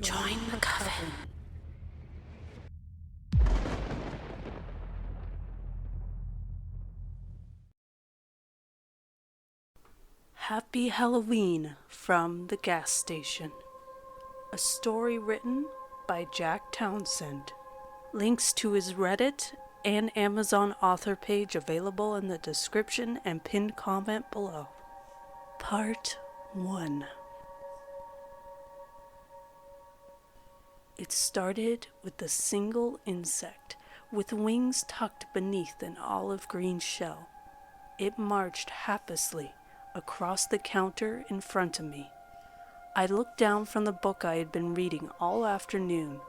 Join the coven. Happy Halloween from the gas station. A story written by Jack Townsend. Links to his Reddit and Amazon author page available in the description and pinned comment below. Part 1. It started with a single insect with wings tucked beneath an olive green shell. It marched happily across the counter in front of me. I looked down from the book I had been reading all afternoon,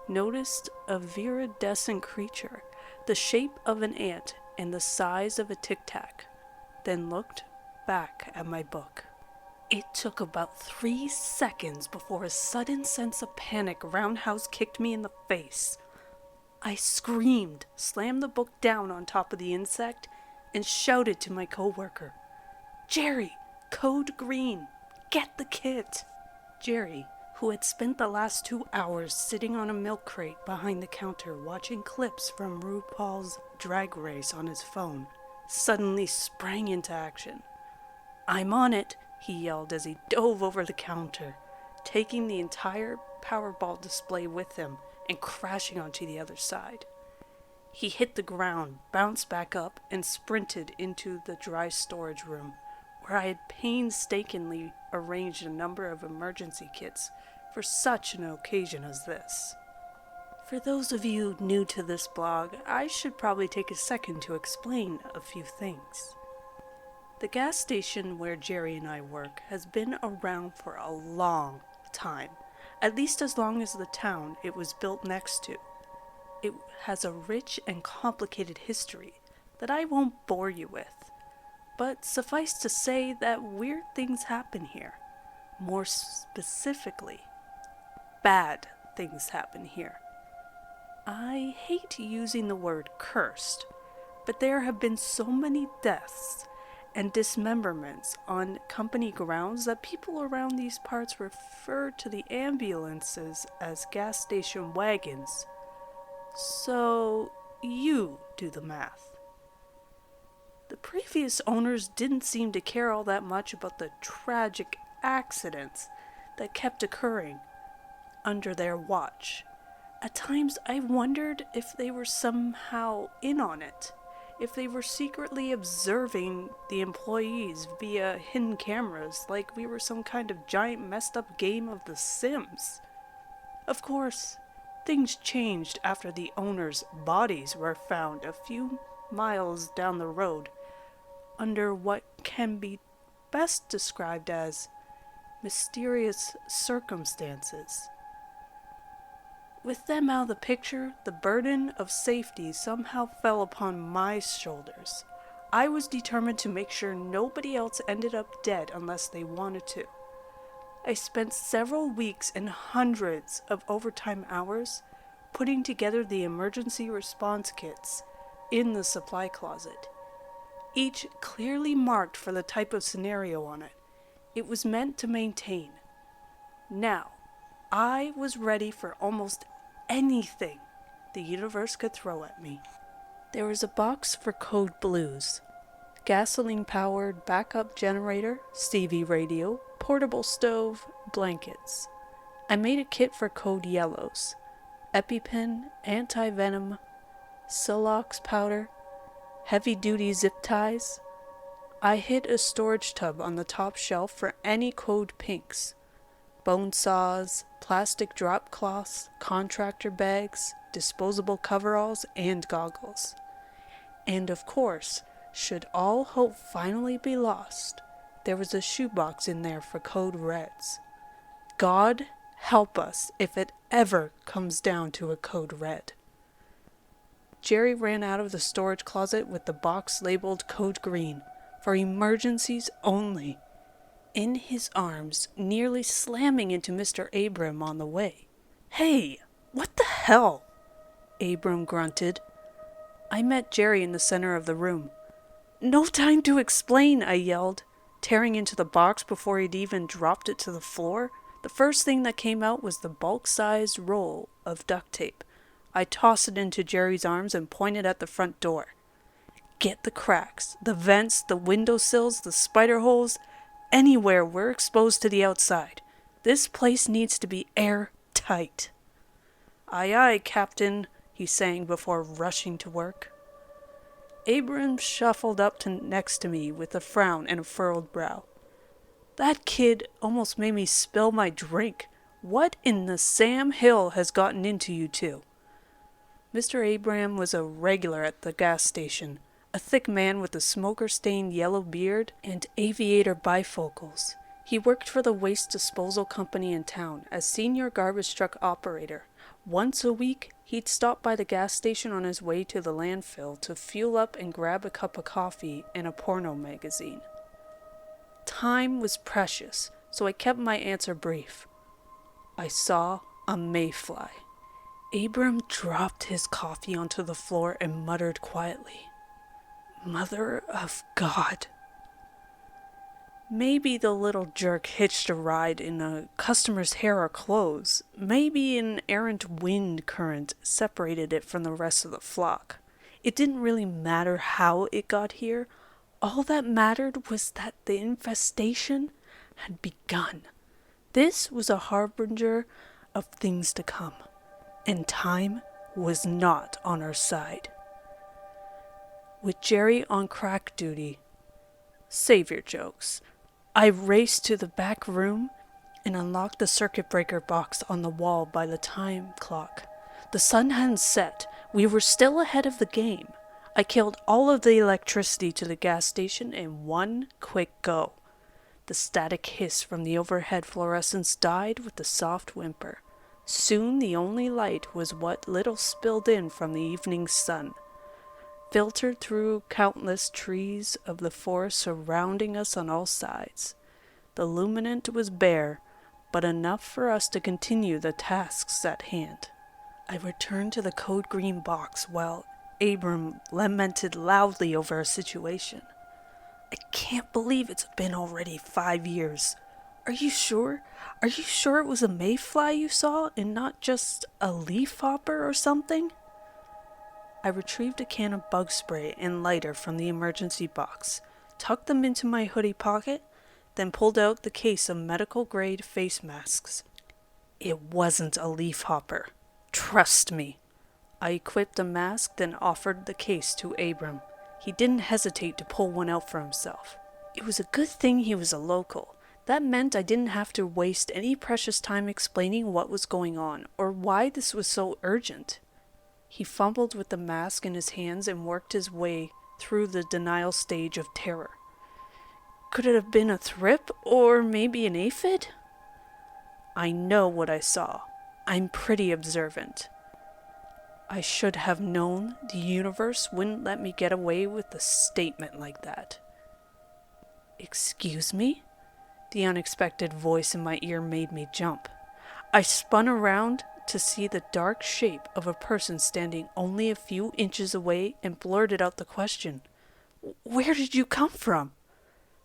noticed a viridescent creature, the shape of an ant and the size of a tic-tac, then looked back at my book. It took about 3 seconds before a sudden sense of panic roundhouse kicked me in the face. I screamed, slammed the book down on top of the insect, and shouted to my coworker, "Jerry, code green, get the kit." Jerry, who had spent the last 2 hours sitting on a milk crate behind the counter watching clips from RuPaul's Drag Race on his phone, suddenly sprang into action. "I'm on it," he yelled as he dove over the counter, taking the entire Powerball display with him and crashing onto the other side. He hit the ground, bounced back up, and sprinted into the dry storage room, where I had painstakingly arranged a number of emergency kits for such an occasion as this. For those of you new to this blog, I should probably take a second to explain a few things. The gas station where Jerry and I work has been around for a long time, at least as long as the town it was built next to. It has a rich and complicated history that I won't bore you with, but suffice to say that weird things happen here. More specifically, bad things happen here. I hate using the word cursed, but there have been so many deaths and dismemberments on company grounds that people around these parts refer to the ambulances as gas station wagons. So you do the math. The previous owners didn't seem to care all that much about the tragic accidents that kept occurring under their watch. At times I wondered if they were somehow in on it. If they were secretly observing the employees via hidden cameras like we were some kind of giant messed up game of The Sims. Of course, things changed after the owners' bodies were found a few miles down the road under what can be best described as mysterious circumstances. With them out of the picture, the burden of safety somehow fell upon my shoulders. I was determined to make sure nobody else ended up dead unless they wanted to. I spent several weeks and hundreds of overtime hours putting together the emergency response kits in the supply closet, each clearly marked for the type of scenario on it it was meant to maintain. Now, I was ready for almost anything the universe could throw at me. There was a box for code blues, gasoline-powered backup generator, Stevie radio, portable stove, blankets. I made a kit for code yellows, EpiPen, anti-venom, Silox powder, heavy-duty zip ties. I hid a storage tub on the top shelf for any code pinks, bone saws, plastic drop cloths, contractor bags, disposable coveralls, and goggles. And of course, should all hope finally be lost, there was a shoebox in there for code reds. God help us if it ever comes down to a code red. Jerry ran out of the storage closet with the box labeled code green, for emergencies only, in his arms, nearly slamming into Mr. Abram on the way. "Hey, what the hell?" Abram grunted. I met Jerry in the center of the room. "No time to explain," I yelled, tearing into the box before he'd even dropped it to the floor. The first thing that came out was the bulk-sized roll of duct tape. I tossed it into Jerry's arms and pointed at the front door. Get the cracks, the vents, the windowsills, the spider holes, anywhere we're exposed to the outside. This place needs to be airtight. Aye, aye, Captain, he sang before rushing to work. Abram shuffled up next to me with a frown and a furrowed brow. That kid almost made me spill my drink. What in the Sam Hill has gotten into you two? Mr. Abram was a regular at the gas station, a thick man with a smoker-stained yellow beard and aviator bifocals. He worked for the waste disposal company in town as senior garbage truck operator. Once a week, he'd stop by the gas station on his way to the landfill to fuel up and grab a cup of coffee and a porno magazine. Time was precious, so I kept my answer brief. I saw a mayfly. Abram dropped his coffee onto the floor and muttered quietly, "Mother of God." Maybe the little jerk hitched a ride in a customer's hair or clothes. Maybe an errant wind current separated it from the rest of the flock. It didn't really matter how it got here. All that mattered was that the infestation had begun. This was a harbinger of things to come, and time was not on our side. With Jerry on crack duty, save your jokes, I raced to the back room and unlocked the circuit breaker box on the wall by the time clock. The sun hadn't set. We were still ahead of the game. I killed all of the electricity to the gas station in one quick go. The static hiss from the overhead fluorescents died with a soft whimper. Soon the only light was what little spilled in from the evening sun, filtered through countless trees of the forest surrounding us on all sides. The luminant was bare, but enough for us to continue the tasks at hand. I returned to the code green box while Abram lamented loudly over our situation. I can't believe it's been already 5 years. Are you sure? Are you sure it was a mayfly you saw and not just a leaf hopper or something? I retrieved a can of bug spray and lighter from the emergency box, tucked them into my hoodie pocket, then pulled out the case of medical-grade face masks. It wasn't a leaf hopper. Trust me. I equipped a mask, then offered the case to Abram. He didn't hesitate to pull one out for himself. It was a good thing he was a local. That meant I didn't have to waste any precious time explaining what was going on, or why this was so urgent. He fumbled with the mask in his hands and worked his way through the denial stage of terror. Could it have been a thrip, or maybe an aphid? I know what I saw. I'm pretty observant. I should have known the universe wouldn't let me get away with a statement like that. Excuse me? The unexpected voice in my ear made me jump. I spun around to see the dark shape of a person standing only a few inches away and blurted out the question. "Where did you come from?"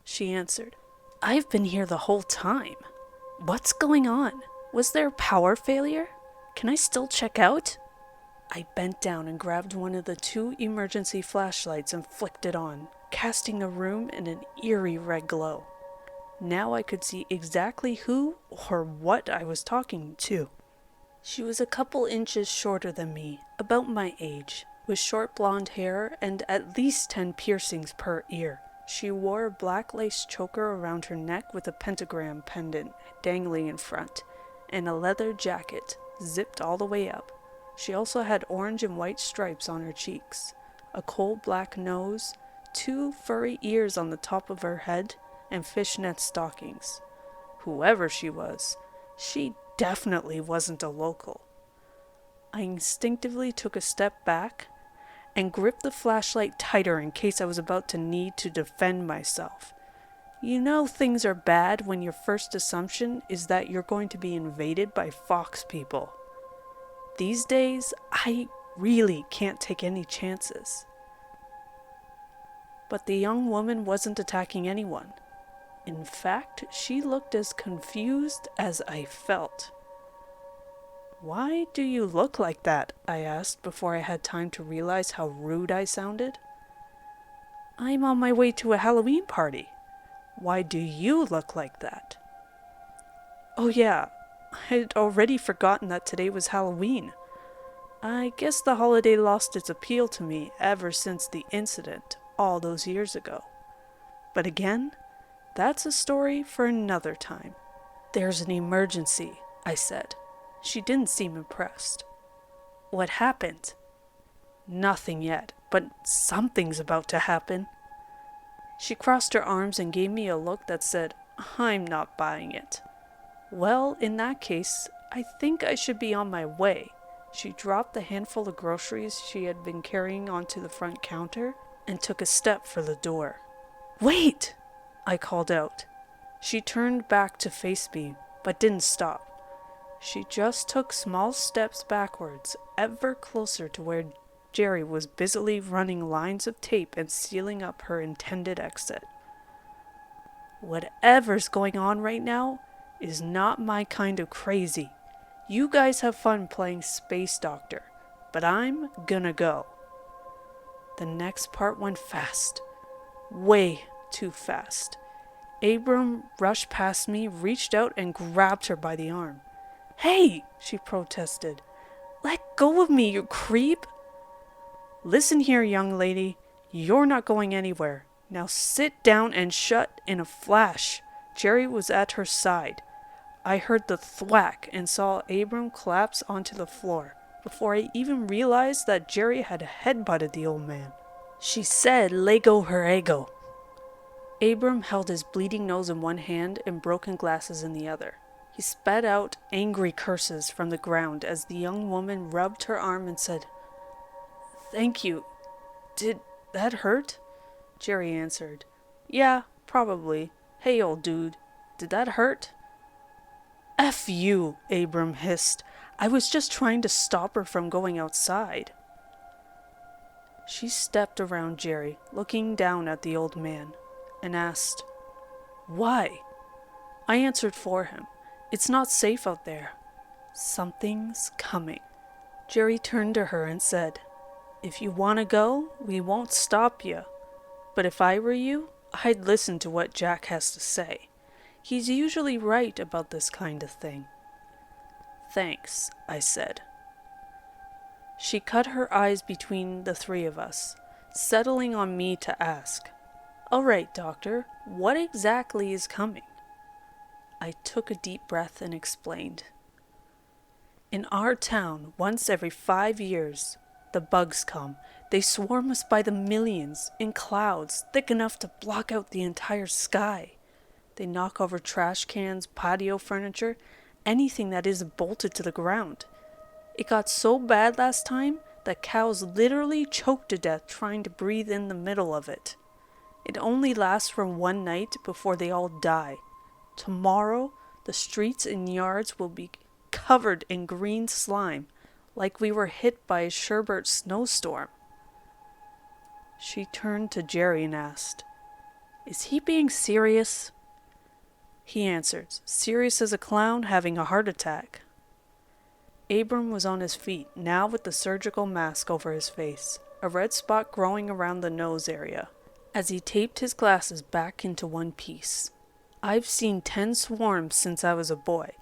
She answered, "I've been here the whole time. What's going on? Was there a power failure? Can I still check out?" I bent down and grabbed one of the 2 emergency flashlights and flicked it on, casting the room in an eerie red glow. Now I could see exactly who or what I was talking to. She was a couple inches shorter than me, about my age, with short blonde hair and at least 10 piercings per ear. She wore a black lace choker around her neck with a pentagram pendant dangling in front, and a leather jacket zipped all the way up. She also had orange and white stripes on her cheeks, a coal black nose, 2 furry ears on the top of her head, and fishnet stockings. Whoever she was, she definitely wasn't a local. I instinctively took a step back and gripped the flashlight tighter in case I was about to need to defend myself. You know things are bad when your first assumption is that you're going to be invaded by fox people. These days, I really can't take any chances. But the young woman wasn't attacking anyone. In fact, she looked as confused as I felt. "Why do you look like that?" I asked before I had time to realize how rude I sounded. "I'm on my way to a Halloween party. Why do you look like that?" "Oh yeah, I'd already forgotten that today was Halloween. I guess the holiday lost its appeal to me ever since the incident all those years ago. But again, that's a story for another time." "There's an emergency," I said. She didn't seem impressed. "What happened?" "Nothing yet, but something's about to happen." She crossed her arms and gave me a look that said, "I'm not buying it." "Well, in that case, I think I should be on my way." She dropped the handful of groceries she had been carrying onto the front counter and took a step for the door. "Wait!" I called out. She turned back to face me, but didn't stop. She just took small steps backwards, ever closer to where Jerry was busily running lines of tape and sealing up her intended exit. "Whatever's going on right now is not my kind of crazy. You guys have fun playing space doctor, but I'm gonna go." The next part went fast. Way too fast. Abram rushed past me, reached out, and grabbed her by the arm. "Hey!" she protested. "Let go of me, you creep!" "Listen here, young lady. You're not going anywhere. Now sit down and shut in a flash." Jerry was at her side. I heard the thwack and saw Abram collapse onto the floor before I even realized that Jerry had headbutted the old man. She said, "Lego her ego." Abram held his bleeding nose in one hand and broken glasses in the other. He spat out angry curses from the ground as the young woman rubbed her arm and said, "Thank you. Did that hurt?" Jerry answered, "Yeah, probably. Hey, old dude, did that hurt?" "F you," Abram hissed. "I was just trying to stop her from going outside." She stepped around Jerry, looking down at the old man, and asked, "Why?" I answered for him. "It's not safe out there. Something's coming." Jerry turned to her and said, "If you want to go, we won't stop you. But if I were you, I'd listen to what Jack has to say. He's usually right about this kind of thing." "Thanks," I said. She cut her eyes between the three of us, settling on me to ask, "All right, doctor, what exactly is coming?" I took a deep breath and explained. "In our town, once every 5 years, the bugs come. They swarm us by the millions, in clouds, thick enough to block out the entire sky. They knock over trash cans, patio furniture, anything that isn't bolted to the ground. It got so bad last time that cows literally choked to death trying to breathe in the middle of it. It only lasts for one night before they all die. Tomorrow, the streets and yards will be covered in green slime, like we were hit by a sherbet snowstorm." She turned to Jerry and asked, "Is he being serious?" He answered, serious as a clown having a heart attack. Abram was on his feet, now with the surgical mask over his face, a red spot growing around the nose area, as he taped his glasses back into one piece. "I've seen 10 swarms since I was a boy,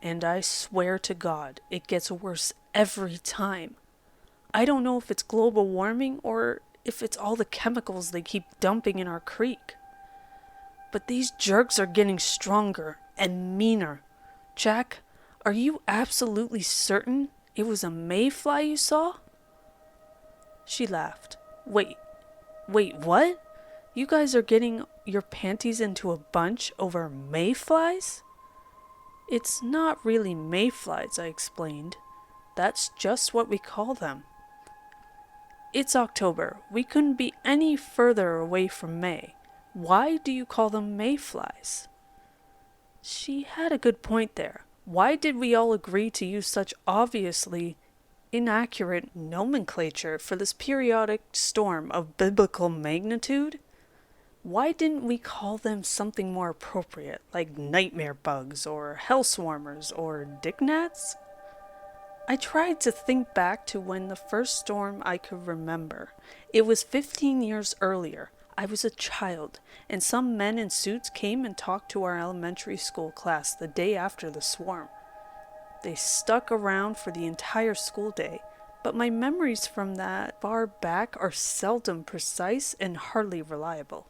and I swear to God, it gets worse every time. I don't know if it's global warming or if it's all the chemicals they keep dumping in our creek. But these jerks are getting stronger and meaner. Jack, are you absolutely certain it was a mayfly you saw?" She laughed. Wait, what? You guys are getting your panties into a bunch over mayflies?" "It's not really mayflies," I explained. "That's just what we call them. It's October. We couldn't be any further away from May. Why do you call them mayflies?" She had a good point there. Why did we all agree to use such obviously inaccurate nomenclature for this periodic storm of biblical magnitude? Why didn't we call them something more appropriate, like nightmare bugs or hell swarmers or dicknats? I tried to think back to when the first storm I could remember. It was 15 years earlier. I was a child, and some men in suits came and talked to our elementary school class the day after the swarm. They stuck around for the entire school day, but my memories from that far back are seldom precise and hardly reliable.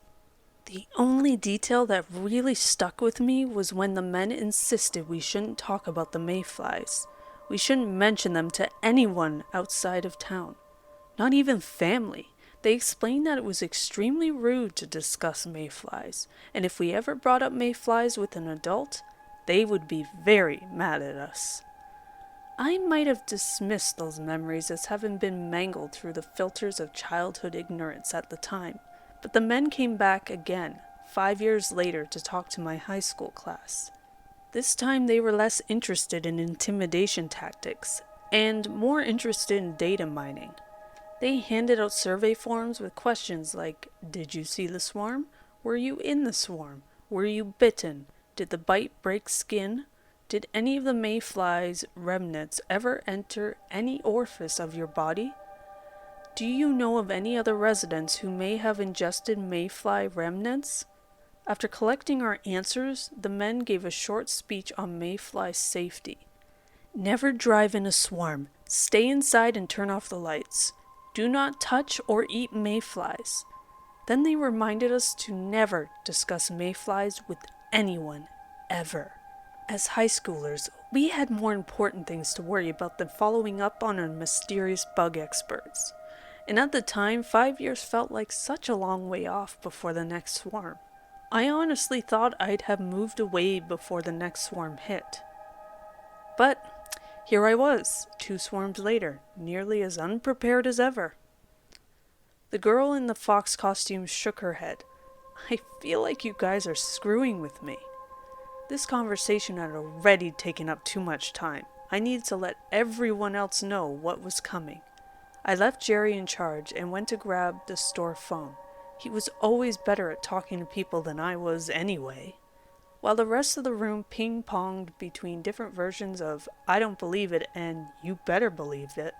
The only detail that really stuck with me was when the men insisted we shouldn't talk about the mayflies. We shouldn't mention them to anyone outside of town, not even family. They explained that it was extremely rude to discuss mayflies, and if we ever brought up mayflies with an adult, they would be very mad at us. I might have dismissed those memories as having been mangled through the filters of childhood ignorance at the time, but the men came back again, 5 years later, to talk to my high school class. This time they were less interested in intimidation tactics, and more interested in data mining. They handed out survey forms with questions like, did you see the swarm? Were you in the swarm? Were you bitten? Did the bite break skin? Did any of the mayflies' remnants ever enter any orifice of your body? Do you know of any other residents who may have ingested mayfly remnants? After collecting our answers, the men gave a short speech on mayfly safety. Never drive in a swarm. Stay inside and turn off the lights. Do not touch or eat mayflies. Then they reminded us to never discuss mayflies with anyone, ever. As high schoolers, we had more important things to worry about than following up on our mysterious bug experts. And at the time, 5 years felt like such a long way off before the next swarm. I honestly thought I'd have moved away before the next swarm hit. But here I was, 2 swarms later, nearly as unprepared as ever. The girl in the fox costume shook her head. I feel like you guys are screwing with me. This conversation had already taken up too much time. I needed to let everyone else know what was coming. I left Jerry in charge and went to grab the store phone. He was always better at talking to people than I was anyway. While the rest of the room ping-ponged between different versions of I don't believe it and you better believe it,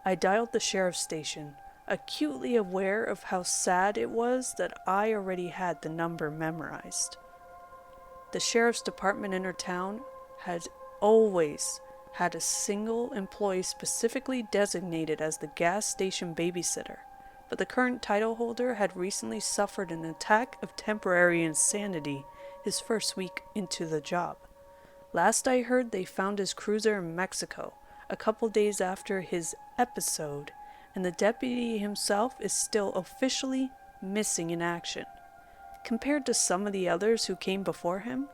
I dialed the sheriff's station, acutely aware of how sad it was that I already had the number memorized. The sheriff's department in our town had always had a single employee specifically designated as the gas station babysitter, but the current title holder had recently suffered an attack of temporary insanity his first week into the job. Last I heard, they found his cruiser in Mexico a couple days after his episode, and the deputy himself is still officially missing in action. Compared to some of the others who came before him,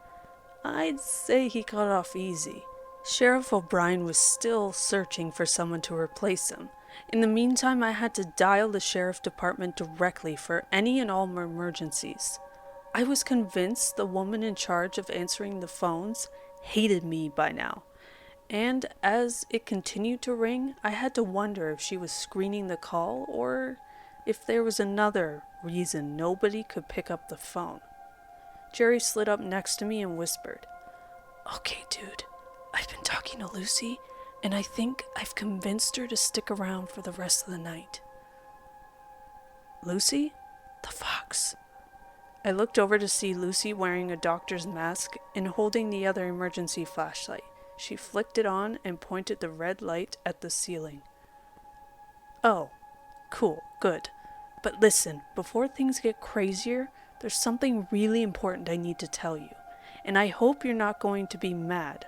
I'd say he got off easy. Sheriff O'Brien was still searching for someone to replace him. In the meantime, I had to dial the sheriff department directly for any and all emergencies. I was convinced the woman in charge of answering the phones hated me by now, and as it continued to ring, I had to wonder if she was screening the call or if there was another reason nobody could pick up the phone. Jerry slid up next to me and whispered, "Okay, dude, I've been talking to Lucy, and I think I've convinced her to stick around for the rest of the night." Lucy? The fox. I looked over to see Lucy wearing a doctor's mask and holding the other emergency flashlight. She flicked it on and pointed the red light at the ceiling. "Oh, cool, good. But listen, before things get crazier, there's something really important I need to tell you, and I hope you're not going to be mad."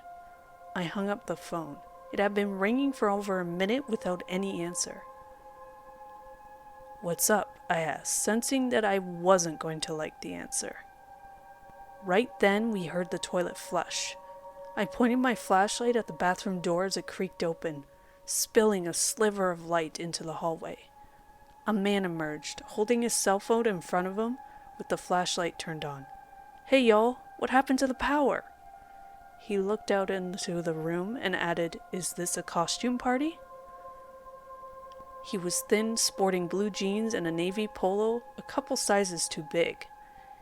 I hung up the phone. It had been ringing for over a minute without any answer. "What's up?" I asked, sensing that I wasn't going to like the answer. Right then, we heard the toilet flush. I pointed my flashlight at the bathroom door as it creaked open, spilling a sliver of light into the hallway. A man emerged, holding his cell phone in front of him, with the flashlight turned on. "Hey y'all, what happened to the power?" He looked out into the room and added, "Is this a costume party?" He was thin, sporting blue jeans and a navy polo a couple sizes too big.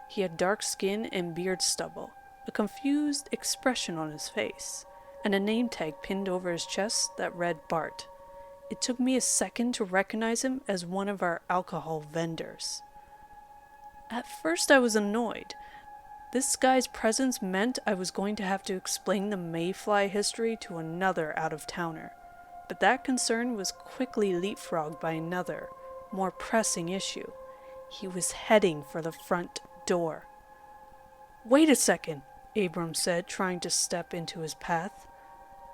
He had dark skin and beard stubble, a confused expression on his face, and a name tag pinned over his chest that read Bart. It took me a second to recognize him as one of our alcohol vendors. At first I was annoyed. This guy's presence meant I was going to have to explain the mayfly history to another out-of-towner, but that concern was quickly leapfrogged by another, more pressing issue. He was heading for the front door. "Wait a second," Abram said, trying to step into his path.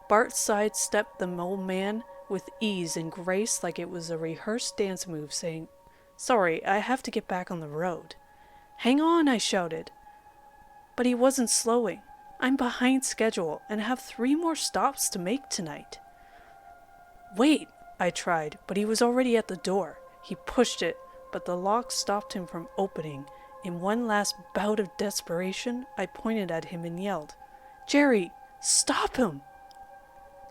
Bart sidestepped the old man with ease and grace like it was a rehearsed dance move, saying, "Sorry, I have to get back on the road." "Hang on," I shouted. But he wasn't slowing. I'm behind schedule and have 3 more stops to make tonight. "Wait," I tried, but he was already at the door. He pushed it, but the lock stopped him from opening. In one last bout of desperation, I pointed at him and yelled, "Jerry, stop him!"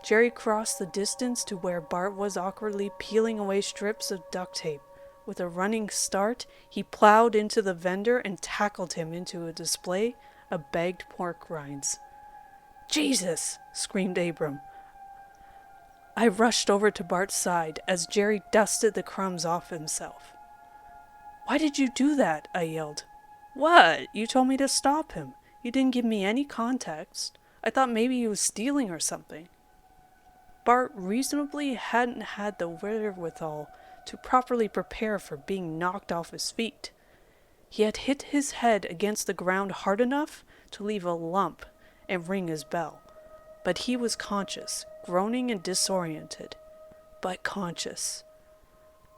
Jerry crossed the distance to where Bart was awkwardly peeling away strips of duct tape. With a running start, he plowed into the vendor and tackled him into a display of bagged pork rinds. "Jesus!" screamed Abram. I rushed over to Bart's side as Jerry dusted the crumbs off himself. "Why did you do that?" I yelled. "What? You told me to stop him. You didn't give me any context. I thought maybe he was stealing or something." Bart reasonably hadn't had the wherewithal to properly prepare for being knocked off his feet. He had hit his head against the ground hard enough to leave a lump and ring his bell. But he was conscious, groaning and disoriented, but conscious.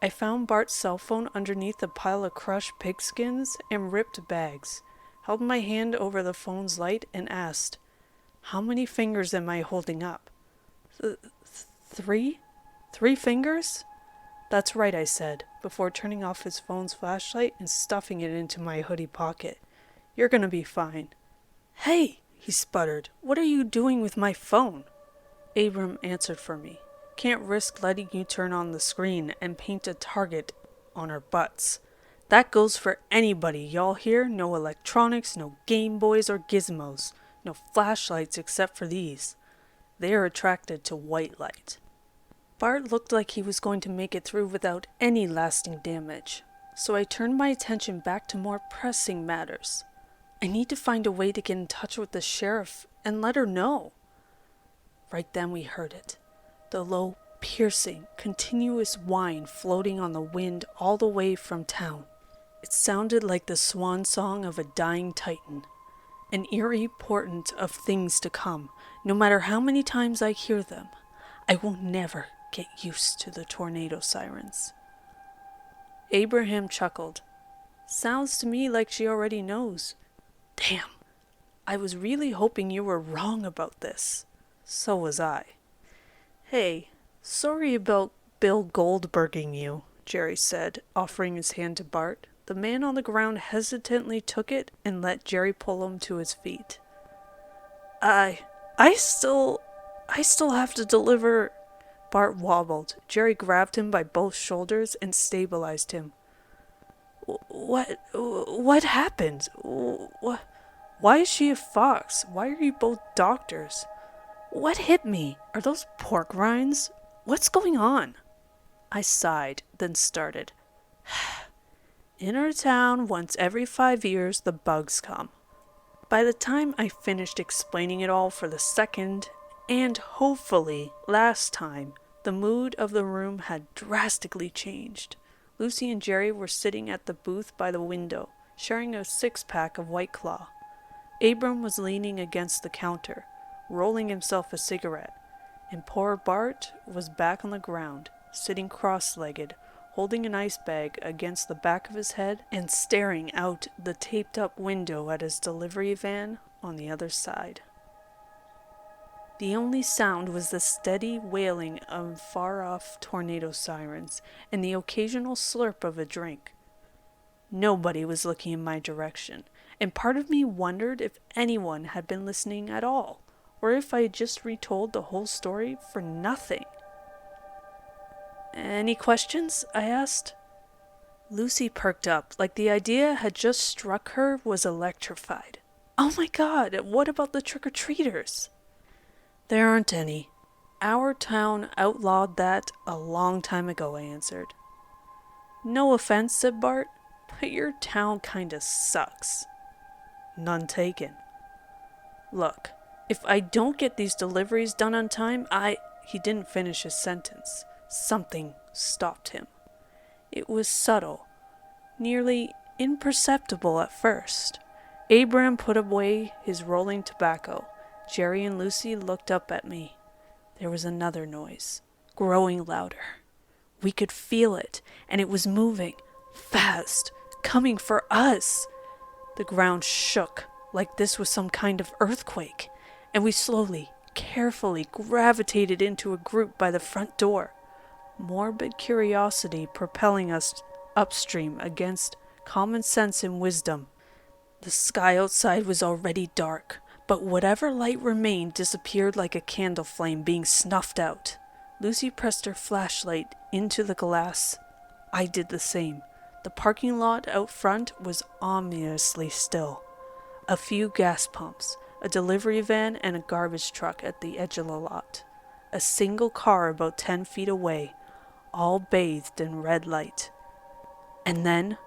I found Bart's cell phone underneath a pile of crushed pigskins and ripped bags, held my hand over the phone's light and asked, "How many fingers am I holding up?" Three? 3 fingers?" "That's right," I said, before turning off his phone's flashlight and stuffing it into my hoodie pocket. "You're gonna be fine." "Hey," he sputtered, "what are you doing with my phone?" Abram answered for me. "Can't risk letting you turn on the screen and paint a target on our butts. That goes for anybody, y'all hear? No electronics, no Game Boys or gizmos, no flashlights except for these. They are attracted to white light." Bart looked like he was going to make it through without any lasting damage, so I turned my attention back to more pressing matters. I need to find a way to get in touch with the sheriff and let her know. Right then we heard it. The low, piercing, continuous whine floating on the wind all the way from town. It sounded like the swan song of a dying titan, an eerie portent of things to come. No matter how many times I hear them, I will never get used to the tornado sirens. Abraham chuckled. "Sounds to me like she already knows." "Damn, I was really hoping you were wrong about this." "So was I." "Hey, sorry about Bill Goldberging you," Jerry said, offering his hand to Bart. The man on the ground hesitantly took it and let Jerry pull him to his feet. I still have to deliver." Bart wobbled. Jerry grabbed him by both shoulders and stabilized him. What happened? Why is she a fox? Why are you both doctors? What hit me? Are those pork rinds? What's going on?" I sighed, then started. "In our town, once every 5 years, the bugs come." By the time I finished explaining it all for the second, and hopefully last time, the mood of the room had drastically changed. Lucy and Jerry were sitting at the booth by the window, sharing a 6-pack of White Claw. Abram was leaning against the counter, rolling himself a cigarette, and poor Bart was back on the ground, sitting cross-legged, holding an ice bag against the back of his head and staring out the taped-up window at his delivery van on the other side. The only sound was the steady wailing of far-off tornado sirens and the occasional slurp of a drink. Nobody was looking in my direction, and part of me wondered if anyone had been listening at all, or if I had just retold the whole story for nothing. Any questions? I asked. Lucy perked up, like the idea had just struck her was electrified. Oh my God, what about the trick-or-treaters? There aren't any. Our town outlawed that a long time ago, I answered. No offense, said Bart, but your town kinda sucks. None taken. Look, if I don't get these deliveries done on time, He didn't finish his sentence. Something stopped him. It was subtle, nearly imperceptible at first. Abram put away his rolling tobacco. Jerry and Lucy looked up at me. There was another noise, growing louder. We could feel it, and it was moving, fast, coming for us. The ground shook like this was some kind of earthquake, and we slowly, carefully gravitated into a group by the front door, morbid curiosity propelling us upstream against common sense and wisdom. The sky outside was already dark, but whatever light remained disappeared like a candle flame being snuffed out. Lucy pressed her flashlight into the glass. I did the same. The parking lot out front was ominously still. A few gas pumps, a delivery van, and a garbage truck at the edge of the lot. A single car about 10 feet away, all bathed in red light. And then,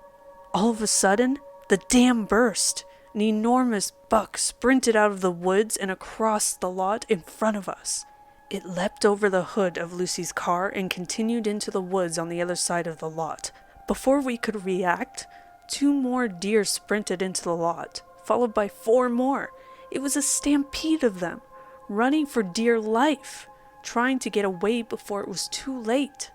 all of a sudden, the dam burst. An enormous buck sprinted out of the woods and across the lot in front of us. It leapt over the hood of Lucy's car and continued into the woods on the other side of the lot. Before we could react, 2 more deer sprinted into the lot, followed by 4 more. It was a stampede of them, running for dear life, trying to get away before it was too late.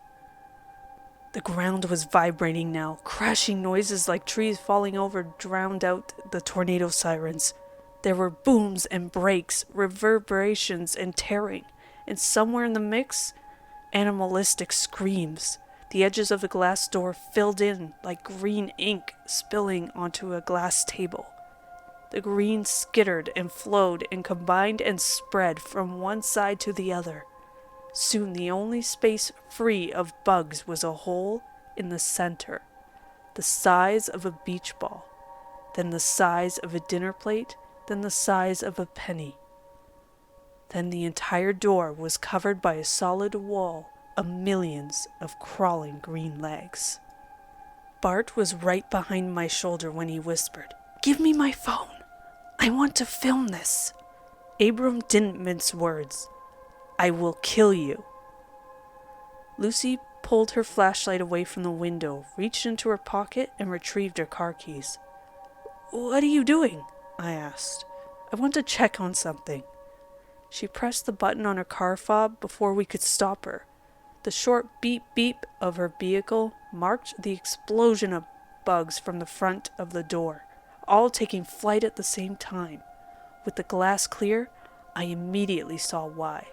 The ground was vibrating now. Crashing noises like trees falling over drowned out the tornado sirens. There were booms and breaks, reverberations and tearing, and somewhere in the mix, animalistic screams. The edges of the glass door filled in like green ink spilling onto a glass table. The green skittered and flowed and combined and spread from one side to the other. Soon the only space free of bugs was a hole in the center, the size of a beach ball, then the size of a dinner plate, then the size of a penny. Then the entire door was covered by a solid wall of millions of crawling green legs. Bart was right behind my shoulder when he whispered, "Give me my phone. I want to film this." Abram didn't mince words. "I will kill you." Lucy pulled her flashlight away from the window, reached into her pocket, and retrieved her car keys. "What are you doing?" I asked. "I want to check on something." She pressed the button on her car fob before we could stop her. The short beep-beep of her vehicle marked the explosion of bugs from the front of the door, all taking flight at the same time. With the glass clear, I immediately saw why.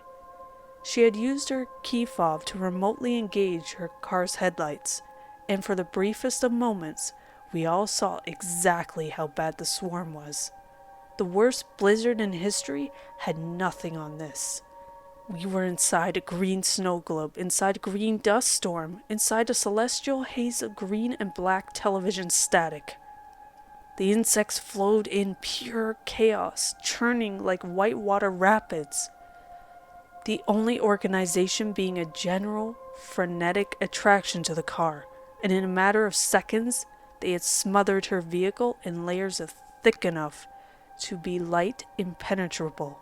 She had used her key fob to remotely engage her car's headlights, and for the briefest of moments, we all saw exactly how bad the swarm was. The worst blizzard in history had nothing on this. We were inside a green snow globe, inside a green dust storm, inside a celestial haze of green and black television static. The insects flowed in pure chaos, churning like whitewater rapids. The only organization being a general, frenetic attraction to the car, and in a matter of seconds, they had smothered her vehicle in layers of thick enough to be light impenetrable.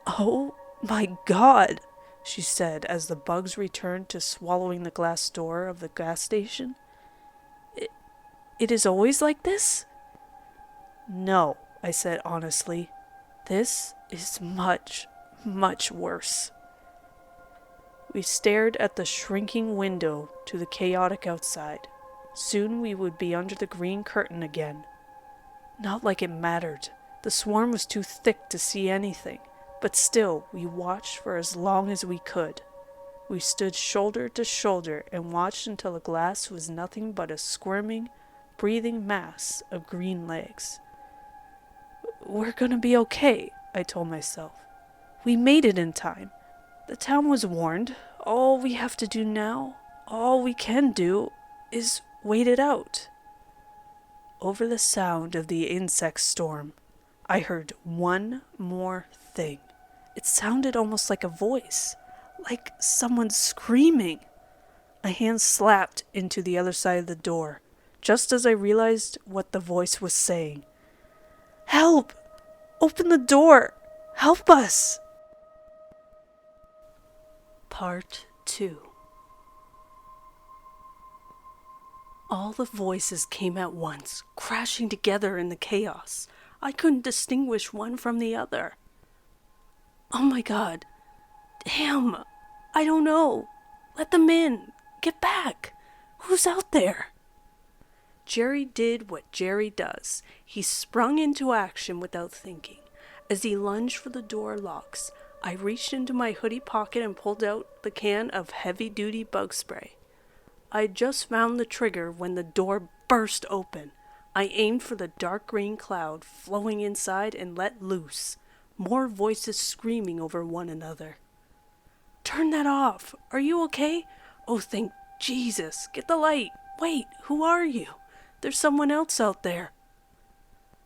"Oh my God," she said as the bugs returned to swallowing the glass door of the gas station. It is always like this?" "No," I said honestly. "This is much, much worse." We stared at the shrinking window to the chaotic outside. Soon we would be under the green curtain again. Not like it mattered. The swarm was too thick to see anything, but still we watched for as long as we could. We stood shoulder to shoulder and watched until the glass was nothing but a squirming, breathing mass of green legs. "We're gonna be okay," I told myself. "We made it in time. The town was warned. All we have to do now, all we can do, is wait it out. Over the sound of the insect storm, I heard one more thing. It sounded almost like a voice, like someone screaming. A hand slapped into the other side of the door, just as I realized what the voice was saying. "Help! Open the door! Help us!" Part 2. All the voices came at once, crashing together in the chaos. I couldn't distinguish one from the other. Oh my god. Damn. I don't know. Let them in. Get back. Who's out there? Jerry did what Jerry does. He sprung into action without thinking. As he lunged for the door locks, I reached into my hoodie pocket and pulled out the can of heavy-duty bug spray. I just found the trigger when the door burst open. I aimed for the dark green cloud flowing inside and let loose. More voices screaming over one another. "Turn that off! Are you okay? Oh, thank Jesus! Get the light! Wait, who are you? There's someone else out there!"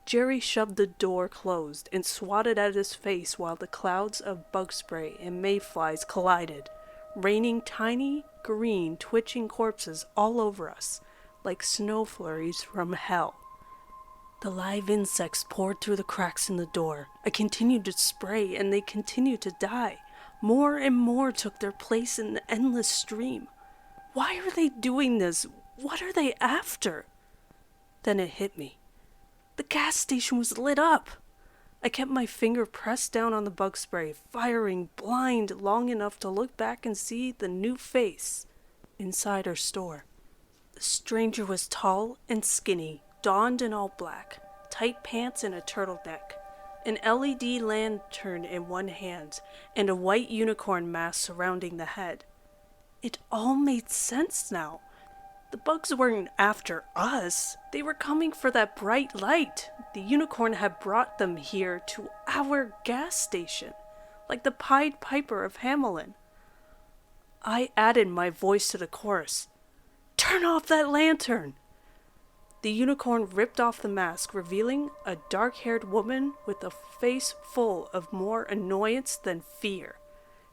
Jerry shoved the door closed and swatted at his face while the clouds of bug spray and mayflies collided, raining tiny, green, twitching corpses all over us, like snow flurries from hell. The live insects poured through the cracks in the door. I continued to spray, and they continued to die. More and more took their place in the endless stream. Why are they doing this? What are they after? Then it hit me. The gas station was lit up. I kept my finger pressed down on the bug spray, firing blind long enough to look back and see the new face inside our store. The stranger was tall and skinny, donned in all black, tight pants and a turtleneck, an LED lantern in one hand, and a white unicorn mask surrounding the head. It all made sense now. The bugs weren't after us. They were coming for that bright light. The unicorn had brought them here to our gas station, like the Pied Piper of Hamelin. I added my voice to the chorus. "Turn off that lantern!" The unicorn ripped off the mask, revealing a dark-haired woman with a face full of more annoyance than fear.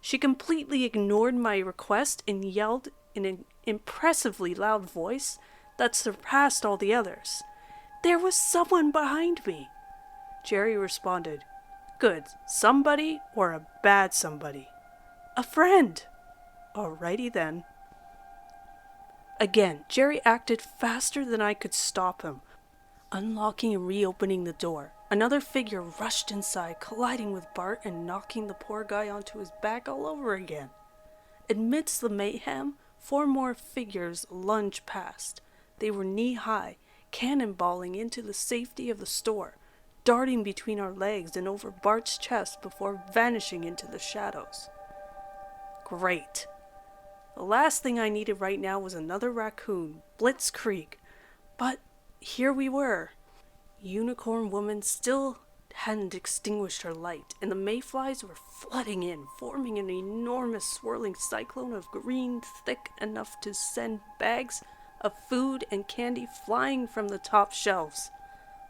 She completely ignored my request and yelled in an impressively loud voice that surpassed all the others. "There was someone behind me!" Jerry responded, "Good. Somebody or a bad somebody?" "A friend." "Alrighty then." Again, Jerry acted faster than I could stop him, unlocking and reopening the door. Another figure rushed inside, colliding with Bart and knocking the poor guy onto his back all over again. Amidst the mayhem, 4 more figures lunged past. They were knee-high, cannonballing into the safety of the store, darting between our legs and over Bart's chest before vanishing into the shadows. Great. The last thing I needed right now was another raccoon, blitzkrieg. But here we were. Unicorn Woman still hadn't extinguished her light, and the mayflies were flooding in, forming an enormous swirling cyclone of green thick enough to send bags of food and candy flying from the top shelves.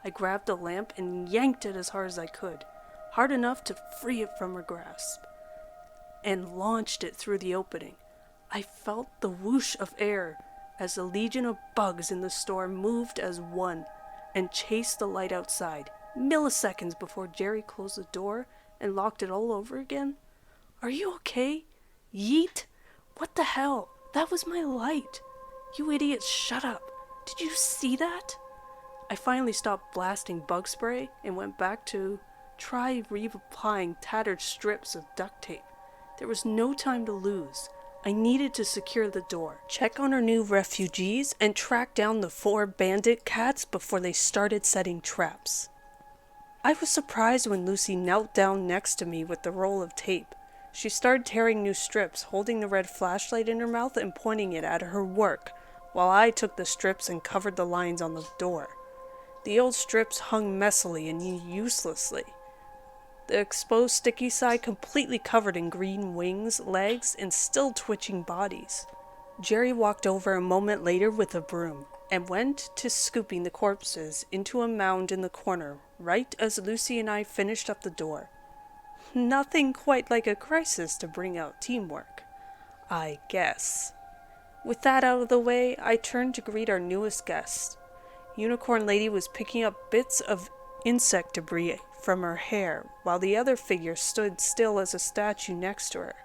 I grabbed a lamp and yanked it as hard as I could, hard enough to free it from her grasp, and launched it through the opening. I felt the whoosh of air as the legion of bugs in the store moved as one and chased the light outside, milliseconds before Jerry closed the door and locked it all over again. "Are you okay? Yeet? What the hell? That was my light. You idiots, shut up. Did you see that?" I finally stopped blasting bug spray and went back to try reapplying tattered strips of duct tape. There was no time to lose. I needed to secure the door, check on our new refugees, and track down the 4 bandit cats before they started setting traps. I was surprised when Lucy knelt down next to me with the roll of tape. She started tearing new strips, holding the red flashlight in her mouth and pointing it at her work, while I took the strips and covered the lines on the door. The old strips hung messily and uselessly. the exposed sticky side completely covered in green wings, legs, and still twitching bodies. Jerry walked over a moment later with a broom, and went to scooping the corpses into a mound in the corner, right as Lucy and I finished up the door. Nothing quite like a crisis to bring out teamwork, I guess. With that out of the way, I turned to greet our newest guest. Unicorn Lady was picking up bits of insect debris from her hair, while the other figure stood still as a statue next to her.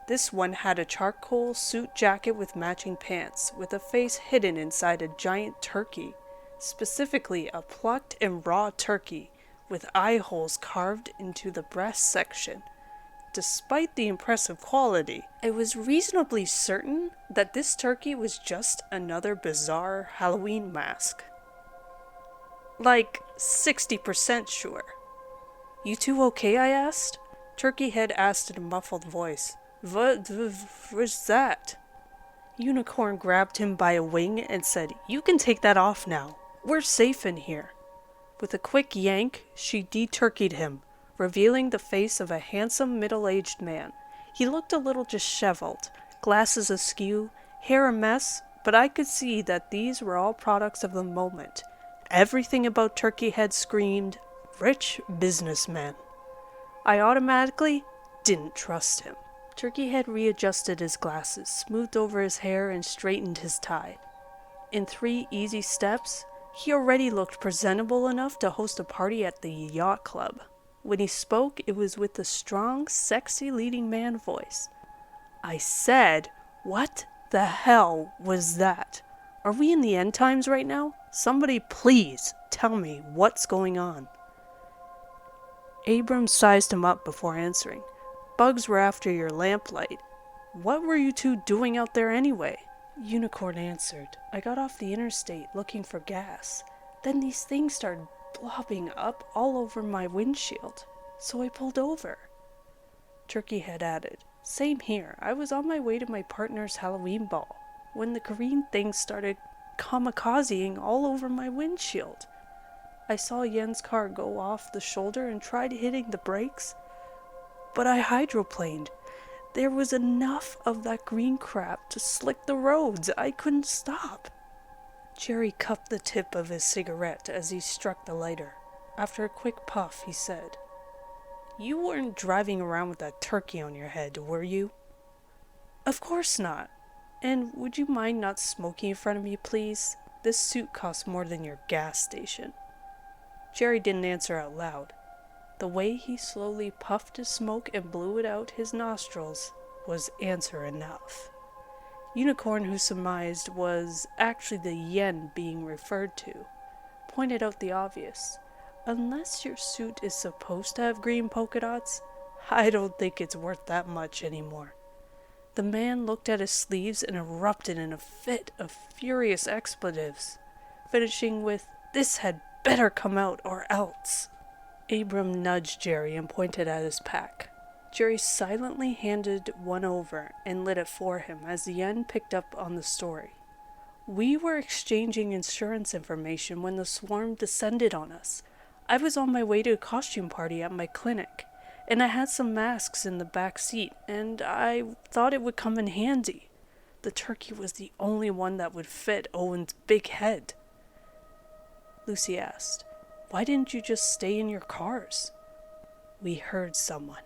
This one had a charcoal suit jacket with matching pants, with a face hidden inside a giant turkey, specifically a plucked and raw turkey, with eye holes carved into the breast section. Despite the impressive quality, I was reasonably certain that this turkey was just another bizarre Halloween mask. Like 60% sure. "You two okay?" I asked. Turkey Head asked in a muffled voice. What was that?" Unicorn grabbed him by a wing and said, "You can take that off now. We're safe in here." With a quick yank, she de-turkeyed him, revealing the face of a handsome middle-aged man. He looked a little disheveled, glasses askew, hair a mess, but I could see that these were all products of the moment. Everything about Turkey Head screamed, rich businessman. I automatically didn't trust him. Turkey Head readjusted his glasses, smoothed over his hair, and straightened his tie. In 3 easy steps, he already looked presentable enough to host a party at the yacht club. When he spoke, it was with a strong, sexy leading man voice. I said, "What the hell was that? Are we in the end times right now? Somebody please tell me what's going on." Abrams sized him up before answering. "Bugs were after your lamplight. What were you two doing out there anyway?" Unicorn answered, "I got off the interstate looking for gas. Then these things started blobbing up all over my windshield, so I pulled over." Turkey Head added, "Same here. I was on my way to my partner's Halloween ball when the green things started kamikazing all over my windshield. I saw Yen's car go off the shoulder and tried hitting the brakes, but I hydroplaned. There was enough of that green crap to slick the roads. I couldn't stop." Jerry cupped the tip of his cigarette as he struck the lighter. After a quick puff, he said, "You weren't driving around with that turkey on your head, were you?" "Of course not. And would you mind not smoking in front of me, please? This suit costs more than your gas station." Jerry didn't answer out loud. The way he slowly puffed his smoke and blew it out his nostrils was answer enough. Unicorn, who surmised was actually the yen being referred to, pointed out the obvious. Unless your suit is supposed to have green polka dots, I don't think it's worth that much anymore. The man looked at his sleeves and erupted in a fit of furious expletives, finishing with, "This had better come out or else." Abram nudged Jerry and pointed at his pack. Jerry silently handed one over and lit it for him as the Yen picked up on the story. "We were exchanging insurance information when the swarm descended on us. I was on my way to a costume party at my clinic, and I had some masks in the back seat, and I thought it would come in handy. The turkey was the only one that would fit Owen's big head." Lucy asked, "Why didn't you just stay in your cars?" "We heard someone."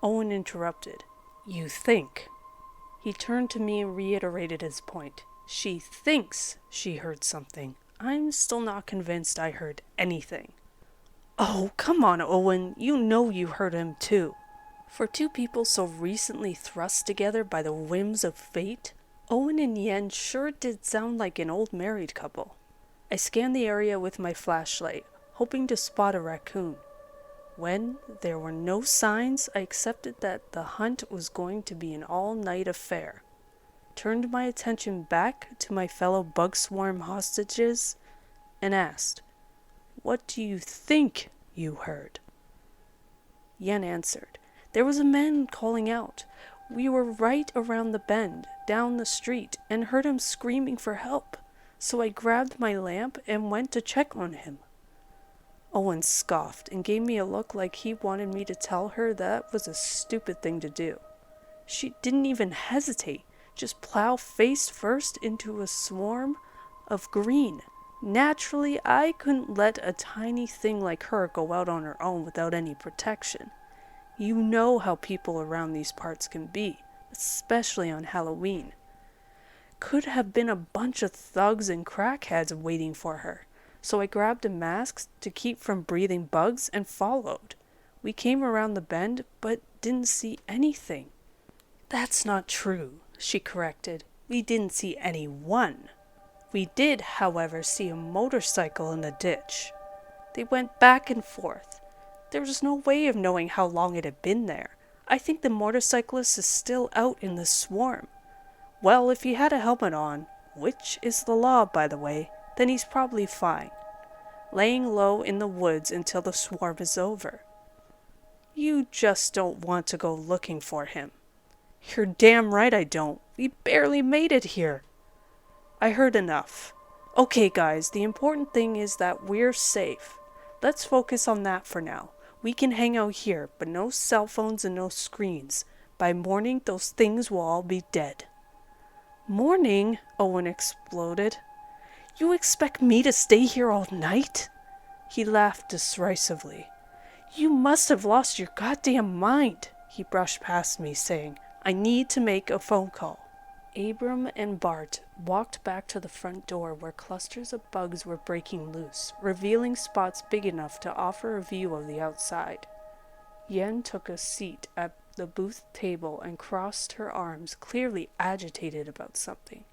Owen interrupted. "You think?" He turned to me and reiterated his point. "She thinks she heard something. I'm still not convinced I heard anything." "Oh, come on, Owen. You know you heard him too." For two people so recently thrust together by the whims of fate, Owen and Yen sure did sound like an old married couple. I scanned the area with my flashlight, hoping to spot a raccoon. When there were no signs, I accepted that the hunt was going to be an all-night affair. Turned my attention back to my fellow bug swarm hostages and asked, "What do you think you heard?" Yen answered, "There was a man calling out. We were right around the bend, down the street, and heard him screaming for help. So I grabbed my lamp and went to check on him." Owen scoffed and gave me a look like he wanted me to tell her that was a stupid thing to do. She didn't even hesitate, just plow face first into a swarm of green. Naturally, I couldn't let a tiny thing like her go out on her own without any protection. You know how people around these parts can be, especially on Halloween. Could have been a bunch of thugs and crackheads waiting for her, so I grabbed a mask to keep from breathing bugs and followed. We came around the bend, but didn't see anything. That's not true, she corrected. We didn't see anyone. We did, however, see a motorcycle in the ditch. They went back and forth. There was no way of knowing how long it had been there. I think the motorcyclist is still out in the swarm. Well, if he had a helmet on, which is the law, by the way, then he's probably fine, laying low in the woods until the swarm is over. You just don't want to go looking for him. You're damn right I don't. We barely made it here. I heard enough. Okay, guys, the important thing is that we're safe. Let's focus on that for now. We can hang out here, but no cell phones and no screens. By morning, those things will all be dead. Morning? Owen exploded. You expect me to stay here all night? He laughed derisively. You must have lost your goddamn mind. He brushed past me, saying, I need to make a phone call. Abram and Bart walked back to the front door where clusters of bugs were breaking loose, revealing spots big enough to offer a view of the outside. Yen took a seat at the booth table and crossed her arms, clearly agitated about something.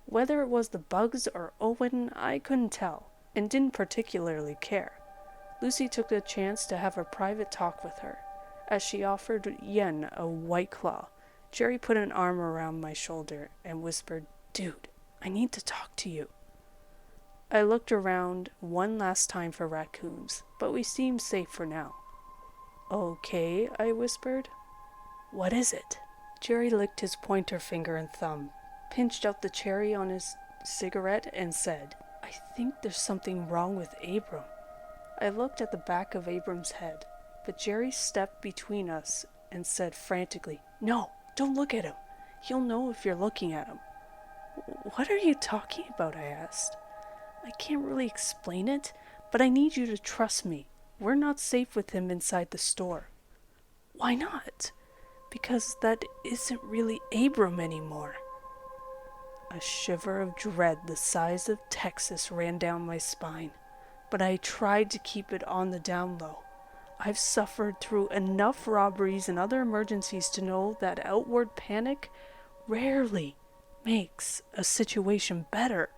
Whether it was the bugs or Owen, I couldn't tell, and didn't particularly care. Lucy took the chance to have a private talk with her. As she offered Yen a white claw, Jerry put an arm around my shoulder and whispered, Dude, I need to talk to you. I looked around one last time for raccoons, but we seemed safe for now. Okay, I whispered. What is it? Jerry licked his pointer finger and thumb, pinched out the cherry on his cigarette, and said, I think there's something wrong with Abram. I looked at the back of Abram's head, but Jerry stepped between us and said frantically, No, don't look at him. He'll know if you're looking at him. What are you talking about? I asked. I can't really explain it, but I need you to trust me. We're not safe with him inside the store. Why not? Because that isn't really Abram anymore. A shiver of dread the size of Texas ran down my spine, but I tried to keep it on the down low. I've suffered through enough robberies and other emergencies to know that outward panic rarely makes a situation better.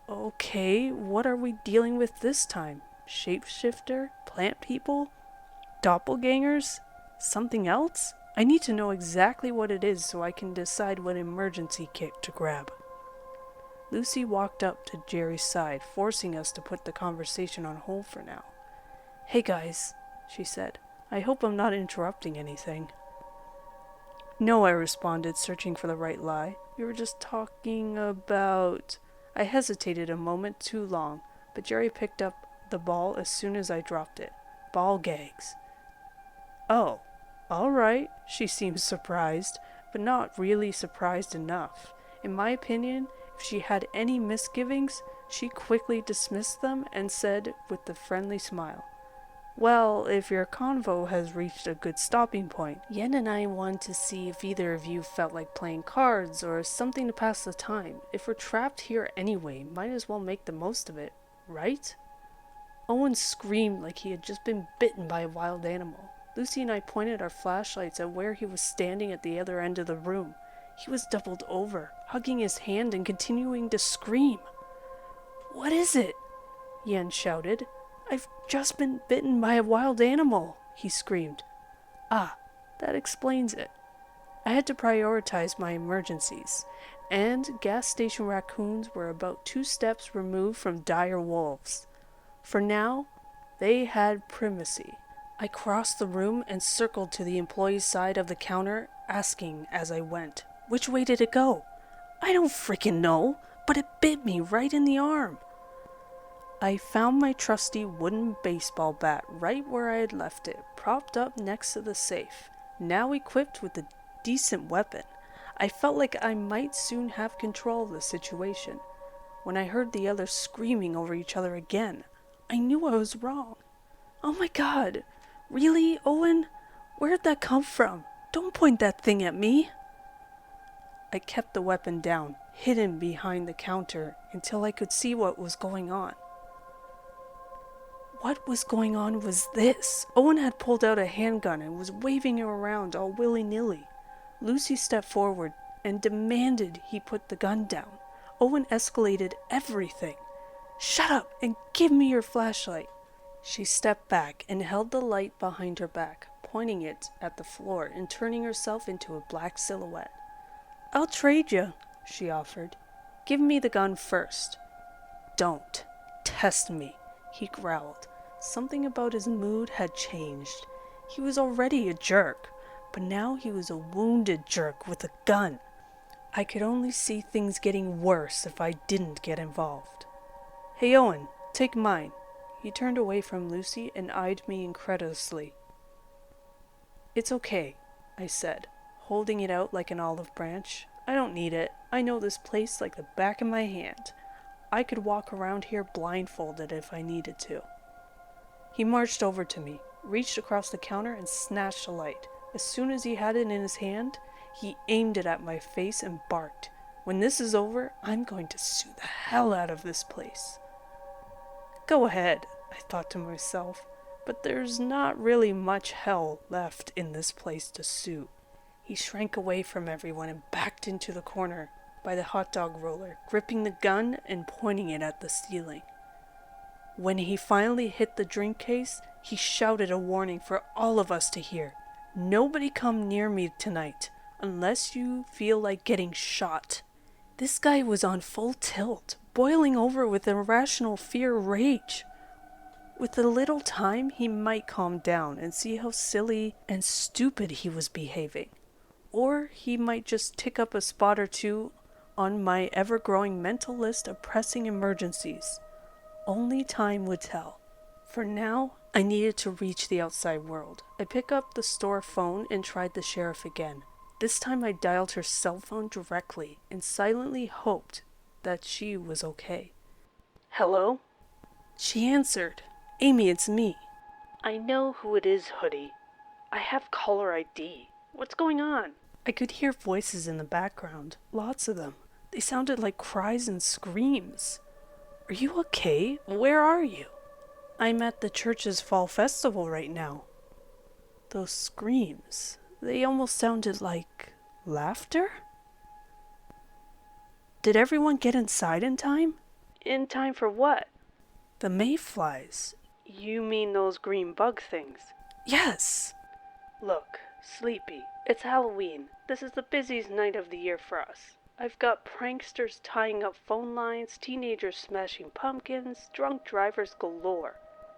Okay, what are we dealing with this time? Shapeshifter? Plant people? Doppelgangers? Something else? I need to know exactly what it is so I can decide what emergency kit to grab. Lucy walked up to Jerry's side, forcing us to put the conversation on hold for now. Hey guys, she said. I hope I'm not interrupting anything. No, I responded, searching for the right lie. We were just talking about... I hesitated a moment too long, but Jerry picked up the ball as soon as I dropped it. Ball gags. Oh, all right, she seemed surprised, but not really surprised enough. In my opinion, if she had any misgivings, she quickly dismissed them and said with a friendly smile, Well, if your convo has reached a good stopping point, Yen and I want to see if either of you felt like playing cards or something to pass the time. If we're trapped here anyway, might as well make the most of it, right? Owen screamed like he had just been bitten by a wild animal. Lucy and I pointed our flashlights at where he was standing at the other end of the room. He was doubled over, hugging his hand and continuing to scream. What is it? Yen shouted. I've just been bitten by a wild animal, he screamed. Ah, that explains it. I had to prioritize my emergencies, and gas station raccoons were about 2 steps removed from dire wolves. For now, they had primacy. I crossed the room and circled to the employee's side of the counter, asking as I went, Which way did it go? I don't freaking know, but it bit me right in the arm. I found my trusty wooden baseball bat right where I had left it, propped up next to the safe, now equipped with a decent weapon. I felt like I might soon have control of the situation. When I heard the others screaming over each other again, I knew I was wrong. Oh my god! Really, Owen? Where'd that come from? Don't point that thing at me! I kept the weapon down, hidden behind the counter, until I could see what was going on. What was going on was this. Owen had pulled out a handgun and was waving it around all willy-nilly. Lucy stepped forward and demanded he put the gun down. Owen escalated everything. "Shut up and give me your flashlight." She stepped back and held the light behind her back, pointing it at the floor and turning herself into a black silhouette. "I'll trade you," she offered. "Give me the gun first." "Don't test me," he growled. Something about his mood had changed. He was already a jerk, but now he was a wounded jerk with a gun. I could only see things getting worse if I didn't get involved. "Hey Owen, take mine." He turned away from Lucy and eyed me incredulously. "It's okay," I said, holding it out like an olive branch. "I don't need it. I know this place like the back of my hand. I could walk around here blindfolded if I needed to." He marched over to me, reached across the counter and snatched a light. As soon as he had it in his hand, he aimed it at my face and barked, "When this is over, I'm going to sue the hell out of this place." Go ahead, I thought to myself, but there's not really much hell left in this place to sue. He shrank away from everyone and backed into the corner by the hot dog roller, gripping the gun and pointing it at the ceiling. When he finally hit the drink case, he shouted a warning for all of us to hear. "Nobody come near me tonight, unless you feel like getting shot." This guy was on full tilt, boiling over with irrational fear rage. With a little time, he might calm down and see how silly and stupid he was behaving. Or he might just tick up a spot or two on my ever-growing mental list of pressing emergencies. Only time would tell. For now, I needed to reach the outside world. I picked up the store phone and tried the sheriff again. This time I dialed her cell phone directly and silently hoped that she was okay. "Hello?" She answered. "Amy, it's me." "I know who it is, Hoodie. I have caller ID. What's going on?" I could hear voices in the background, lots of them. They sounded like cries and screams. "Are you okay? Where are you?" "I'm at the church's fall festival right now." Those screams, they almost sounded like laughter? "Did everyone get inside in time?" "In time for what?" "The mayflies." "You mean those green bug things?" "Yes." "Look, Sleepy, it's Halloween. This is the busiest night of the year for us. I've got pranksters tying up phone lines, teenagers smashing pumpkins, drunk drivers galore.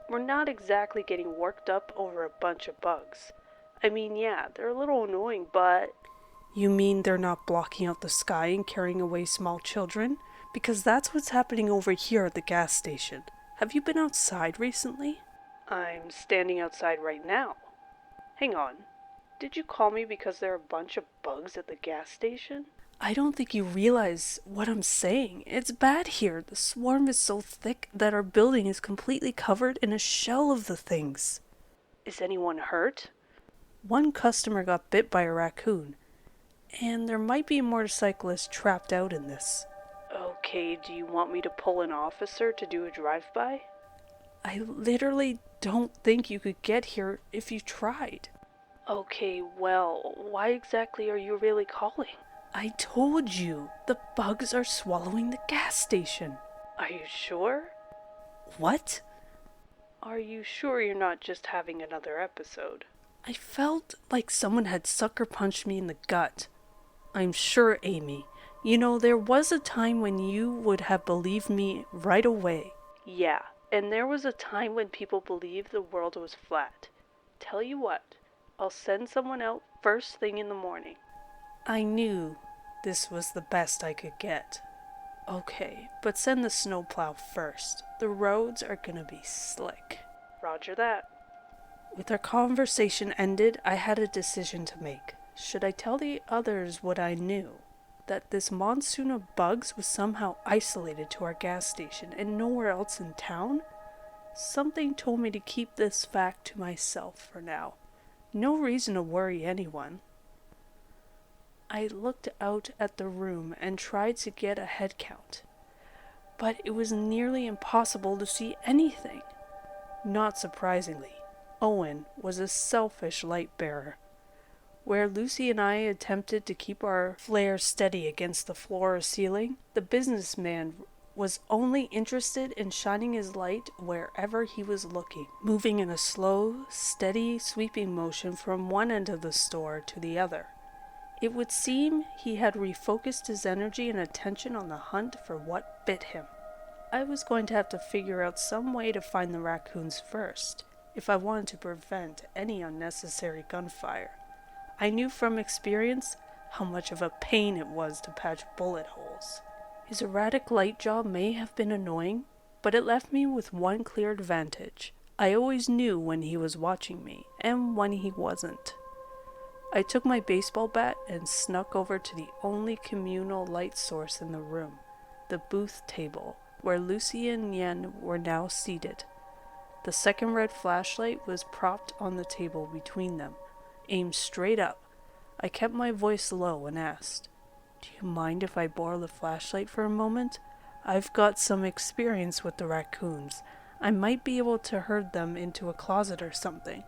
We're not exactly getting worked up over a bunch of bugs. I mean, yeah, they're a little annoying, but..." "You mean they're not blocking out the sky and carrying away small children? Because that's what's happening over here at the gas station. Have you been outside recently?" "I'm standing outside right now. Hang on. Did you call me because there are a bunch of bugs at the gas station?" "I don't think you realize what I'm saying. It's bad here. The swarm is so thick that our building is completely covered in a shell of the things." "Is anyone hurt?" "One customer got bit by a raccoon. And there might be a motorcyclist trapped out in this." "Okay, do you want me to pull an officer to do a drive-by?" "I literally don't think you could get here if you tried." "Okay, well, why exactly are you really calling?" "I told you, the bugs are swallowing the gas station." "Are you sure?" "What?" "Are you sure you're not just having another episode?" I felt like someone had sucker punched me in the gut. "I'm sure, Amy. You know, there was a time when you would have believed me right away." "Yeah, and there was a time when people believed the world was flat. Tell you what, I'll send someone out first thing in the morning." I knew this was the best I could get. "Okay, but send the snowplow first." The roads are gonna be slick. Roger that. With our conversation ended, I had a decision to make. Should I tell the others what I knew? That this monsoon of bugs was somehow isolated to our gas station and nowhere else in town? Something told me to keep this fact to myself for now. No reason to worry anyone. I looked out at the room and tried to get a head count, but it was nearly impossible to see anything. Not surprisingly, Owen was a selfish light bearer. Where Lucy and I attempted to keep our flare steady against the floor or ceiling, the businessman was only interested in shining his light wherever he was looking, moving in a slow, steady, sweeping motion from one end of the store to the other. It would seem he had refocused his energy and attention on the hunt for what bit him. I was going to have to figure out some way to find the raccoons first, if I wanted to prevent any unnecessary gunfire. I knew from experience how much of a pain it was to patch bullet holes. His erratic light job may have been annoying, but it left me with one clear advantage. I always knew when he was watching me, and when he wasn't. I took my baseball bat and snuck over to the only communal light source in the room, the booth table, where Lucy and Yen were now seated. The second red flashlight was propped on the table between them, aimed straight up. I kept my voice low and asked, "Do you mind if I borrow the flashlight for a moment? I've got some experience with the raccoons. I might be able to herd them into a closet or something."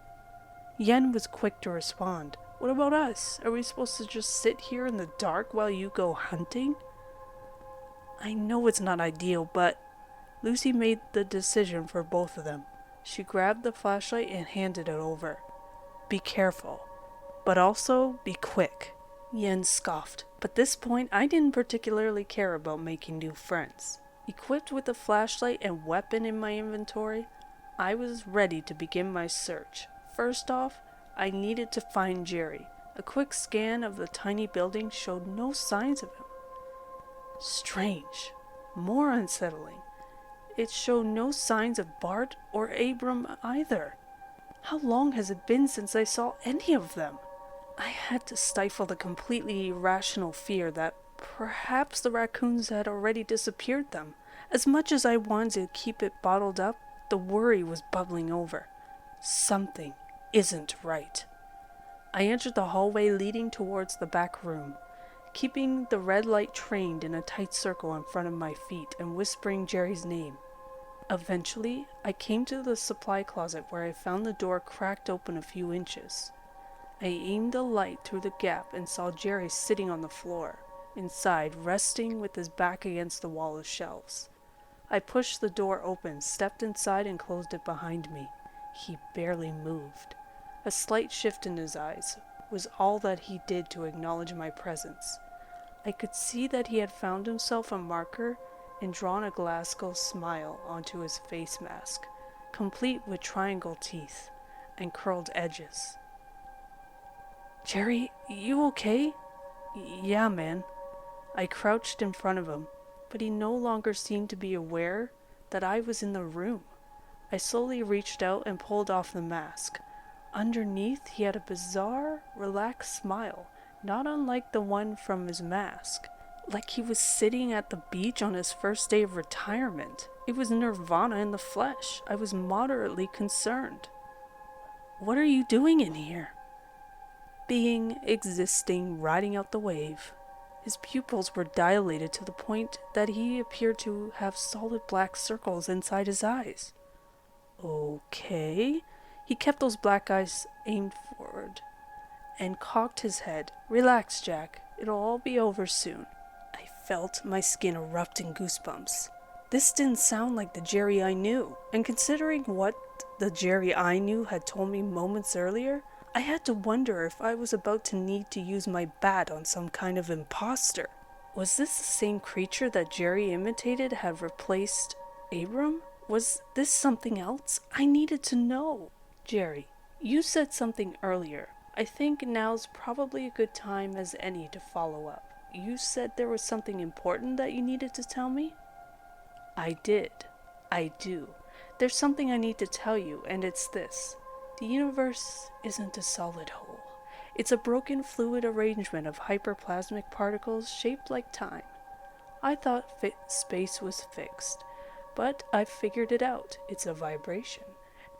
Yen was quick to respond. "What about us? Are we supposed to just sit here in the dark while you go hunting?" I know it's not ideal, but Lucy made the decision for both of them. She grabbed the flashlight and handed it over. "Be careful, but also be quick." Yen scoffed, but at this point I didn't particularly care about making new friends. Equipped with a flashlight and weapon in my inventory, I was ready to begin my search. First off, I needed to find Jerry. A quick scan of the tiny building showed no signs of him. Strange. More unsettling. It showed no signs of Bart or Abram either. How long has it been since I saw any of them? I had to stifle the completely irrational fear that perhaps the raccoons had already disappeared them. As much as I wanted to keep it bottled up, the worry was bubbling over. Something isn't right. I entered the hallway leading towards the back room, keeping the red light trained in a tight circle in front of my feet and whispering Jerry's name. Eventually, I came to the supply closet where I found the door cracked open a few inches. I aimed the light through the gap and saw Jerry sitting on the floor, inside, resting with his back against the wall of shelves. I pushed the door open, stepped inside, and closed it behind me. He barely moved. A slight shift in his eyes was all that he did to acknowledge my presence. I could see that he had found himself a marker and drawn a Glasgow smile onto his face mask, complete with triangle teeth and curled edges. "Jerry, you okay?" "Yeah, man." I crouched in front of him, but he no longer seemed to be aware that I was in the room. I slowly reached out and pulled off the mask. Underneath, he had a bizarre, relaxed smile, not unlike the one from his mask. Like he was sitting at the beach on his first day of retirement. It was nirvana in the flesh. I was moderately concerned. "What are you doing in here?" "Being, existing, riding out the wave." His pupils were dilated to the point that he appeared to have solid black circles inside his eyes. "Okay." He kept those black eyes aimed forward and cocked his head. "Relax, Jack. It'll all be over soon." I felt my skin erupt in goosebumps. This didn't sound like the Jerry I knew, and considering what the Jerry I knew had told me moments earlier, I had to wonder if I was about to need to use my bat on some kind of imposter. Was this the same creature that Jerry imitated had replaced Abram? Was this something else? I needed to know. "Jerry, you said something earlier. I think now's probably a good time as any to follow up. You said there was something important that you needed to tell me?" "I did. I do. There's something I need to tell you, and it's this. The universe isn't a solid whole. It's a broken fluid arrangement of hyperplasmic particles shaped like time. I thought space was fixed, but I've figured it out. It's a vibration.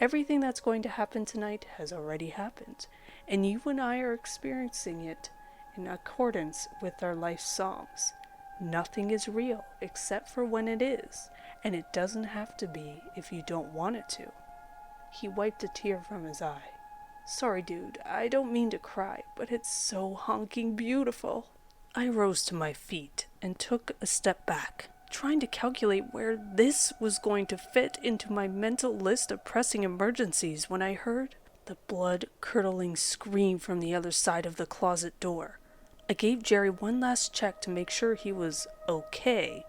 Everything that's going to happen tonight has already happened, and you and I are experiencing it in accordance with our life songs. Nothing is real except for when it is, and it doesn't have to be if you don't want it to. He wiped a tear from his eye. Sorry, dude, I don't mean to cry, but it's so honking beautiful. I rose to my feet and took a step back, trying to calculate where this was going to fit into my mental list of pressing emergencies when I heard the blood-curdling scream from the other side of the closet door. I gave Jerry one last check to make sure he was okay.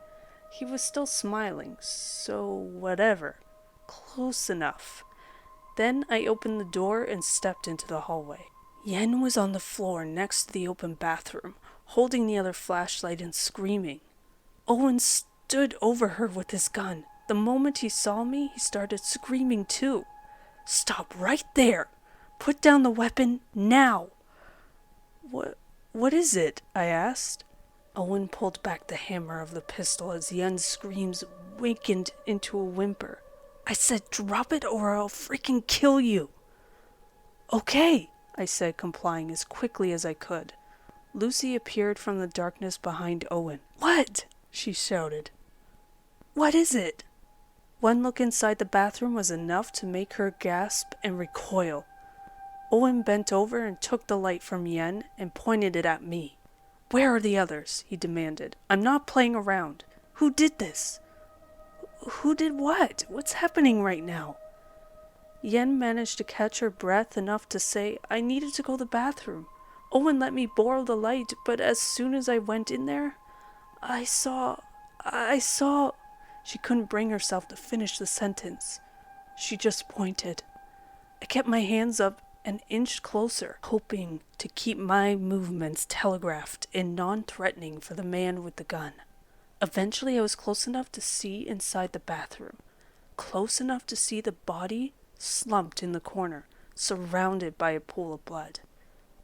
He was still smiling, so whatever. Close enough. Then I opened the door and stepped into the hallway. Yen was on the floor next to the open bathroom, holding the other flashlight and screaming. Owen stood over her with his gun. The moment he saw me, he started screaming too. Stop right there! Put down the weapon now! What is it? I asked. Owen pulled back the hammer of the pistol as Yen's screams weakened into a whimper. I said, drop it or I'll freaking kill you. Okay, I said, complying as quickly as I could. Lucy appeared from the darkness behind Owen. What? She shouted. What is it? One look inside the bathroom was enough to make her gasp and recoil. Owen bent over and took the light from Yen and pointed it at me. Where are the others? He demanded. I'm not playing around. Who did this? Who did what? What's happening right now? Yen managed to catch her breath enough to say, I needed to go to the bathroom. Owen let me borrow the light, but as soon as I went in there, I saw... She couldn't bring herself to finish the sentence. She just pointed. I kept my hands up and inched closer, hoping to keep my movements telegraphed and non-threatening for the man with the gun. Eventually I was close enough to see inside the bathroom, close enough to see the body slumped in the corner, surrounded by a pool of blood.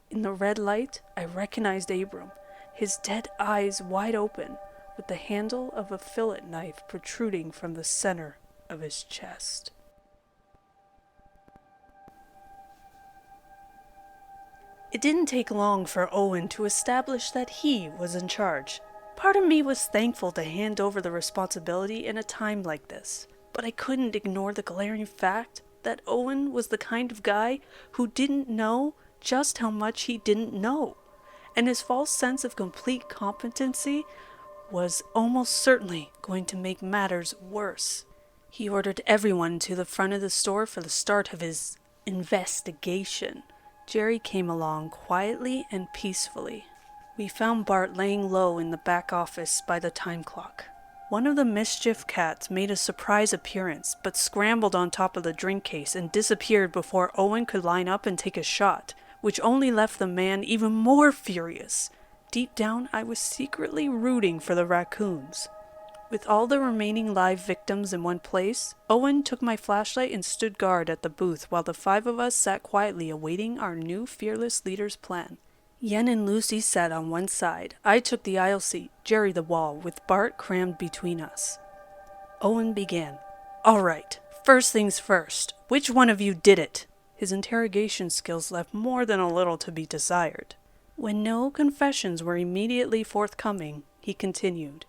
In the red light, I recognized Abram, his dead eyes wide open, with the handle of a fillet knife protruding from the center of his chest. It didn't take long for Owen to establish that he was in charge. Part of me was thankful to hand over the responsibility in a time like this, but I couldn't ignore the glaring fact that Owen was the kind of guy who didn't know just how much he didn't know, and his false sense of complete competency was almost certainly going to make matters worse. He ordered everyone to the front of the store for the start of his investigation. Jerry came along quietly and peacefully. We found Bart laying low in the back office by the time clock. One of the mischief cats made a surprise appearance, but scrambled on top of the drink case and disappeared before Owen could line up and take a shot, which only left the man even more furious. Deep down, I was secretly rooting for the raccoons. With all the remaining live victims in one place, Owen took my flashlight and stood guard at the booth while the 5 of us sat quietly awaiting our new fearless leader's plan. Yen and Lucy sat on one side. I took the aisle seat, Jerry the wall, with Bart crammed between us. Owen began. All right, first things first. Which one of you did it? His interrogation skills left more than a little to be desired. When no confessions were immediately forthcoming, he continued.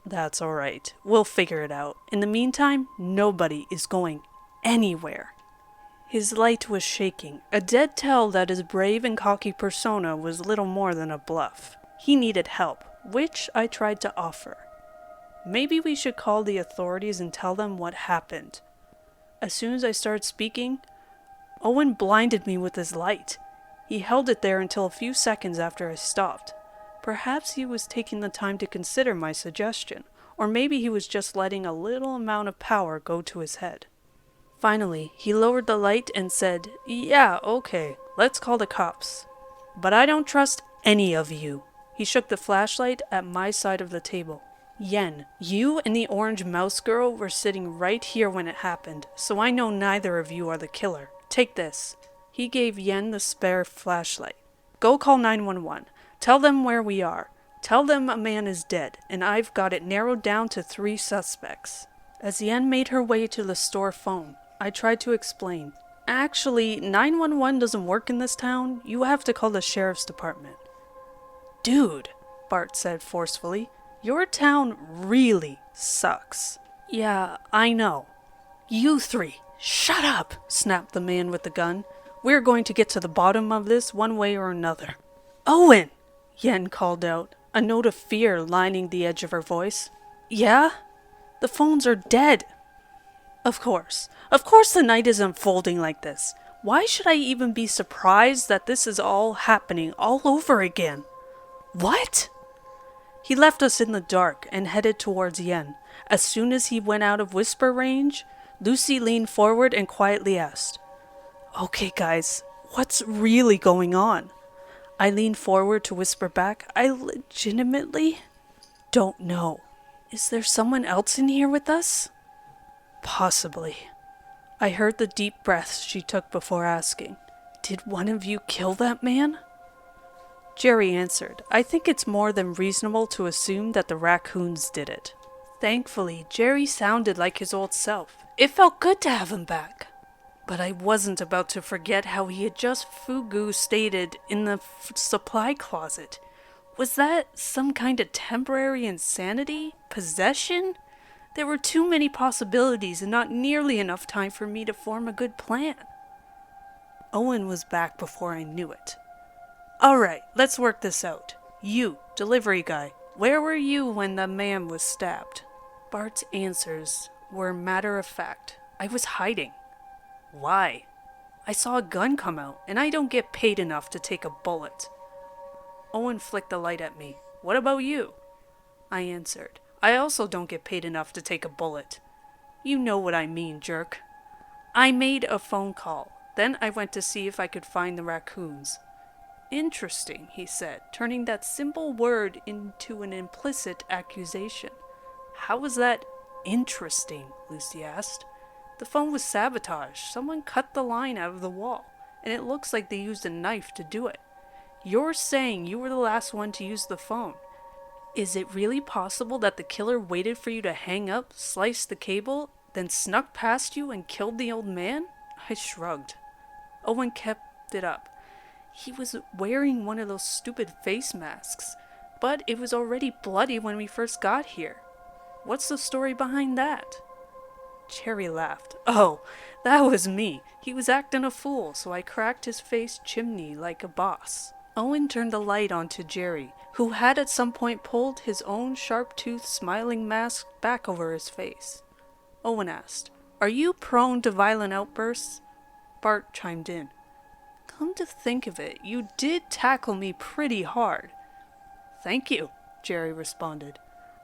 That's all right. We'll figure it out. In the meantime, nobody is going anywhere. His light was shaking, a dead tell that his brave and cocky persona was little more than a bluff. He needed help, which I tried to offer. Maybe we should call the authorities and tell them what happened. As soon as I started speaking, Owen blinded me with his light. He held it there until a few seconds after I stopped. Perhaps he was taking the time to consider my suggestion, or maybe he was just letting a little amount of power go to his head. Finally, he lowered the light and said, Yeah, okay, let's call the cops. But I don't trust any of you. He shook the flashlight at my side of the table. Yen, you and the orange mouse girl were sitting right here when it happened, so I know neither of you are the killer. Take this. He gave Yen the spare flashlight. Go call 911. Tell them where we are. Tell them a man is dead, and I've got it narrowed down to 3 suspects. As Yen made her way to the store phone, I tried to explain. Actually, 911 doesn't work in this town. You have to call the sheriff's department. Dude, Bart said forcefully, your town really sucks. Yeah, I know. You 3, shut up, snapped the man with the gun. We're going to get to the bottom of this one way or another. Owen, Yen called out, a note of fear lining the edge of her voice. Yeah? The phones are dead. Of course the night is unfolding like this. Why should I even be surprised that this is all happening all over again? What? He left us in the dark and headed towards Yen. As soon as he went out of whisper range, Lucy leaned forward and quietly asked, Okay guys, what's really going on? I leaned forward to whisper back, I legitimately don't know. Is there someone else in here with us? Possibly. I heard the deep breaths she took before asking, Did one of you kill that man? Jerry answered, I think it's more than reasonable to assume that the raccoons did it. Thankfully, Jerry sounded like his old self. It felt good to have him back. But I wasn't about to forget how he had just fugu stated in the supply closet. Was that some kind of temporary insanity? Possession? There were too many possibilities and not nearly enough time for me to form a good plan. Owen was back before I knew it. Alright, let's work this out. You, delivery guy, where were you when the man was stabbed? Bart's answers were matter of fact. I was hiding. Why? I saw a gun come out, and I don't get paid enough to take a bullet. Owen flicked the light at me. What about you? I answered. I also don't get paid enough to take a bullet. You know what I mean, jerk. I made a phone call. Then I went to see if I could find the raccoons. Interesting, he said, turning that simple word into an implicit accusation. How was that interesting? Lucy asked. The phone was sabotaged. Someone cut the line out of the wall, and it looks like they used a knife to do it. You're saying you were the last one to use the phone. Is it really possible that the killer waited for you to hang up, sliced the cable, then snuck past you and killed the old man? I shrugged. Owen kept it up. He was wearing one of those stupid face masks, but it was already bloody when we first got here. What's the story behind that? Cherry laughed. Oh, that was me. He was acting a fool, so I cracked his face chimney like a boss. Owen turned the light on to Jerry, who had at some point pulled his own sharp-toothed smiling mask back over his face. Owen asked, Are you prone to violent outbursts? Bart chimed in. Come to think of it, you did tackle me pretty hard. Thank you, Jerry responded.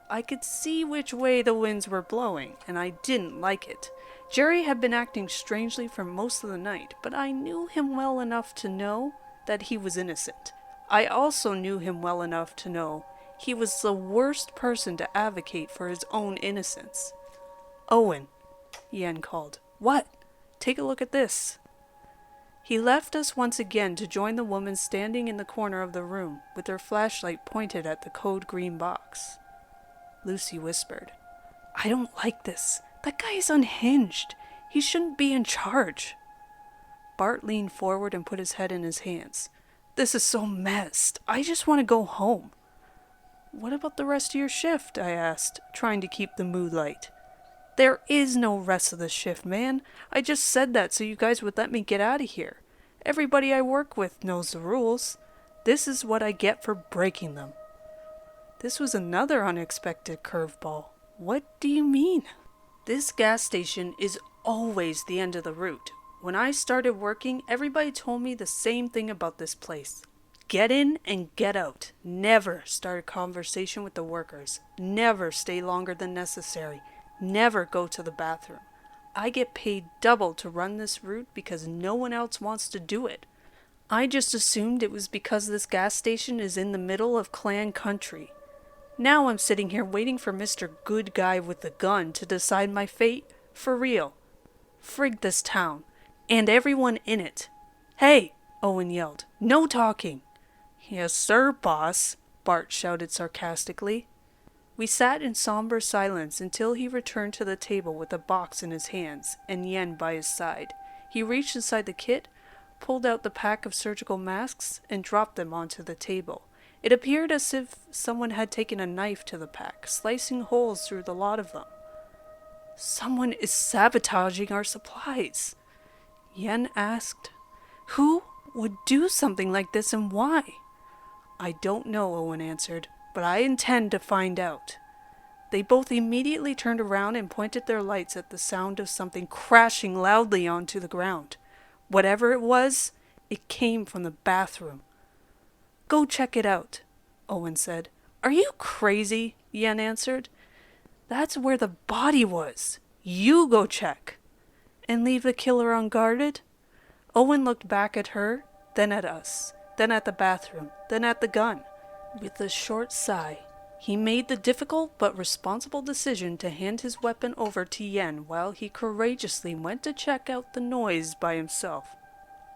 I could see which way the winds were blowing, and I didn't like it. Jerry had been acting strangely for most of the night, but I knew him well enough to know that he was innocent. I also knew him well enough to know he was the worst person to advocate for his own innocence. Owen, Yen called. What? Take a look at this. He left us once again to join the woman standing in the corner of the room with her flashlight pointed at the code green box. Lucy whispered, I don't like this. That guy is unhinged. He shouldn't be in charge. Bart leaned forward and put his head in his hands. This is so messed. I just want to go home. What about the rest of your shift? I asked, trying to keep the mood light. There is no rest of the shift, man. I just said that so you guys would let me get out of here. Everybody I work with knows the rules. This is what I get for breaking them. This was another unexpected curveball. What do you mean? This gas station is always the end of the route. When I started working, everybody told me the same thing about this place. Get in and get out. Never start a conversation with the workers. Never stay longer than necessary. Never go to the bathroom. I get paid double to run this route because no one else wants to do it. I just assumed it was because this gas station is in the middle of clan country. Now I'm sitting here waiting for Mr. Good Guy with the gun to decide my fate for real. Frig this town, and everyone in it. Hey, Owen yelled. No talking. Yes, sir, boss, Bart shouted sarcastically. We sat in somber silence until he returned to the table with a box in his hands and Yen by his side. He reached inside the kit, pulled out the pack of surgical masks, and dropped them onto the table. It appeared as if someone had taken a knife to the pack, slicing holes through the lot of them. Someone is sabotaging our supplies, Yen asked. Who would do something like this and why? I don't know, Owen answered, but I intend to find out. They both immediately turned around and pointed their lights at the sound of something crashing loudly onto the ground. Whatever it was, it came from the bathroom. Go check it out, Owen said. Are you crazy? Yen answered. That's where the body was. You go check. And leave the killer unguarded? Owen looked back at her, then at us, then at the bathroom, then at the gun. With a short sigh, he made the difficult but responsible decision to hand his weapon over to Yen while he courageously went to check out the noise by himself.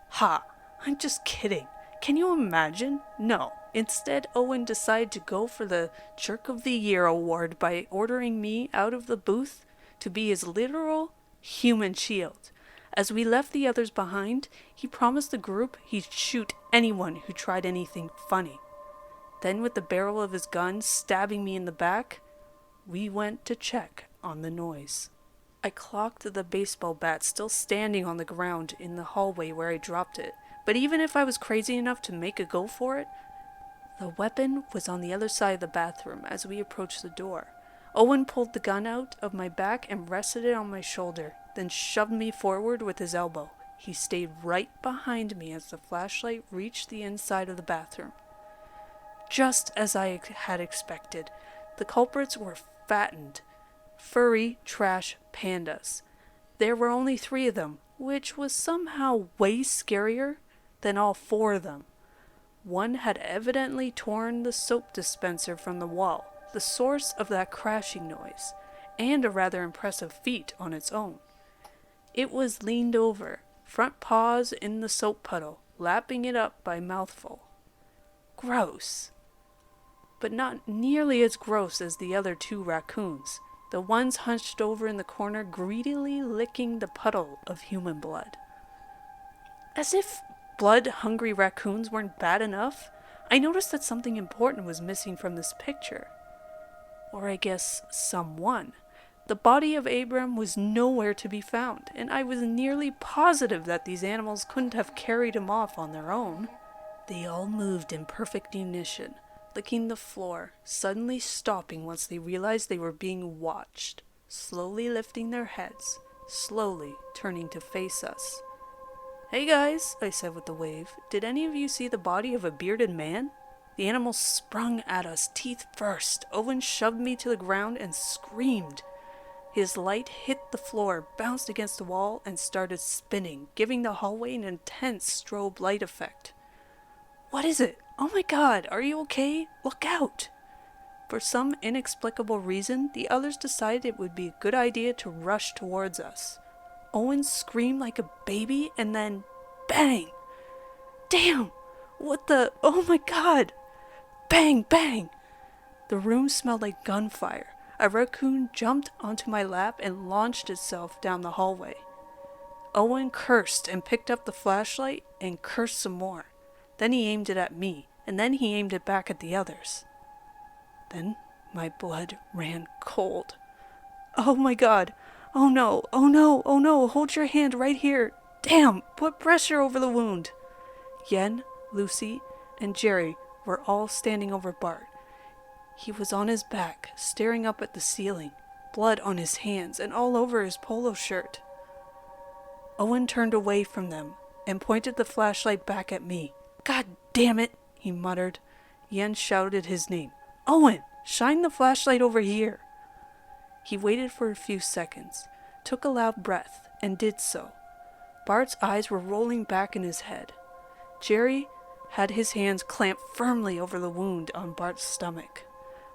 Ha! I'm just kidding. Can you imagine? No. Instead, Owen decided to go for the Jerk of the Year award by ordering me out of the booth to be his literal human shield. As we left the others behind, he promised the group he'd shoot anyone who tried anything funny. Then, with the barrel of his gun stabbing me in the back, we went to check on the noise. I clocked the baseball bat still standing on the ground in the hallway where I dropped it, but even if I was crazy enough to make a go for it, the weapon was on the other side of the bathroom as we approached the door. Owen pulled the gun out of my back and rested it on my shoulder, then shoved me forward with his elbow. He stayed right behind me as the flashlight reached the inside of the bathroom. Just as I had expected, the culprits were fattened, furry trash pandas. There were only 3 of them, which was somehow way scarier than all 4 of them. One had evidently torn the soap dispenser from the wall, the source of that crashing noise, and a rather impressive feat on its own. It was leaned over, front paws in the soap puddle, lapping it up by mouthful. Gross. But not nearly as gross as the other 2 raccoons, the ones hunched over in the corner greedily licking the puddle of human blood. As if blood-hungry raccoons weren't bad enough, I noticed that something important was missing from this picture. Or I guess someone. The body of Abram was nowhere to be found, and I was nearly positive that these animals couldn't have carried him off on their own. They all moved in perfect unison, licking the floor, suddenly stopping once they realized they were being watched, slowly lifting their heads, slowly turning to face us. Hey guys, I said with a wave, did any of you see the body of a bearded man? The animal sprung at us, teeth first. Owen shoved me to the ground and screamed. His light hit the floor, bounced against the wall, and started spinning, giving the hallway an intense strobe light effect. What is it? Oh my god, are you okay? Look out! For some inexplicable reason, the others decided it would be a good idea to rush towards us. Owen screamed like a baby, and then bang! Damn! What the? Oh my god! Bang! Bang! The room smelled like gunfire. A raccoon jumped onto my lap and launched itself down the hallway. Owen cursed and picked up the flashlight and cursed some more. Then he aimed it at me, and then he aimed it back at the others. Then my blood ran cold. Oh my god! Oh no! Oh no! Oh no! Hold your hand right here! Damn! Put pressure over the wound! Yen, Lucy, and Jerry were all standing over Bart. He was on his back, staring up at the ceiling, blood on his hands and all over his polo shirt. Owen turned away from them and pointed the flashlight back at me. God damn it, he muttered. Yen shouted his name. Owen, shine the flashlight over here. He waited for a few seconds, took a loud breath, and did so. Bart's eyes were rolling back in his head. Jerry had his hands clamped firmly over the wound on Bart's stomach.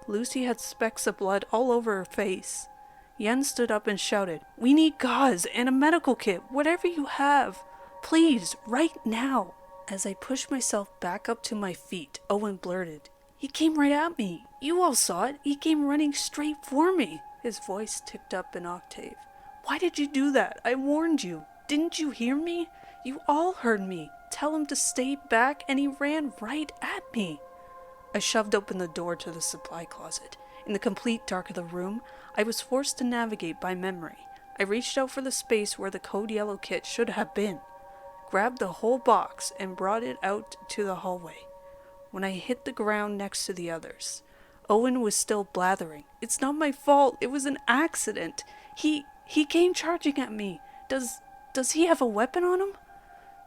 Lucy had specks of blood all over her face. Yen stood up and shouted, "We need gauze and a medical kit, whatever you have. Please, right now." As I pushed myself back up to my feet, Owen blurted, "He came right at me. You all saw it. He came running straight for me." His voice ticked up an octave. "Why did you do that? I warned you. Didn't you hear me? You all heard me. Tell him to stay back, and he ran right at me." I shoved open the door to the supply closet. In the complete dark of the room, I was forced to navigate by memory. I reached out for the space where the code yellow kit should have been, grabbed the whole box, and brought it out to the hallway. When I hit the ground next to the others, Owen was still blathering. "It's not my fault. It was an accident. He came charging at me. Does he have a weapon on him?"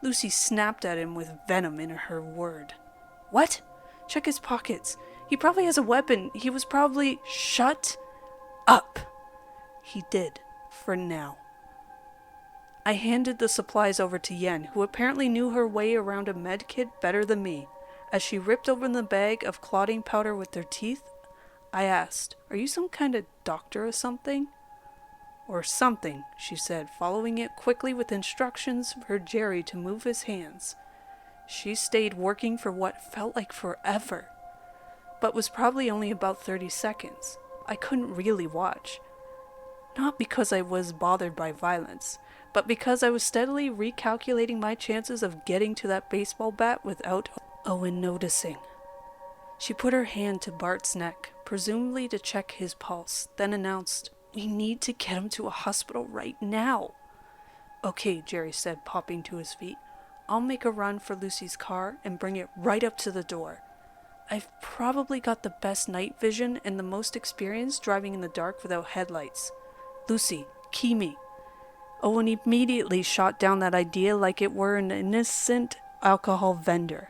Lucy snapped at him with venom in her word. "What? Check his pockets. He probably has a weapon. He was probably..." "Shut up!" He did, for now. I handed the supplies over to Yen, who apparently knew her way around a med kit better than me. As she ripped open the bag of clotting powder with her teeth, I asked, "Are you some kind of doctor or something?" "Or something," she said, following it quickly with instructions for Jerry to move his hands. She stayed working for what felt like forever, but was probably only about 30 seconds. I couldn't really watch. Not because I was bothered by violence, but because I was steadily recalculating my chances of getting to that baseball bat without Owen noticing. She put her hand to Bart's neck, presumably to check his pulse, then announced, "We need to get him to a hospital right now." "Okay," Jerry said, popping to his feet. "I'll make a run for Lucy's car and bring it right up to the door. I've probably got the best night vision and the most experience driving in the dark without headlights. Lucy, key me." Owen immediately shot down that idea like it were an innocent alcohol vendor.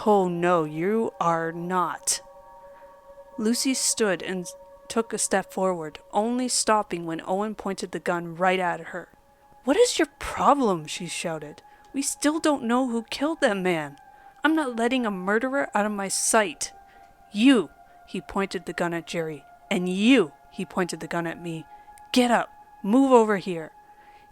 "Oh no, you are not." Lucy stood and took a step forward, only stopping when Owen pointed the gun right at her. "What is your problem?" she shouted. "We still don't know who killed that man. I'm not letting a murderer out of my sight. You," he pointed the gun at Jerry, "and you," he pointed the gun at me. "Get up, move over here."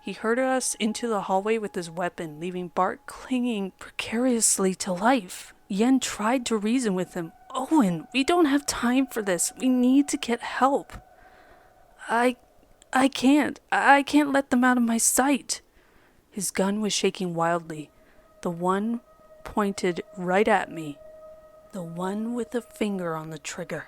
He herded us into the hallway with his weapon, leaving Bart clinging precariously to life. Yen tried to reason with him. "Owen, we don't have time for this. We need to get help." I can't let them out of my sight." His gun was shaking wildly. The one pointed right at me. The one with a finger on the trigger.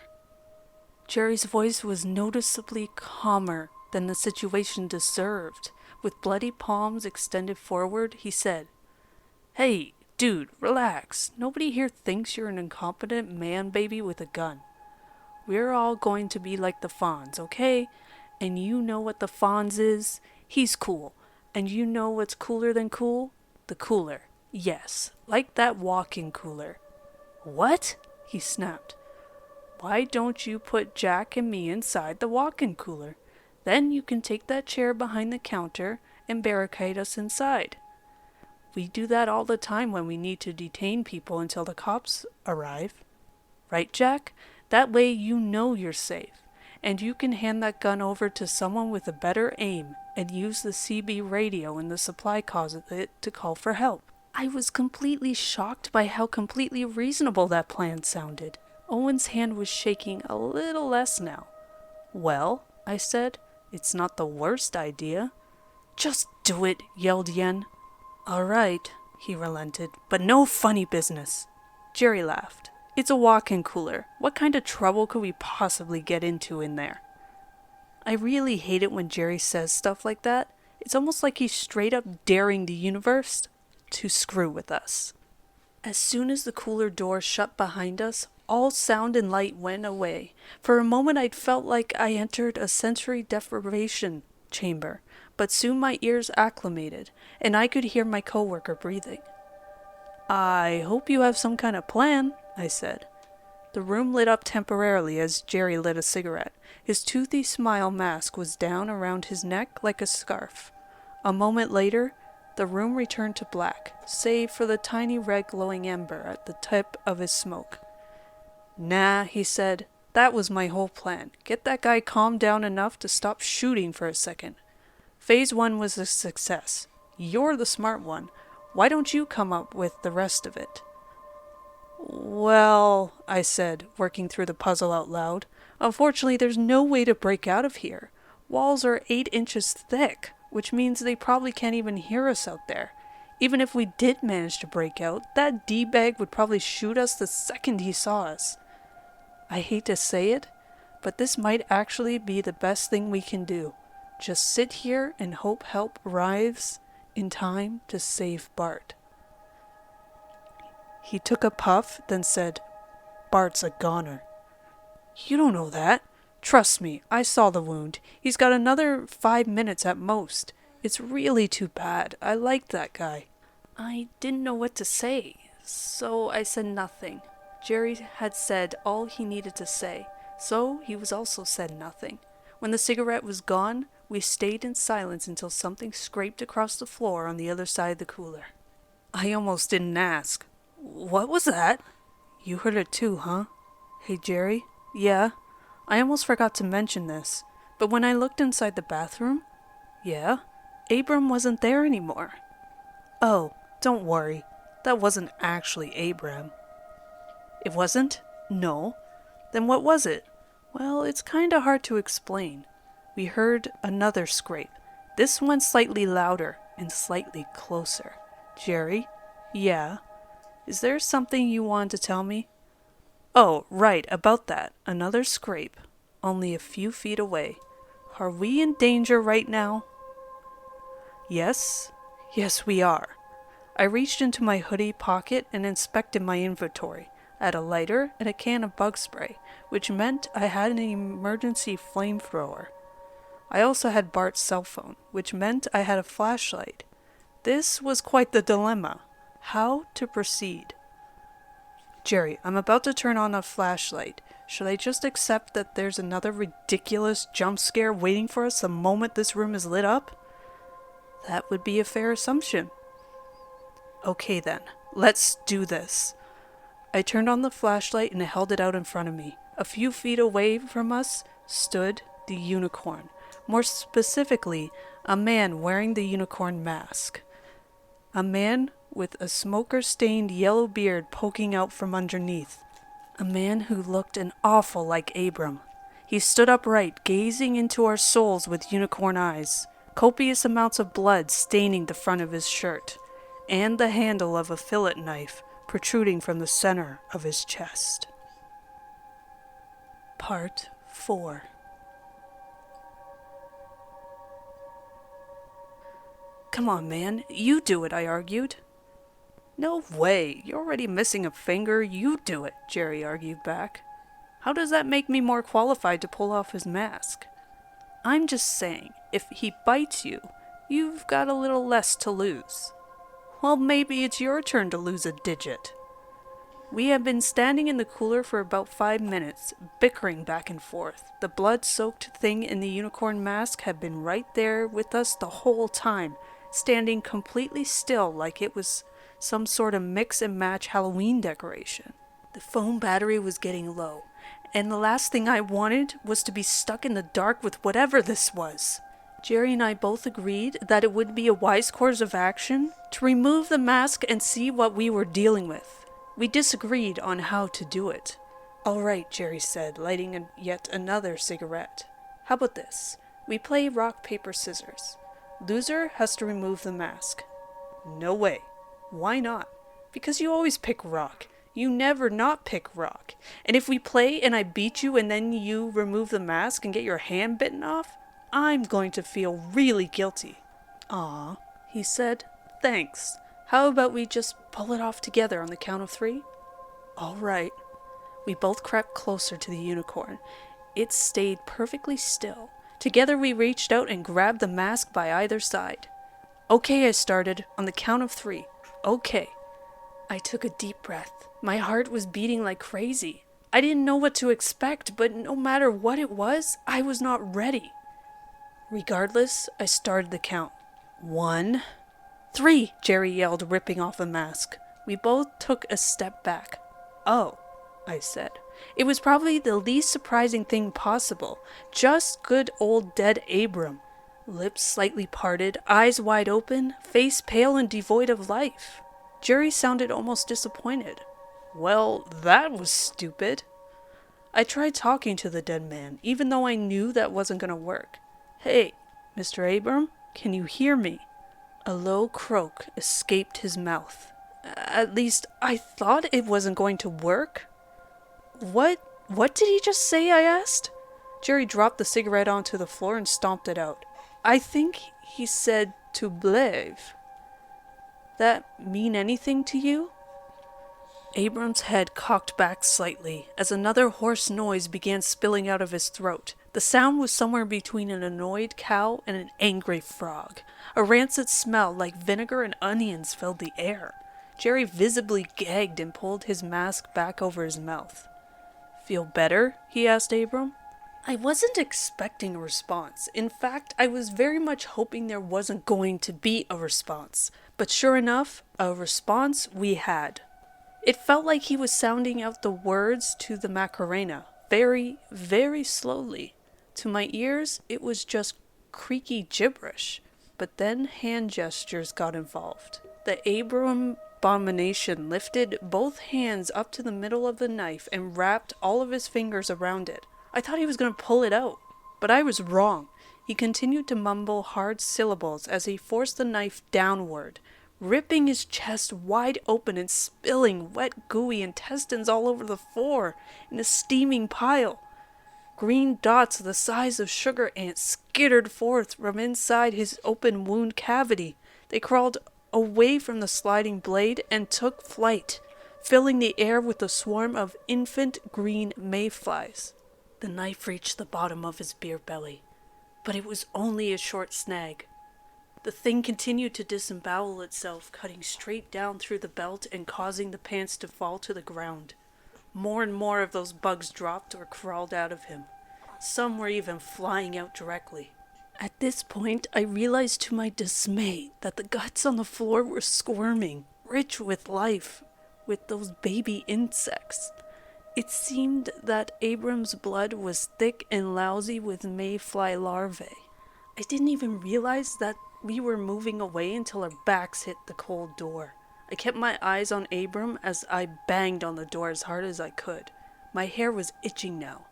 Jerry's voice was noticeably calmer than the situation deserved. With bloody palms extended forward, he said, "Hey, dude, relax. Nobody here thinks you're an incompetent man-baby with a gun. We're all going to be like the Fonz, okay? And you know what the Fonz is? He's cool. And you know what's cooler than cool? The cooler. Yes, like that walk-in cooler." "What?" he snapped. "Why don't you put Jack and me inside the walk-in cooler? Then you can take that chair behind the counter and barricade us inside. We do that all the time when we need to detain people until the cops arrive. Right, Jack? That way you know you're safe. And you can hand that gun over to someone with a better aim and use the CB radio in the supply closet to call for help." I was completely shocked by how completely reasonable that plan sounded. Owen's hand was shaking a little less now. "Well," I said, "it's not the worst idea." "Just do it," yelled Yen. "All right," he relented, "but no funny business." Jerry laughed. "It's a walk-in cooler. What kind of trouble could we possibly get into in there?" I really hate it when Jerry says stuff like that. It's almost like he's straight up daring the universe to screw with us. As soon as the cooler door shut behind us, all sound and light went away. For a moment I felt like I entered a sensory deprivation chamber, but soon my ears acclimated, and I could hear my coworker breathing. "I hope you have some kind of plan," I said. The room lit up temporarily as Jerry lit a cigarette. His toothy smile mask was down around his neck like a scarf. A moment later, the room returned to black, save for the tiny red glowing ember at the tip of his smoke. "Nah," he said, That was my whole plan. Get that guy calmed down enough to stop shooting for a second. Phase 1 was a success. You're the smart one. Why don't you come up with the rest of it? Well, I said, working through the puzzle out loud. Unfortunately, there's no way to break out of here. Walls are 8 inches thick, which means they probably can't even hear us out there. Even if we did manage to break out, that D-bag would probably shoot us the second he saw us. I hate to say it, but this might actually be the best thing we can do. Just sit here and hope help arrives in time to save Bart. He took a puff, then said, Bart's a goner. You don't know that. Trust me, I saw the wound. He's got another 5 minutes at most. It's really too bad. I liked that guy. I didn't know what to say, so I said nothing. Jerry had said all he needed to say, so he was also said nothing. When the cigarette was gone, we stayed in silence until something scraped across the floor on the other side of the cooler. I almost didn't ask. What was that? You heard it too, huh? Hey, Jerry? Yeah? I almost forgot to mention this, but when I looked inside the bathroom, yeah, Abram wasn't there anymore. Oh, don't worry. That wasn't actually Abram. It wasn't? No. Then what was it? Well, it's kinda hard to explain. We heard another scrape. This one slightly louder and slightly closer. Jerry? Yeah? Is there something you wanted to tell me? Oh, right, about that. Another scrape. Only a few feet away. Are we in danger right now? Yes? Yes, we are. I reached into my hoodie pocket and inspected my inventory. I had a lighter and a can of bug spray, which meant I had an emergency flamethrower. I also had Bart's cell phone, which meant I had a flashlight. This was quite the dilemma. How to proceed? Jerry, I'm about to turn on a flashlight. Should I just accept that there's another ridiculous jump scare waiting for us the moment this room is lit up? That would be a fair assumption. Okay then, let's do this. I turned on the flashlight and held it out in front of me. A few feet away from us stood the unicorn. More specifically, a man wearing the unicorn mask. A man with a smoker-stained yellow beard poking out from underneath. A man who looked an awful like Abram. He stood upright, gazing into our souls with unicorn eyes. Copious amounts of blood staining the front of his shirt, and the handle of a fillet knife protruding from the center of his chest. Part 4. Come on, man, you do it, I argued. No way, you're already missing a finger, you do it, Jerry argued back. How does that make me more qualified to pull off his mask? I'm just saying, if he bites you, you've got a little less to lose. Well, maybe it's your turn to lose a digit. We had been standing in the cooler for about 5 minutes, bickering back and forth. The blood-soaked thing in the unicorn mask had been right there with us the whole time, standing completely still like it was some sort of mix-and-match Halloween decoration. The phone battery was getting low, and the last thing I wanted was to be stuck in the dark with whatever this was. Jerry and I both agreed that it would be a wise course of action to remove the mask and see what we were dealing with. We disagreed on how to do it. All right, Jerry said, lighting yet another cigarette. How about this? We play rock, paper, scissors. Loser has to remove the mask. No way. Why not? Because you always pick rock. You never not pick rock. And if we play and I beat you and then you remove the mask and get your hand bitten off, I'm going to feel really guilty. Aw, he said. Thanks. How about we just pull it off together on the count of 3? All right. We both crept closer to the unicorn. It stayed perfectly still. Together we reached out and grabbed the mask by either side. Okay, I started, on the count of 3. Okay. I took a deep breath. My heart was beating like crazy. I didn't know what to expect, but no matter what it was, I was not ready. Regardless, I started the count. 1, 3, Jerry yelled, ripping off a mask. We both took a step back. Oh, I said. It was probably the least surprising thing possible. Just good old dead Abram. Lips slightly parted, eyes wide open, face pale and devoid of life. Jerry sounded almost disappointed. Well, that was stupid. I tried talking to the dead man, even though I knew that wasn't going to work. Hey, Mr. Abram, can you hear me? A low croak escaped his mouth. At least, I thought it wasn't going to work. What did he just say, I asked? Jerry dropped the cigarette onto the floor and stomped it out. I think he said to blave. That mean anything to you? Abram's head cocked back slightly as another hoarse noise began spilling out of his throat. The sound was somewhere between an annoyed cow and an angry frog. A rancid smell like vinegar and onions filled the air. Jerry visibly gagged and pulled his mask back over his mouth. Feel better? He asked Abram. I wasn't expecting a response. In fact, I was very much hoping there wasn't going to be a response. But sure enough, a response we had. It felt like he was sounding out the words to the Macarena, very, very slowly. To my ears, it was just creaky gibberish. But then hand gestures got involved. The Abram abomination lifted both hands up to the middle of the knife and wrapped all of his fingers around it. I thought he was going to pull it out, but I was wrong. He continued to mumble hard syllables as he forced the knife downward, ripping his chest wide open and spilling wet, gooey intestines all over the floor in a steaming pile. Green dots the size of sugar ants skittered forth from inside his open wound cavity. They crawled away from the sliding blade and took flight, filling the air with a swarm of infant green mayflies. The knife reached the bottom of his beer belly, but it was only a short snag. The thing continued to disembowel itself, cutting straight down through the belt and causing the pants to fall to the ground. More and more of those bugs dropped or crawled out of him. Some were even flying out directly. At this point, I realized to my dismay that the guts on the floor were squirming, rich with life, with those baby insects. It seemed that Abram's blood was thick and lousy with mayfly larvae. I didn't even realize that we were moving away until our backs hit the cold door. I kept my eyes on Abram as I banged on the door as hard as I could. My hair was itching now.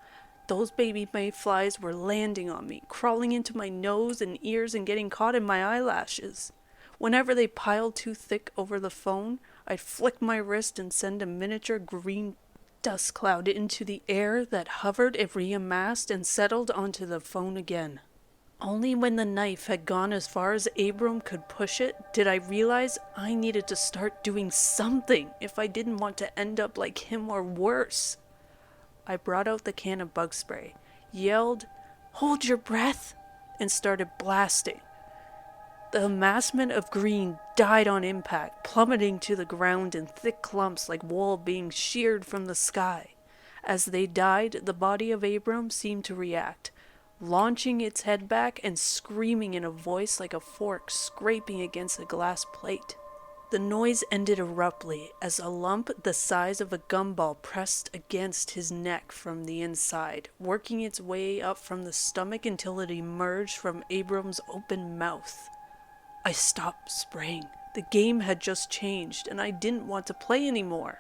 Those baby mayflies were landing on me, crawling into my nose and ears and getting caught in my eyelashes. Whenever they piled too thick over the phone, I'd flick my wrist and send a miniature green dust cloud into the air that hovered and reamassed and settled onto the phone again. Only when the knife had gone as far as Abram could push it did I realize I needed to start doing something if I didn't want to end up like him or worse. I brought out the can of bug spray, yelled, "Hold your breath," and started blasting. The amassment of green died on impact, plummeting to the ground in thick clumps like wool being sheared from the sky. As they died, the body of Abram seemed to react, launching its head back and screaming in a voice like a fork scraping against a glass plate. The noise ended abruptly as a lump the size of a gumball pressed against his neck from the inside, working its way up from the stomach until it emerged from Abram's open mouth. I stopped spraying. The game had just changed, and I didn't want to play anymore.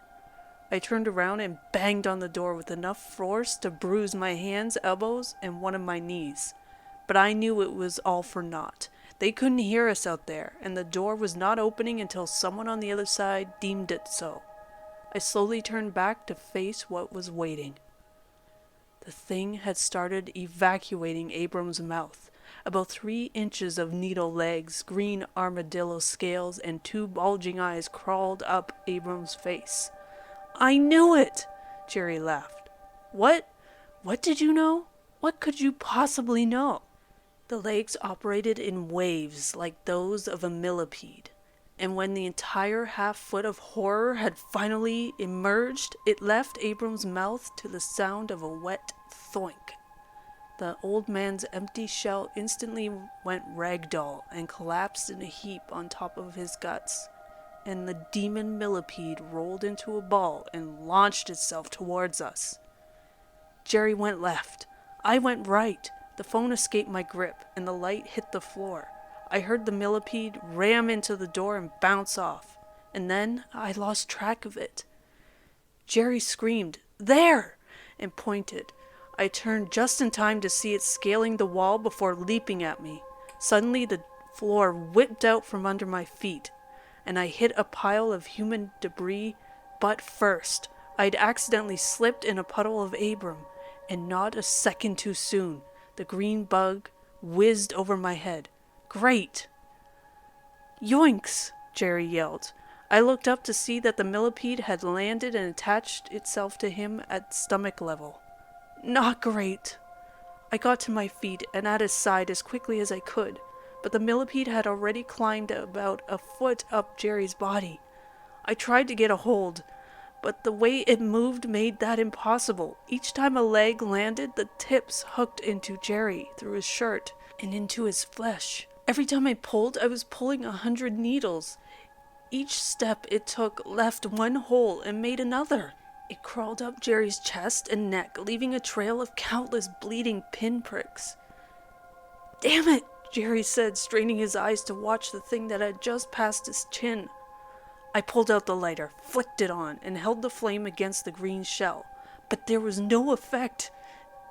I turned around and banged on the door with enough force to bruise my hands, elbows, and one of my knees. But I knew it was all for naught. They couldn't hear us out there, and the door was not opening until someone on the other side deemed it so. I slowly turned back to face what was waiting. The thing had started evacuating Abram's mouth. About 3 inches of needle legs, green armadillo scales, and 2 bulging eyes crawled up Abram's face. I knew it! Jerry laughed. What? What did you know? What could you possibly know? The legs operated in waves like those of a millipede, and when the entire half-foot of horror had finally emerged, it left Abram's mouth to the sound of a wet thoink. The old man's empty shell instantly went ragdoll and collapsed in a heap on top of his guts, and the demon millipede rolled into a ball and launched itself towards us. Jerry went left. I went right. The phone escaped my grip, and the light hit the floor. I heard the millipede ram into the door and bounce off, and then I lost track of it. Jerry screamed, "There!" and pointed. I turned just in time to see it scaling the wall before leaping at me. Suddenly the floor whipped out from under my feet, and I hit a pile of human debris butt first. I'd accidentally slipped in a puddle of Abram, and not a second too soon, the green bug whizzed over my head. Great! "Yoinks!" Jerry yelled. I looked up to see that the millipede had landed and attached itself to him at stomach level. Not great. I got to my feet and at his side as quickly as I could, but the millipede had already climbed about a foot up Jerry's body. I tried to get a hold, but the way it moved made that impossible. Each time a leg landed, the tips hooked into Jerry through his shirt and into his flesh. Every time I pulled, I was pulling 100 needles. Each step it took left one hole and made another. It crawled up Jerry's chest and neck, leaving a trail of countless bleeding pinpricks. "Damn it," Jerry said, straining his eyes to watch the thing that had just passed his chin. I pulled out the lighter, flicked it on, and held the flame against the green shell. But there was no effect.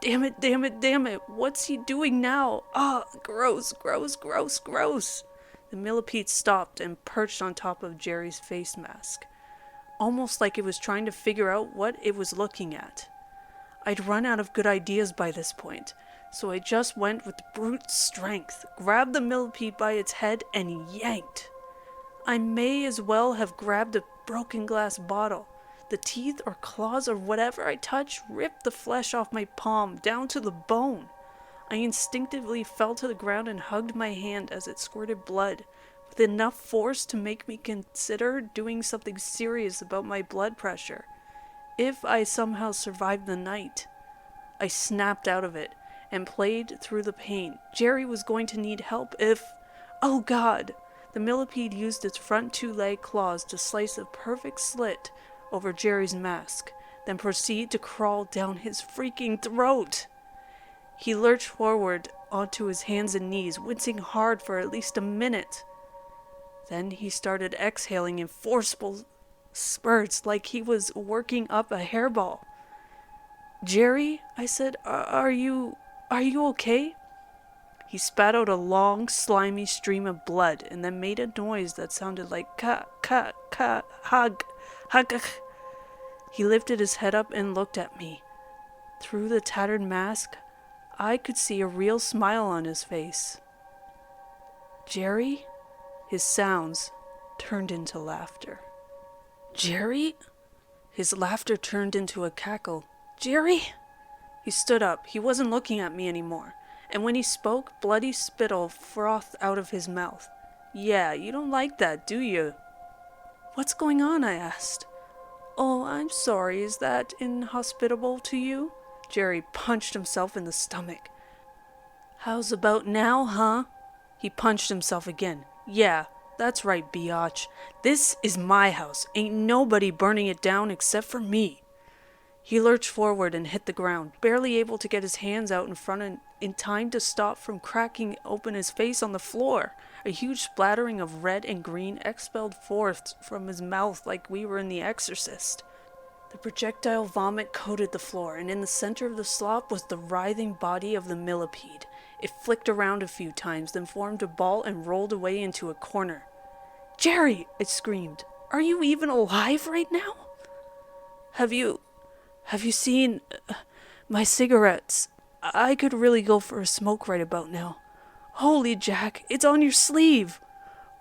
Damn it, damn it, damn it. What's he doing now? Ah, gross, gross, gross, gross. The millipede stopped and perched on top of Jerry's face mask, almost like it was trying to figure out what it was looking at. I'd run out of good ideas by this point, so I just went with brute strength, grabbed the millipede by its head, and yanked. I may as well have grabbed a broken glass bottle. The teeth or claws or whatever I touched ripped the flesh off my palm down to the bone. I instinctively fell to the ground and hugged my hand as it squirted blood, with enough force to make me consider doing something serious about my blood pressure, if I somehow survived the night. I snapped out of it and played through the pain. Jerry was going to need help if... Oh God! The millipede used its front two leg claws to slice a perfect slit over Jerry's mask, then proceed to crawl down his freaking throat. He lurched forward onto his hands and knees, wincing hard for at least a minute. Then he started exhaling in forceful spurts like he was working up a hairball. "Jerry," I said, are you okay?" He spat out a long, slimy stream of blood and then made a noise that sounded like ka, hug. He lifted his head up and looked at me. Through the tattered mask, I could see a real smile on his face. "Jerry?" His sounds turned into laughter. "Jerry?" His laughter turned into a cackle. "Jerry?" He stood up. He wasn't looking at me anymore. And when he spoke, bloody spittle frothed out of his mouth. "Yeah, you don't like that, do you?" "What's going on?" I asked. "Oh, I'm sorry. Is that inhospitable to you?" Jerry punched himself in the stomach. "How's about now, huh?" He punched himself again. "Yeah, that's right, biatch. This is my house. Ain't nobody burning it down except for me." He lurched forward and hit the ground, barely able to get his hands out in front in time to stop from cracking open his face on the floor. A huge splattering of red and green expelled forth from his mouth like we were in The Exorcist. The projectile vomit coated the floor, and in the center of the slop was the writhing body of the millipede. It flicked around a few times, then formed a ball and rolled away into a corner. "Jerry!" I screamed. "Are you even alive right now? Have you seen my cigarettes? I could really go for a smoke right about now." "Holy Jack, it's on your sleeve!"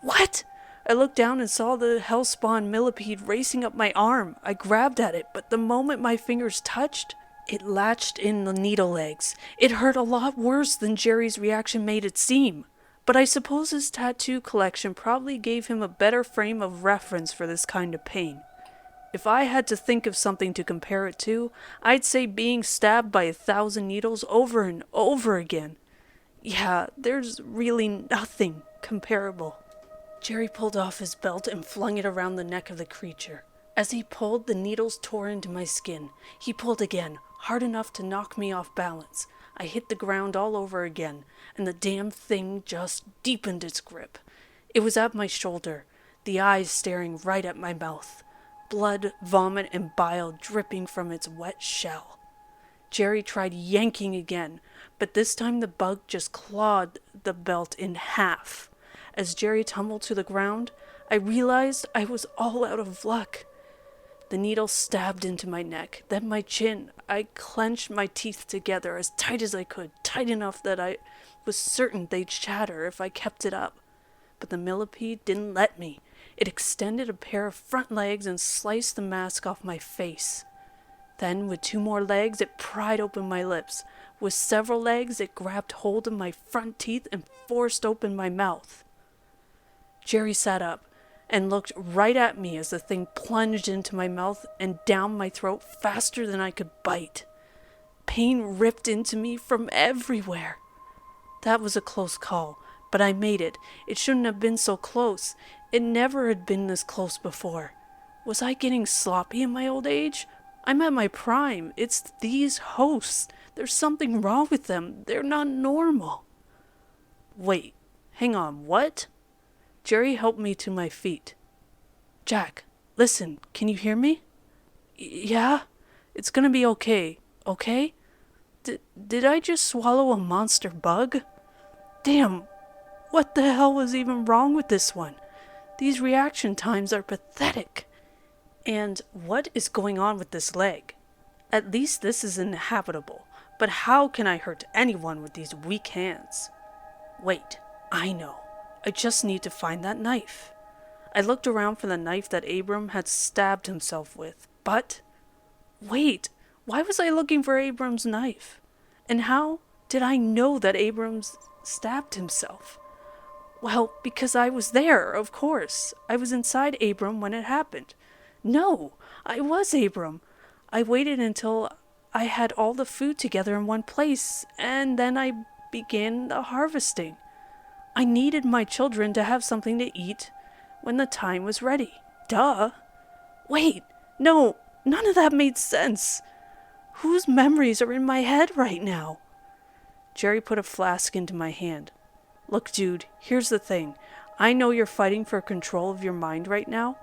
"What?" I looked down and saw the hellspawn millipede racing up my arm. I grabbed at it, but the moment my fingers touched, it latched in the needle legs. It hurt a lot worse than Jerry's reaction made it seem. But I suppose his tattoo collection probably gave him a better frame of reference for this kind of pain. If I had to think of something to compare it to, I'd say being stabbed by 1,000 needles over and over again. Yeah, there's really nothing comparable. Jerry pulled off his belt and flung it around the neck of the creature. As he pulled, the needles tore into my skin. He pulled again, hard enough to knock me off balance. I hit the ground all over again, and the damn thing just deepened its grip. It was at my shoulder, the eyes staring right at my mouth. Blood, vomit, and bile dripping from its wet shell. Jerry tried yanking again, but this time the bug just clawed the belt in half. As Jerry tumbled to the ground, I realized I was all out of luck. The needle stabbed into my neck, then my chin. I clenched my teeth together as tight as I could, tight enough that I was certain they'd shatter if I kept it up. But the millipede didn't let me. It extended a pair of front legs and sliced the mask off my face. Then, with 2 more legs, it pried open my lips. With several legs, it grabbed hold of my front teeth and forced open my mouth. Jerry sat up and looked right at me as the thing plunged into my mouth and down my throat faster than I could bite. Pain ripped into me from everywhere. That was a close call, but I made it. It shouldn't have been so close. It never had been this close before. Was I getting sloppy in my old age? I'm at my prime. It's these hosts. There's something wrong with them. They're not normal. Wait, hang on, what? Jerry helped me to my feet. Jack, listen, can you hear me? Yeah? It's gonna be okay, okay? Did I just swallow a monster bug? Damn, what the hell was even wrong with this one? These reaction times are pathetic. And what is going on with this leg? At least this is inhabitable, but how can I hurt anyone with these weak hands? Wait, I know. I just need to find that knife. I looked around for the knife that Abram had stabbed himself with, but... Wait, why was I looking for Abram's knife? And how did I know that Abrams stabbed himself? Well, because I was there, of course. I was inside Abram when it happened. No, I was Abram. I waited until I had all the food together in one place, and then I began the harvesting. I needed my children to have something to eat when the time was ready. Duh. Wait, no, none of that made sense. Whose memories are in my head right now? Jerry put a flask into my hand. Look, dude, here's the thing. I know you're fighting for control of your mind right now,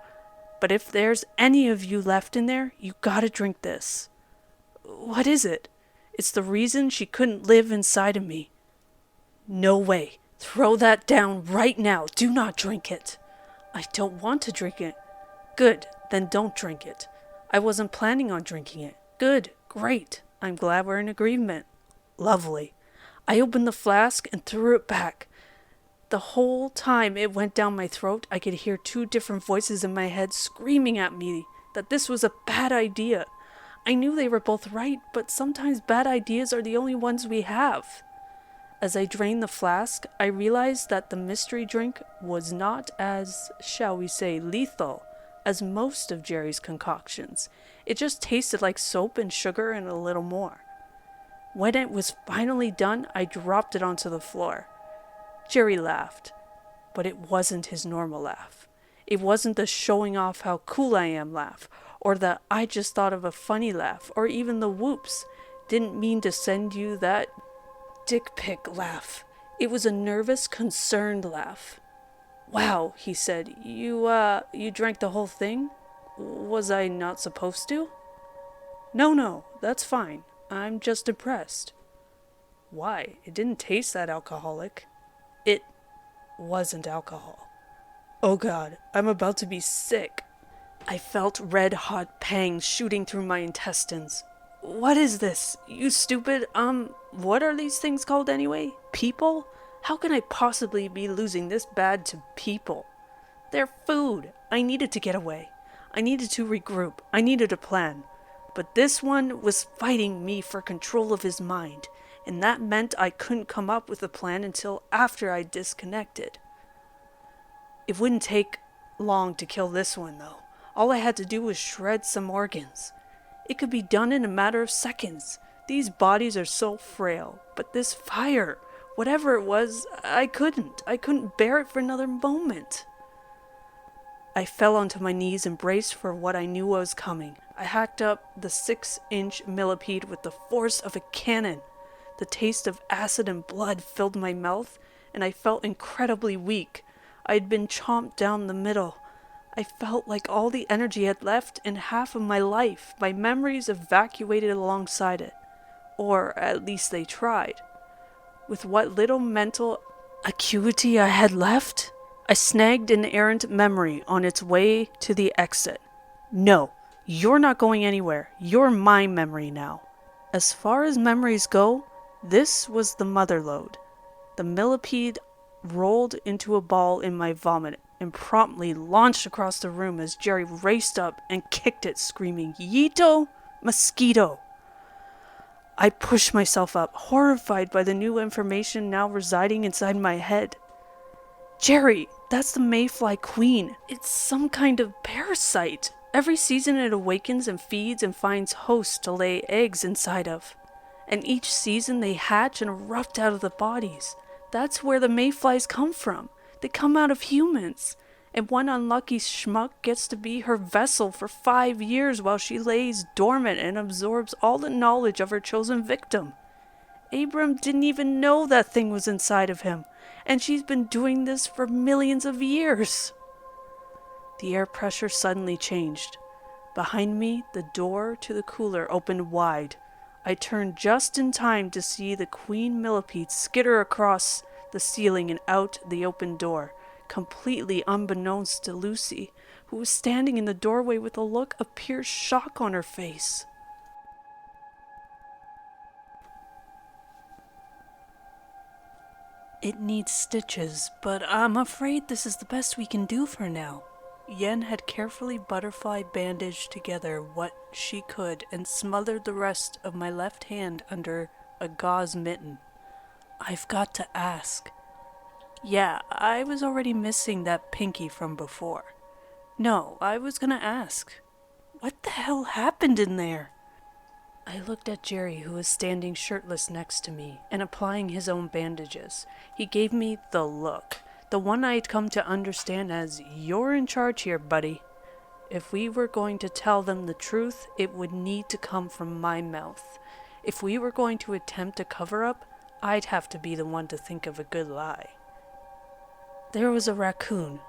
but if there's any of you left in there, you gotta drink this. What is it? It's the reason she couldn't live inside of me. No way. Throw that down right now. Do not drink it. I don't want to drink it. Good, then don't drink it. I wasn't planning on drinking it. Good, great. I'm glad we're in agreement. Lovely. I opened the flask and threw it back. The whole time it went down my throat, I could hear 2 different voices in my head screaming at me that this was a bad idea. I knew they were both right, but sometimes bad ideas are the only ones we have. As I drained the flask, I realized that the mystery drink was not as, shall we say, lethal as most of Jerry's concoctions. It just tasted like soap and sugar and a little more. When it was finally done, I dropped it onto the floor. Jerry laughed, but it wasn't his normal laugh. It wasn't the showing off how cool I am laugh, or the I just thought of a funny laugh, or even the whoops. Didn't mean to send you that dick pic laugh. It was a nervous, concerned laugh. Wow, he said, you drank the whole thing? Was I not supposed to? No, that's fine. I'm just impressed. Why? It didn't taste that alcoholic. It wasn't alcohol. Oh God, I'm about to be sick. I felt red-hot pangs shooting through my intestines. What is this? You stupid, what are these things called anyway? People? How can I possibly be losing this bad to people? They're food. I needed to get away. I needed to regroup. I needed a plan. But this one was fighting me for control of his mind, and that meant I couldn't come up with a plan until after I disconnected. It wouldn't take long to kill this one, though. All I had to do was shred some organs. It could be done in a matter of seconds. These bodies are so frail, but this fire, whatever it was, I couldn't bear it for another moment. I fell onto my knees and braced for what I knew was coming. I hacked up the 6-inch millipede with the force of a cannon. The taste of acid and blood filled my mouth, and I felt incredibly weak. I had been chomped down the middle. I felt like all the energy had left in half of my life. My memories evacuated alongside it. Or at least they tried. With what little mental acuity I had left, I snagged an errant memory on its way to the exit. No, you're not going anywhere. You're my memory now. As far as memories go, this was the mother lode. The millipede rolled into a ball in my vomit and promptly launched across the room as Jerry raced up and kicked it, screaming, "Yeeto! Mosquito!" I pushed myself up, horrified by the new information now residing inside my head. Jerry, that's the mayfly queen. It's some kind of parasite. Every season it awakens and feeds and finds hosts to lay eggs inside of. And each season they hatch and erupt out of the bodies. That's where the mayflies come from. They come out of humans. And one unlucky schmuck gets to be her vessel for 5 years while she lays dormant and absorbs all the knowledge of her chosen victim. Abram didn't even know that thing was inside of him, and she's been doing this for millions of years. The air pressure suddenly changed. Behind me, the door to the cooler opened wide. I turned just in time to see the queen millipede skitter across the ceiling and out the open door, completely unbeknownst to Lucy, who was standing in the doorway with a look of pure shock on her face. It needs stitches, but I'm afraid this is the best we can do for now. Yen had carefully butterfly bandaged together what she could and smothered the rest of my left hand under a gauze mitten. I've got to ask. Yeah, I was already missing that pinky from before. No, I was gonna ask. What the hell happened in there? I looked at Jerry, who was standing shirtless next to me and applying his own bandages. He gave me the look, the one I'd come to understand as, "You're in charge here, buddy." If we were going to tell them the truth, it would need to come from my mouth. If we were going to attempt a cover-up, I'd have to be the one to think of a good lie. There was a raccoon.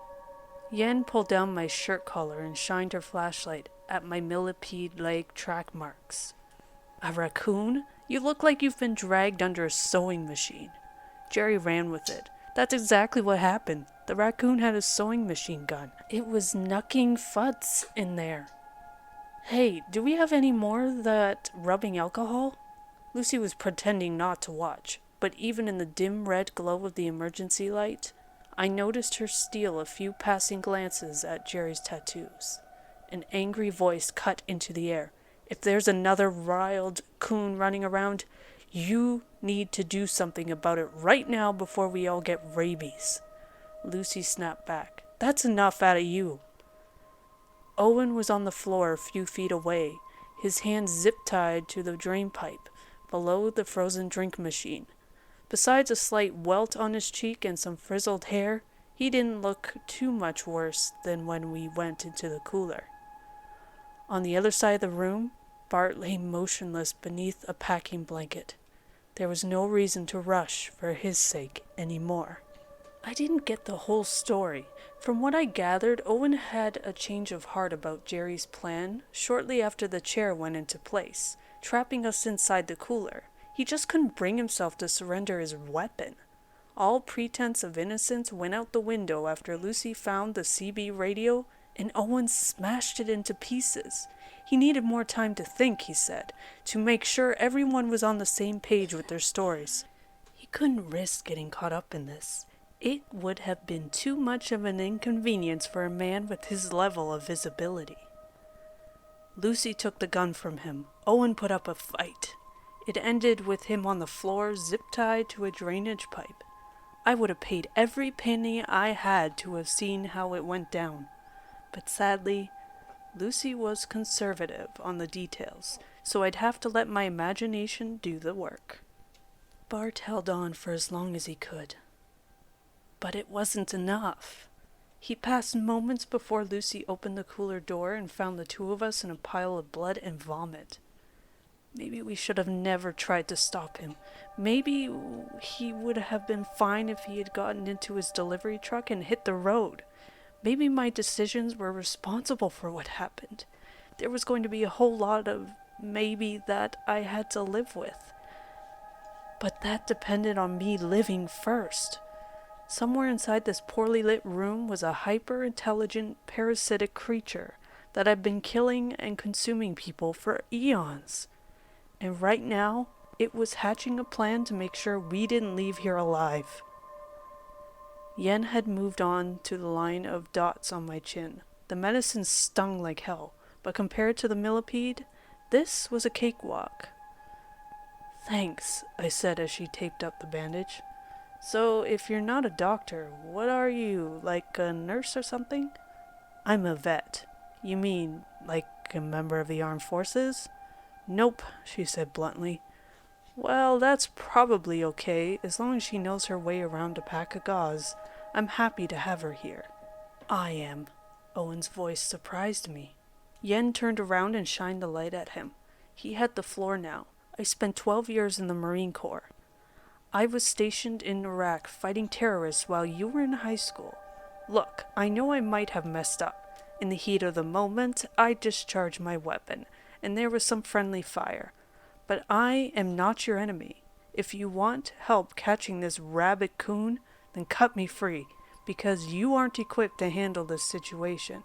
Yen pulled down my shirt collar and shined her flashlight at my millipede leg track marks. A raccoon? You look like you've been dragged under a sewing machine. Jerry ran with it. That's exactly what happened. The raccoon had a sewing machine gun. It was knucking fuds in there. Hey, do we have any more of that rubbing alcohol? Lucy was pretending not to watch, but even in the dim red glow of the emergency light, I noticed her steal a few passing glances at Jerry's tattoos. An angry voice cut into the air. If there's another riled coon running around, you need to do something about it right now before we all get rabies. Lucy snapped back. That's enough out of you. Owen was on the floor a few feet away, his hands zip-tied to the drain pipe below the frozen drink machine. Besides a slight welt on his cheek and some frizzled hair, he didn't look too much worse than when we went into the cooler. On the other side of the room, Bart lay motionless beneath a packing blanket. There was no reason to rush for his sake anymore. I didn't get the whole story. From what I gathered, Owen had a change of heart about Jerry's plan shortly after the chair went into place, trapping us inside the cooler. He just couldn't bring himself to surrender his weapon. All pretense of innocence went out the window after Lucy found the CB radio and Owen smashed it into pieces. He needed more time to think, he said, to make sure everyone was on the same page with their stories. He couldn't risk getting caught up in this. It would have been too much of an inconvenience for a man with his level of visibility. Lucy took the gun from him. Owen put up a fight. It ended with him on the floor, zip-tied to a drainage pipe. I would have paid every penny I had to have seen how it went down. But sadly, Lucy was conservative on the details, so I'd have to let my imagination do the work. Bart held on for as long as he could. But it wasn't enough. He passed moments before Lucy opened the cooler door and found the two of us in a pile of blood and vomit. Maybe we should have never tried to stop him. Maybe he would have been fine if he had gotten into his delivery truck and hit the road. Maybe my decisions were responsible for what happened. There was going to be a whole lot of maybe that I had to live with. But that depended on me living first. Somewhere inside this poorly lit room was a hyper-intelligent parasitic creature that had been killing and consuming people for eons. And right now, it was hatching a plan to make sure we didn't leave here alive. Yen had moved on to the line of dots on my chin. The medicine stung like hell, but compared to the millipede, this was a cakewalk. "Thanks," I said as she taped up the bandage. "So, if you're not a doctor, what are you, like a nurse or something?" "I'm a vet." "You mean, like a member of the armed forces?" "Nope," she said bluntly. "Well, that's probably okay, as long as she knows her way around a pack of gauze. I'm happy to have her here." "I am." Owen's voice surprised me. Yen turned around and shined the light at him. He had the floor now. "I spent 12 years in the Marine Corps. I was stationed in Iraq fighting terrorists while you were in high school. Look, I know I might have messed up. In the heat of the moment, I discharged my weapon, and there was some friendly fire. But I am not your enemy. If you want help catching this rabid coon, then cut me free, because you aren't equipped to handle this situation.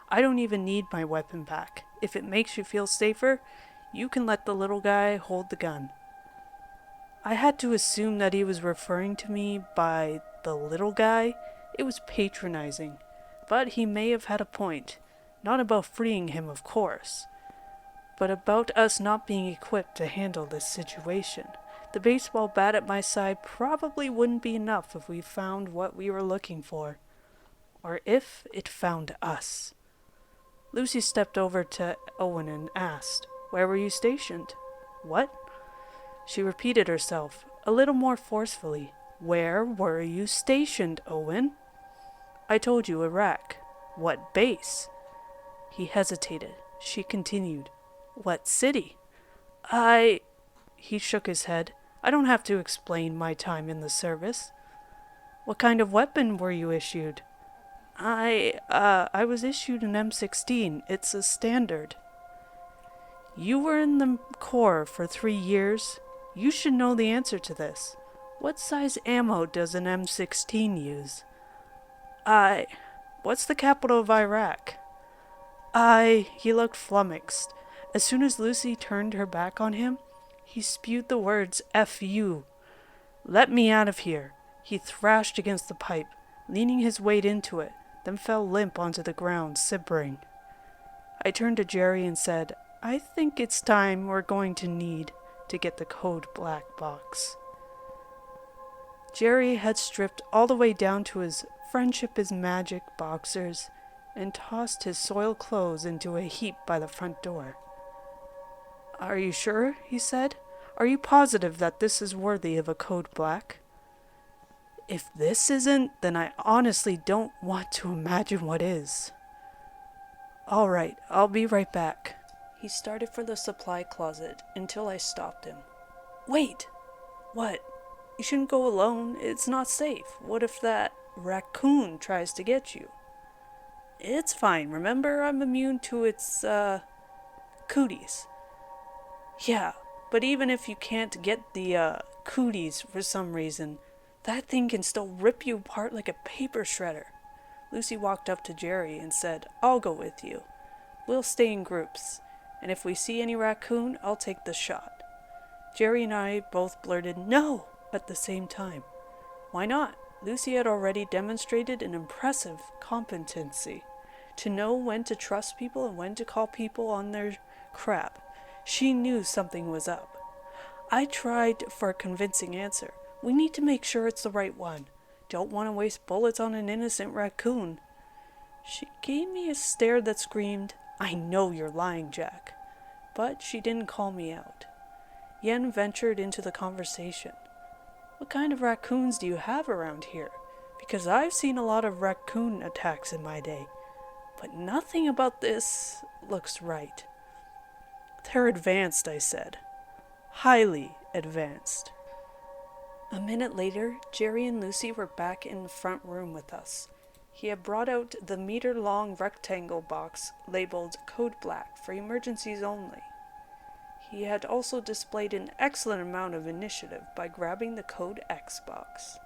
I don't even need my weapon back. If it makes you feel safer, you can let the little guy hold the gun." I had to assume that he was referring to me by the little guy. It was patronizing, but he may have had a point. Not about freeing him, of course, but about us not being equipped to handle this situation. The baseball bat at my side probably wouldn't be enough if we found what we were looking for. Or if it found us. Lucy stepped over to Owen and asked, "Where were you stationed?" "What?" She repeated herself, a little more forcefully. "Where were you stationed, Owen?" "I told you, Iraq." "What base?" He hesitated. She continued, "What city?" He shook his head. "I don't have to explain my time in the service." "What kind of weapon were you issued?" I was issued an M16. It's a standard." "You were in the Corps for 3 years. You should know the answer to this. What size ammo does an M16 use?" What's the capital of Iraq?" He looked flummoxed. As soon as Lucy turned her back on him, he spewed the words, "F you." "Let me out of here." He thrashed against the pipe, leaning his weight into it, then fell limp onto the ground, simpering. I turned to Jerry and said, "I think it's time we're going to need to get the code black box." Jerry had stripped all the way down to his friendship is magic boxers and tossed his soiled clothes into a heap by the front door. "Are you sure?" he said. "Are you positive that this is worthy of a code black?" "If this isn't, then I honestly don't want to imagine what is." "All right, I'll be right back." He started for the supply closet until I stopped him. "Wait!" "What?" "You shouldn't go alone. It's not safe. What if that raccoon tries to get you?" "It's fine. Remember, I'm immune to its, cooties." "Yeah, but even if you can't get the, cooties for some reason, that thing can still rip you apart like a paper shredder." Lucy walked up to Jerry and said, "I'll go with you. We'll stay in groups, and if we see any raccoon, I'll take the shot." Jerry and I both blurted "No!" at the same time. Why not? Lucy had already demonstrated an impressive competency to know when to trust people and when to call people on their crap. She knew something was up. I tried for a convincing answer. "We need to make sure it's the right one. Don't want to waste bullets on an innocent raccoon." She gave me a stare that screamed, "I know you're lying, Jack." But she didn't call me out. Yen ventured into the conversation. "What kind of raccoons do you have around here? because I've seen a lot of raccoon attacks in my day, but nothing about this looks right. They're advanced, I said. Highly advanced. A minute later, Jerry and Lucy were back in the front room with us. He had brought out the meter-long rectangle box labeled Code Black for emergencies only. He had also displayed an excellent amount of initiative by grabbing the Code X box.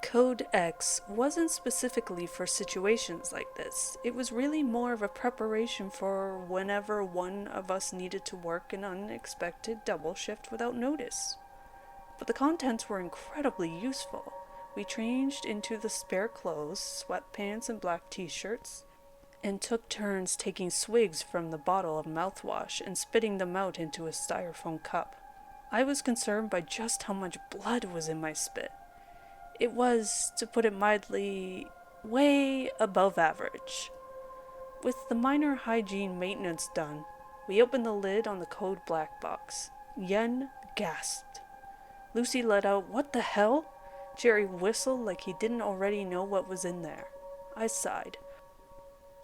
Code X wasn't specifically for situations like this. It was really more of a preparation for whenever one of us needed to work an unexpected double shift without notice. But the contents were incredibly useful. We changed into the spare clothes, sweatpants and black t-shirts, and took turns taking swigs from the bottle of mouthwash and spitting them out into a styrofoam cup. I was concerned by just how much blood was in my spit. It was, to put it mildly, way above average. With the minor hygiene maintenance done, we opened the lid on the Code Black box. Yen gasped. Lucy let out, "What the hell?" Jerry whistled like he didn't already know what was in there. I sighed.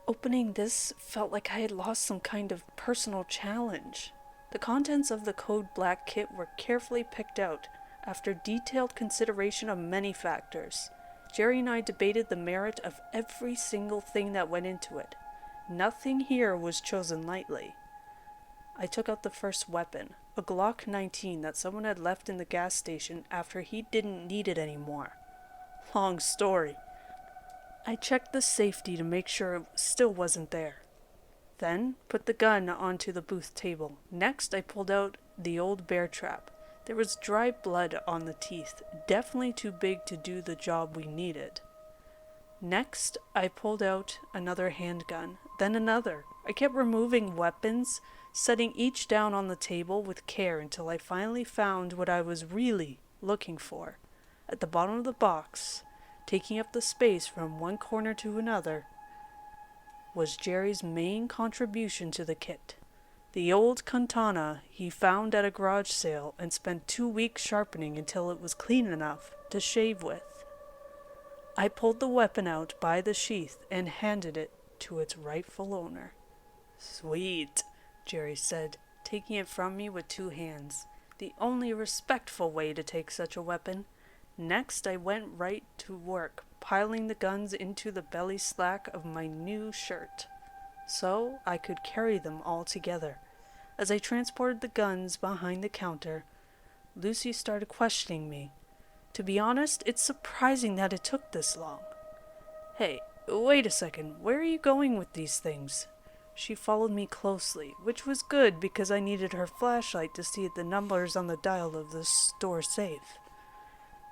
Opening this felt like I had lost some kind of personal challenge. The contents of the Code Black kit were carefully picked out after detailed consideration of many factors. Jerry and I debated the merit of every single thing that went into it. Nothing here was chosen lightly. I took out the first weapon, a Glock 19 that someone had left in the gas station after he didn't need it anymore. Long story. I checked the safety to make sure it still wasn't there. Then put the gun onto the booth table. Next, I pulled out the old bear trap. There was dry blood on the teeth, definitely too big to do the job we needed. Next, I pulled out another handgun, then another. I kept removing weapons, setting each down on the table with care until I finally found what I was really looking for. At the bottom of the box, taking up the space from one corner to another, was Jerry's main contribution to the kit. The old katana he found at a garage sale and spent 2 weeks sharpening until it was clean enough to shave with. I pulled the weapon out by the sheath and handed it to its rightful owner. "Sweet," Jerry said, taking it from me with 2 hands, the only respectful way to take such a weapon. Next, I went right to work, piling the guns into the belly slack of my new shirt, so I could carry them all together. As I transported the guns behind the counter, Lucy started questioning me. To be honest, it's surprising that it took this long. "Hey, wait a second, where are you going with these things?" She followed me closely, which was good because I needed her flashlight to see the numbers on the dial of the store safe.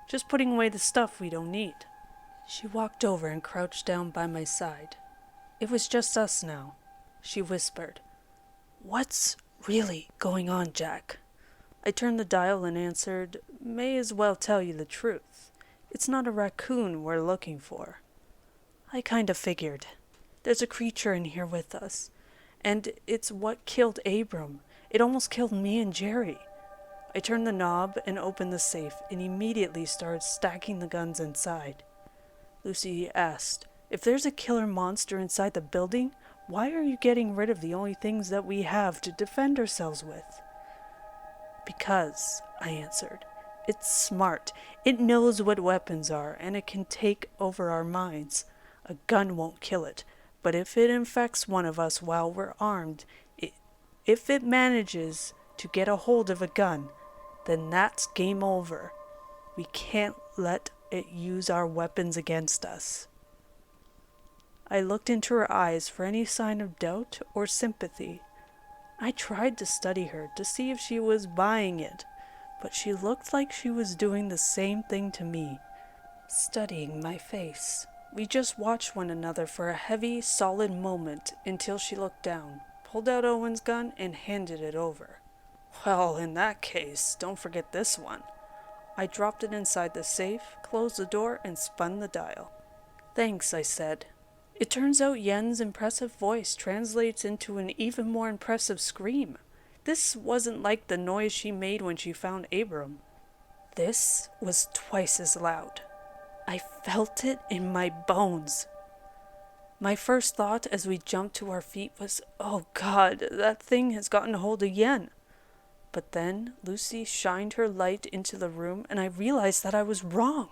"Just putting away the stuff we don't need." She walked over and crouched down by my side. It was just us now. She whispered, "What's really going on, Jack?" I turned the dial and answered, "May as well tell you the truth. It's not a raccoon we're looking for." "I kind of figured. There's a creature in here with us. And it's what killed Abram. It almost killed me and Jerry." I turned the knob and opened the safe and immediately started stacking the guns inside. Lucy asked, "If there's a killer monster inside the building, why are you getting rid of the only things that we have to defend ourselves with?" "Because," I answered, "it's smart. It knows what weapons are, and it can take over our minds. A gun won't kill it. But if it infects one of us while we're armed, if it manages to get a hold of a gun, then that's game over. We can't let it use our weapons against us." I looked into her eyes for any sign of doubt or sympathy. I tried to study her to see if she was buying it, but she looked like she was doing the same thing to me, studying my face. We just watched one another for a heavy, solid moment until she looked down, pulled out Owen's gun, and handed it over. "Well, in that case, don't forget this one." I dropped it inside the safe, closed the door, and spun the dial. "Thanks," I said. It turns out Yen's impressive voice translates into an even more impressive scream. This wasn't like the noise she made when she found Abram. This was twice as loud. I felt it in my bones. My first thought as we jumped to our feet was, oh God, that thing has gotten a hold again. But then Lucy shined her light into the room and I realized that I was wrong.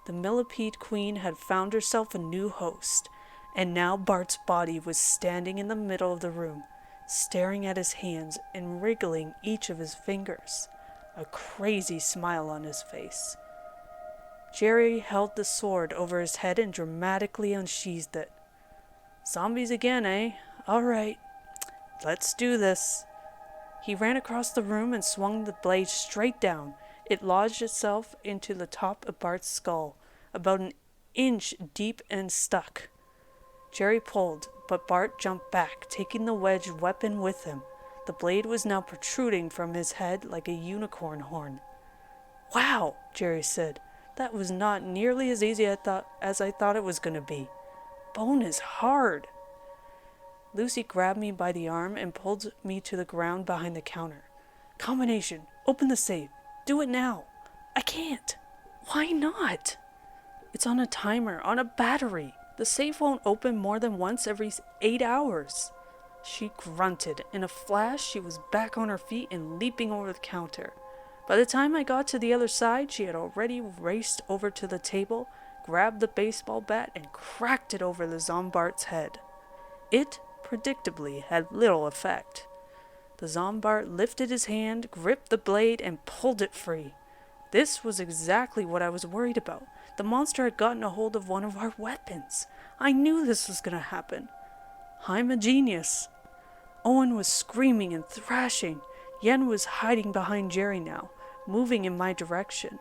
The millipede queen had found herself a new host, and now Bart's body was standing in the middle of the room, staring at his hands and wriggling each of his fingers, a crazy smile on his face. Jerry held the sword over his head and dramatically unsheathed it. Zombies again, eh? All right, let's do this. He ran across the room and swung the blade straight down. It lodged itself into the top of Bart's skull, about an inch deep and stuck. Jerry pulled, but Bart jumped back, taking the wedged weapon with him. The blade was now protruding from his head like a unicorn horn. Wow, Jerry said. That was not nearly as easy as I thought it was going to be. Bone is hard. Lucy grabbed me by the arm and pulled me to the ground behind the counter. Combination, open the safe. Do it now. I can't. Why not? It's on a timer, on a battery. The safe won't open more than once every 8 hours. She grunted. In a flash, she was back on her feet and leaping over the counter. By the time I got to the other side, she had already raced over to the table, grabbed the baseball bat, and cracked it over the Zombart's head. It, predictably, had little effect. The Zombart lifted his hand, gripped the blade, and pulled it free. This was exactly what I was worried about. The monster had gotten a hold of one of our weapons. I knew this was going to happen. I'm a genius. Owen was screaming and thrashing. Yen was hiding behind Jerry now, moving in my direction,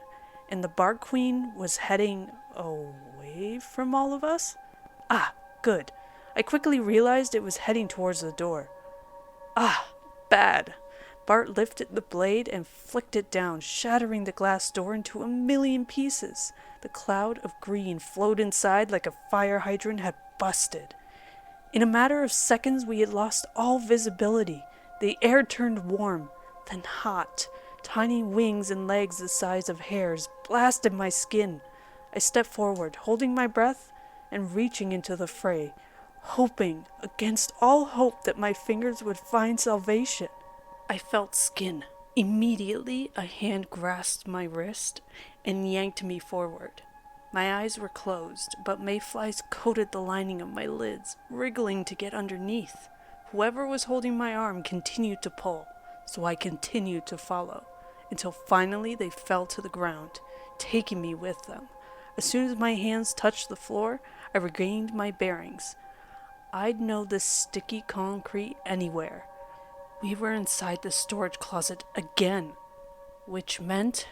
and the Bart Queen was heading away from all of us? Ah, good. I quickly realized it was heading towards the door. Ah, bad. Bart lifted the blade and flicked it down, shattering the glass door into a million pieces. The cloud of green flowed inside like a fire hydrant had busted. In a matter of seconds, we had lost all visibility. The air turned warm, then hot. Tiny wings and legs the size of hairs blasted my skin. I stepped forward, holding my breath and reaching into the fray, hoping against all hope that my fingers would find salvation. I felt skin. Immediately, a hand grasped my wrist and yanked me forward. My eyes were closed, but mayflies coated the lining of my lids, wriggling to get underneath. Whoever was holding my arm continued to pull, so I continued to follow, until finally they fell to the ground, taking me with them. As soon as my hands touched the floor, I regained my bearings. I'd know this sticky concrete anywhere. We were inside the storage closet again, which meant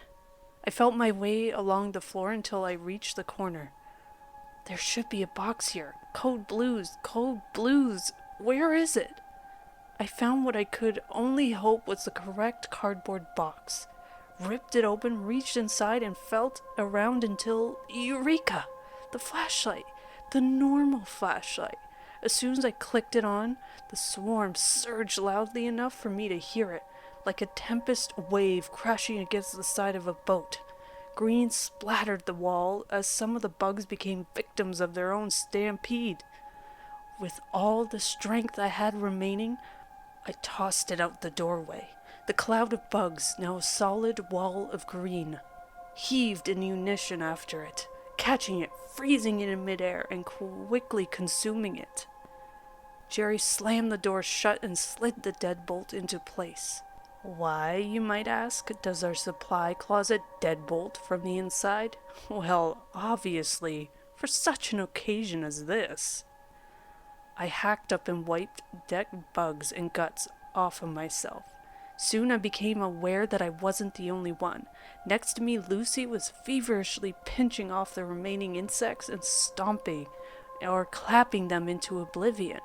I felt my way along the floor until I reached the corner. There should be a box here. Code blues. Where is it? I found what I could only hope was the correct cardboard box. Ripped it open, reached inside, and felt around until, eureka! The flashlight. The normal flashlight. As soon as I clicked it on, the swarm surged loudly enough for me to hear it, like a tempest wave crashing against the side of a boat. Green splattered the wall as some of the bugs became victims of their own stampede. With all the strength I had remaining, I tossed it out the doorway. The cloud of bugs, now a solid wall of green, heaved in unison after it, catching it, freezing it in midair, and quickly consuming it. Jerry slammed the door shut and slid the deadbolt into place. Why, you might ask, does our supply closet deadbolt from the inside? Well, obviously, for such an occasion as this. I hacked up and wiped dead bugs and guts off of myself. Soon I became aware that I wasn't the only one. Next to me, Lucy was feverishly pinching off the remaining insects and stomping or clapping them into oblivion.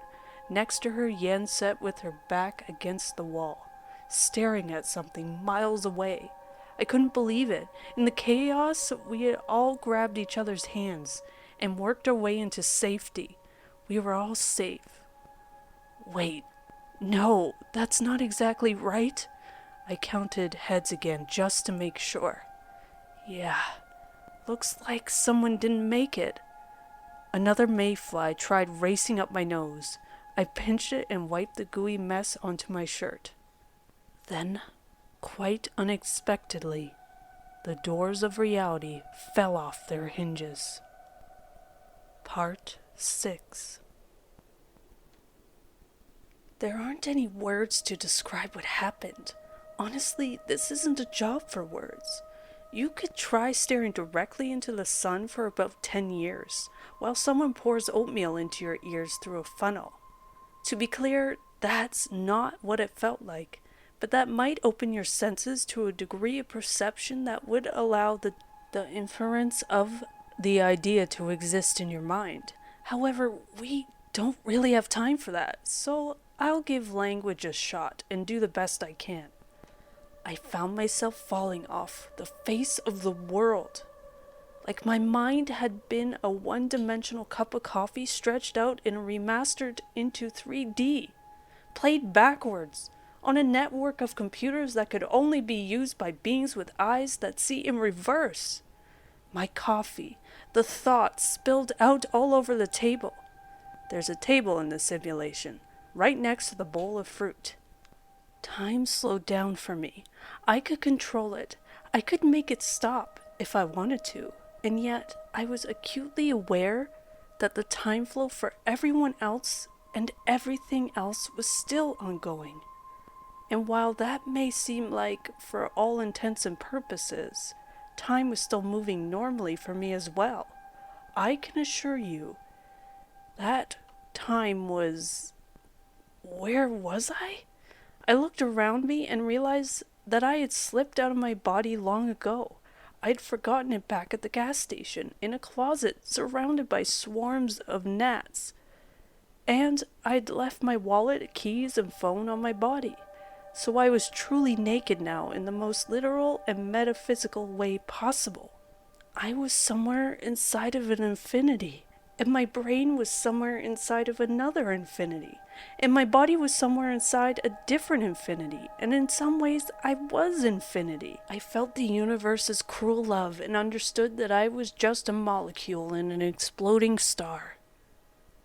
Next to her, Yen sat with her back against the wall, staring at something miles away. I couldn't believe it. In the chaos, we had all grabbed each other's hands and worked our way into safety. We were all safe. Wait, no, that's not exactly right. I counted heads again just to make sure. Yeah, Looks like someone didn't make it. Another mayfly tried racing up my nose. I pinched it and wiped the gooey mess onto my shirt. Then, quite unexpectedly, the doors of reality fell off their hinges. Part 6. There aren't any words to describe what happened. Honestly, this isn't a job for words. You could try staring directly into the sun for about 10 years, while someone pours oatmeal into your ears through a funnel. To be clear, that's not what it felt like, but that might open your senses to a degree of perception that would allow the inference of the idea to exist in your mind. However, we don't really have time for that, so I'll give language a shot and do the best I can. I found myself falling off the face of the world. Like my mind had been a one-dimensional cup of coffee stretched out and remastered into 3D, played backwards, on a network of computers that could only be used by beings with eyes that see in reverse. My coffee, the thoughts spilled out all over the table. There's a table in the simulation, right next to the bowl of fruit. Time slowed down for me. I could control it. I could make it stop if I wanted to. And yet, I was acutely aware that the time flow for everyone else and everything else was still ongoing. And while that may seem like, for all intents and purposes, time was still moving normally for me as well, I can assure you that time was... Where was I? I looked around me and realized that I had slipped out of my body long ago. I'd forgotten it back at the gas station, in a closet surrounded by swarms of gnats. And I'd left my wallet, keys, and phone on my body. So I was truly naked now in the most literal and metaphysical way possible. I was somewhere inside of an infinity, and my brain was somewhere inside of another infinity, and my body was somewhere inside a different infinity, and in some ways I was infinity. I felt the universe's cruel love and understood that I was just a molecule in an exploding star.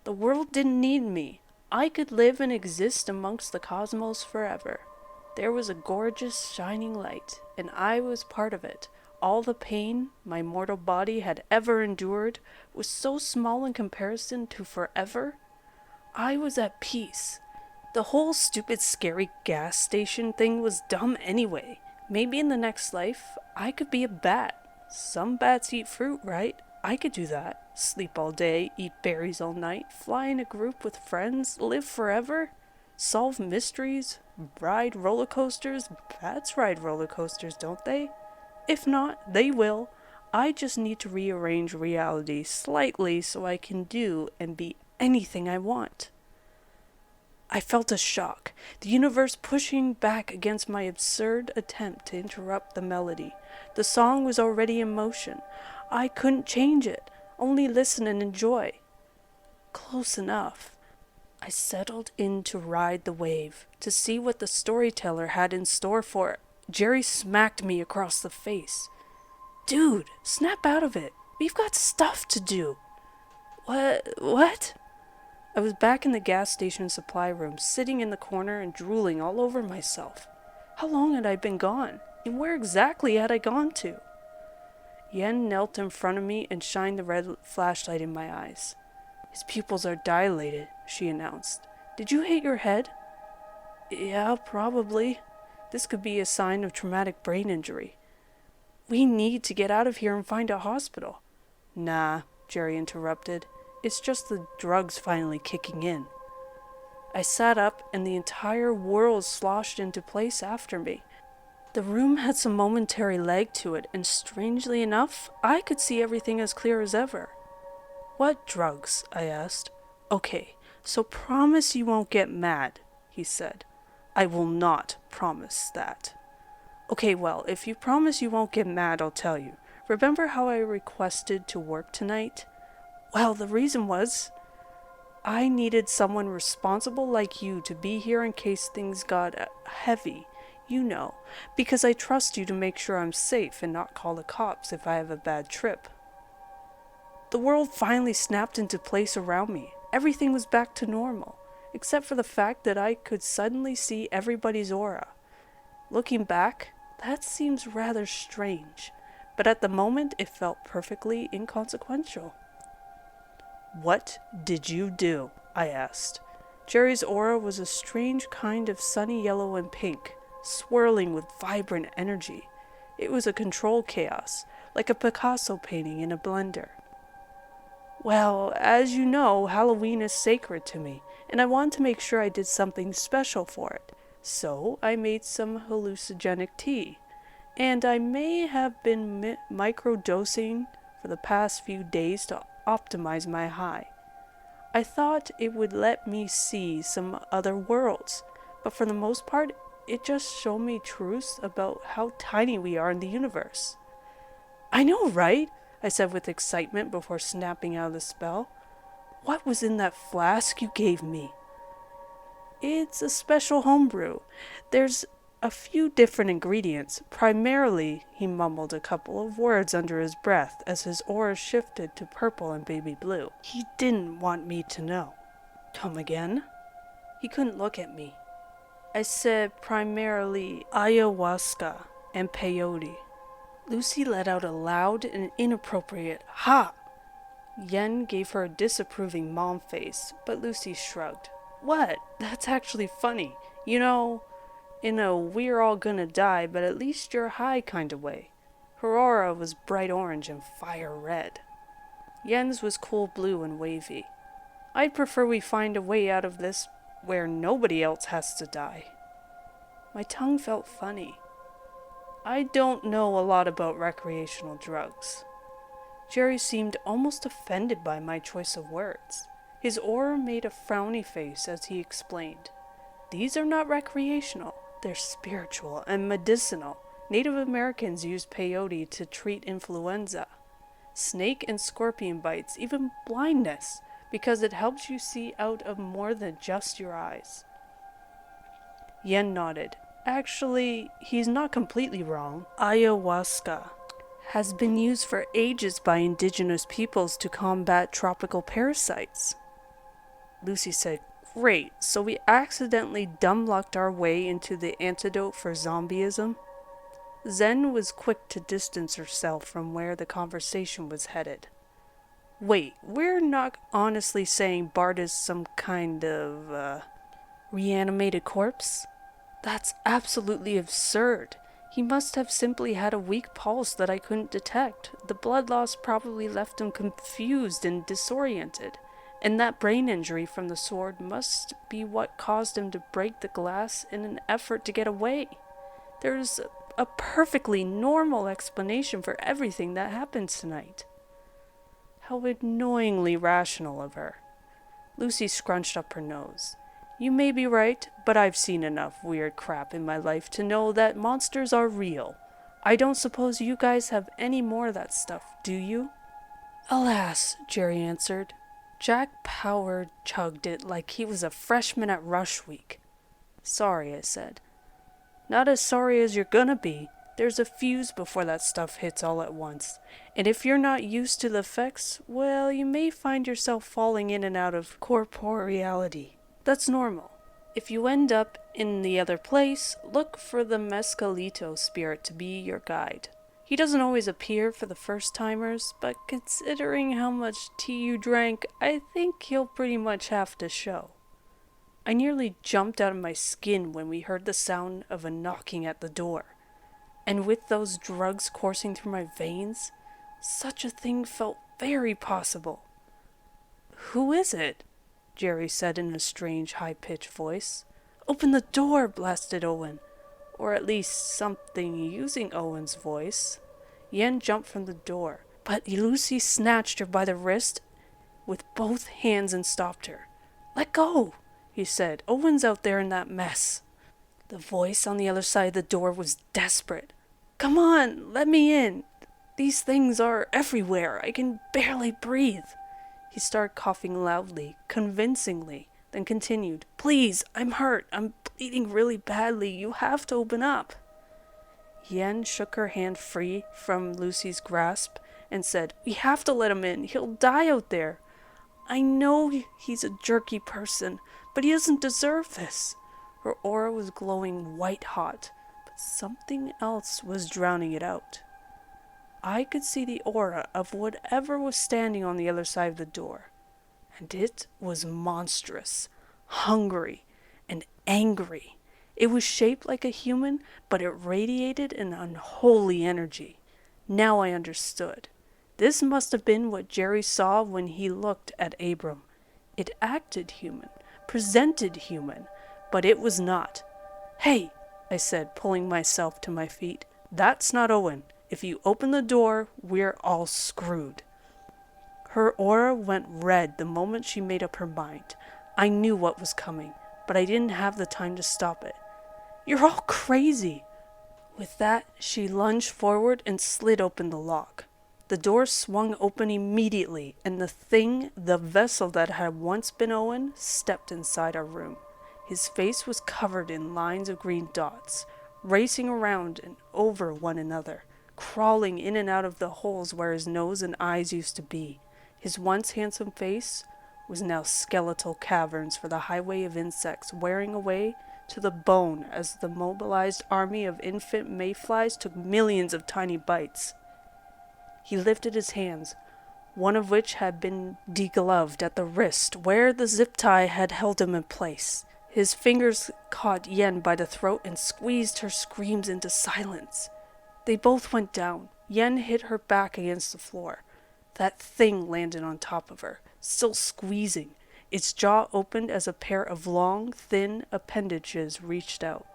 The world didn't need me. I could live and exist amongst the cosmos forever. There was a gorgeous, shining light, and I was part of it. All the pain my mortal body had ever endured was so small in comparison to forever. I was at peace. The whole stupid, scary gas station thing was dumb anyway. Maybe in the next life, I could be a bat. Some bats eat fruit, right? I could do that. Sleep all day, eat berries all night, fly in a group with friends, live forever, solve mysteries, ride roller coasters. Bats ride roller coasters, don't they? If not, they will. I just need to rearrange reality slightly so I can do and be anything I want. I felt a shock, the universe pushing back against my absurd attempt to interrupt the melody. The song was already in motion. I couldn't change it, only listen and enjoy. Close enough. I settled in to ride the wave, to see what the storyteller had in store for it. Jerry smacked me across the face. Dude, snap out of it. We've got stuff to do. What? I was back in the gas station supply room, sitting in the corner and drooling all over myself. How long had I been gone? And where exactly had I gone to? Yen knelt in front of me and shined the red flashlight in my eyes. His pupils are dilated, she announced. Did you hit your head? Yeah, probably. This could be a sign of traumatic brain injury. We need to get out of here and find a hospital. Nah, Jerry interrupted. It's just the drugs finally kicking in. I sat up and the entire world sloshed into place after me. The room had some momentary lag to it, and strangely enough, I could see everything as clear as ever. What drugs? I asked. Okay, so promise you won't get mad, he said. I will not promise that. Okay, well, if you promise you won't get mad, I'll tell you. Remember how I requested to work tonight? Well, the reason was I needed someone responsible like you to be here in case things got heavy. You know, because I trust you to make sure I'm safe and not call the cops if I have a bad trip. The world finally snapped into place around me. Everything was back to normal, except for the fact that I could suddenly see everybody's aura. Looking back, that seems rather strange, but at the moment it felt perfectly inconsequential. "What did you do?" I asked. Jerry's aura was a strange kind of sunny yellow and pink, swirling with vibrant energy. It was a controlled chaos, like a Picasso painting in a blender. "Well, as you know, Halloween is sacred to me, and I wanted to make sure I did something special for it. So I made some hallucinogenic tea, and I may have been microdosing for the past few days to optimize my high. I thought it would let me see some other worlds, but for the most part, it just showed me truths about how tiny we are in the universe." "I know, right?" I said with excitement before snapping out of the spell. "What was in that flask you gave me?" "It's a special homebrew. There's a few different ingredients. Primarily," he mumbled a couple of words under his breath as his aura shifted to purple and baby blue. He didn't want me to know. "Come again?" He couldn't look at me. "I said primarily ayahuasca and peyote." Lucy let out a loud and inappropriate "Ha!" Yen gave her a disapproving mom face, but Lucy shrugged. "What? That's actually funny. You know, in a we're all gonna die, but at least you're high kind of way." Her aura was bright orange and fire red. Yen's was cool blue and wavy. "I'd prefer we find a way out of this where nobody else has to die." My tongue felt funny. "I don't know a lot about recreational drugs." Jerry seemed almost offended by my choice of words. His aura made a frowny face as he explained. "These are not recreational. They're spiritual and medicinal. Native Americans used peyote to treat influenza, snake and scorpion bites, even blindness, because it helps you see out of more than just your eyes." Yen nodded. "Actually, he's not completely wrong. Ayahuasca has been used for ages by indigenous peoples to combat tropical parasites." Lucy said, "Great, so we accidentally dumb-lucked our way into the antidote for zombieism?" Zen was quick to distance herself from where the conversation was headed. "Wait, we're not honestly saying Bart is some kind of, reanimated corpse? That's absolutely absurd. He must have simply had a weak pulse that I couldn't detect. The blood loss probably left him confused and disoriented. And that brain injury from the sword must be what caused him to break the glass in an effort to get away. There's a perfectly normal explanation for everything that happened tonight." How annoyingly rational of her. Lucy scrunched up her nose. "You may be right, but I've seen enough weird crap in my life to know that monsters are real. I don't suppose you guys have any more of that stuff, do you?" "Alas," Jerry answered. Jack Power chugged it like he was a freshman at Rush Week. "Sorry," I said. "Not as sorry as you're gonna be. There's a fuse before that stuff hits all at once. And if you're not used to the effects, well, you may find yourself falling in and out of corporeality. That's normal. If you end up in the other place, look for the Mescalito spirit to be your guide. He doesn't always appear for the first-timers, but considering how much tea you drank, I think he'll pretty much have to show." I nearly jumped out of my skin when we heard the sound of a knocking at the door. And with those drugs coursing through my veins, such a thing felt very possible. "Who is it?" Jerry said in a strange, high-pitched voice. "Open the door," blasted Owen. Or at least something using Owen's voice. Yen jumped from the door, but Lucy snatched her by the wrist with both hands and stopped her. "Let go," he said. "Owen's out there in that mess." The voice on the other side of the door was desperate. "Come on, let me in. These things are everywhere. I can barely breathe." He started coughing loudly, convincingly, then continued, "Please, I'm hurt. I'm bleeding really badly. You have to open up." Yen shook her hand free from Lucy's grasp and said, "We have to let him in. He'll die out there. I know he's a jerky person, but he doesn't deserve this." Her aura was glowing white hot, but something else was drowning it out. I could see the aura of whatever was standing on the other side of the door, and it was monstrous, hungry, and angry. It was shaped like a human, but it radiated an unholy energy. Now I understood. This must have been what Jerry saw when he looked at Abram. It acted human, presented human, but it was not. "Hey," I said, pulling myself to my feet. "That's not Owen. If you open the door, we're all screwed." Her aura went red the moment she made up her mind. I knew what was coming, but I didn't have the time to stop it. "You're all crazy." With that, she lunged forward and slid open the lock. The door swung open immediately, and the vessel that had once been Owen, stepped inside our room. His face was covered in lines of green dots, racing around and over one another, crawling in and out of the holes where his nose and eyes used to be. His once handsome face was now skeletal caverns for the highway of insects, wearing away to the bone as the mobilized army of infant mayflies took millions of tiny bites. He lifted his hands, one of which had been degloved at the wrist where the zip tie had held him in place. His fingers caught Yen by the throat and squeezed her screams into silence. They both went down. Yen hit her back against the floor. That thing landed on top of her, still squeezing. Its jaw opened as a pair of long, thin appendages reached out,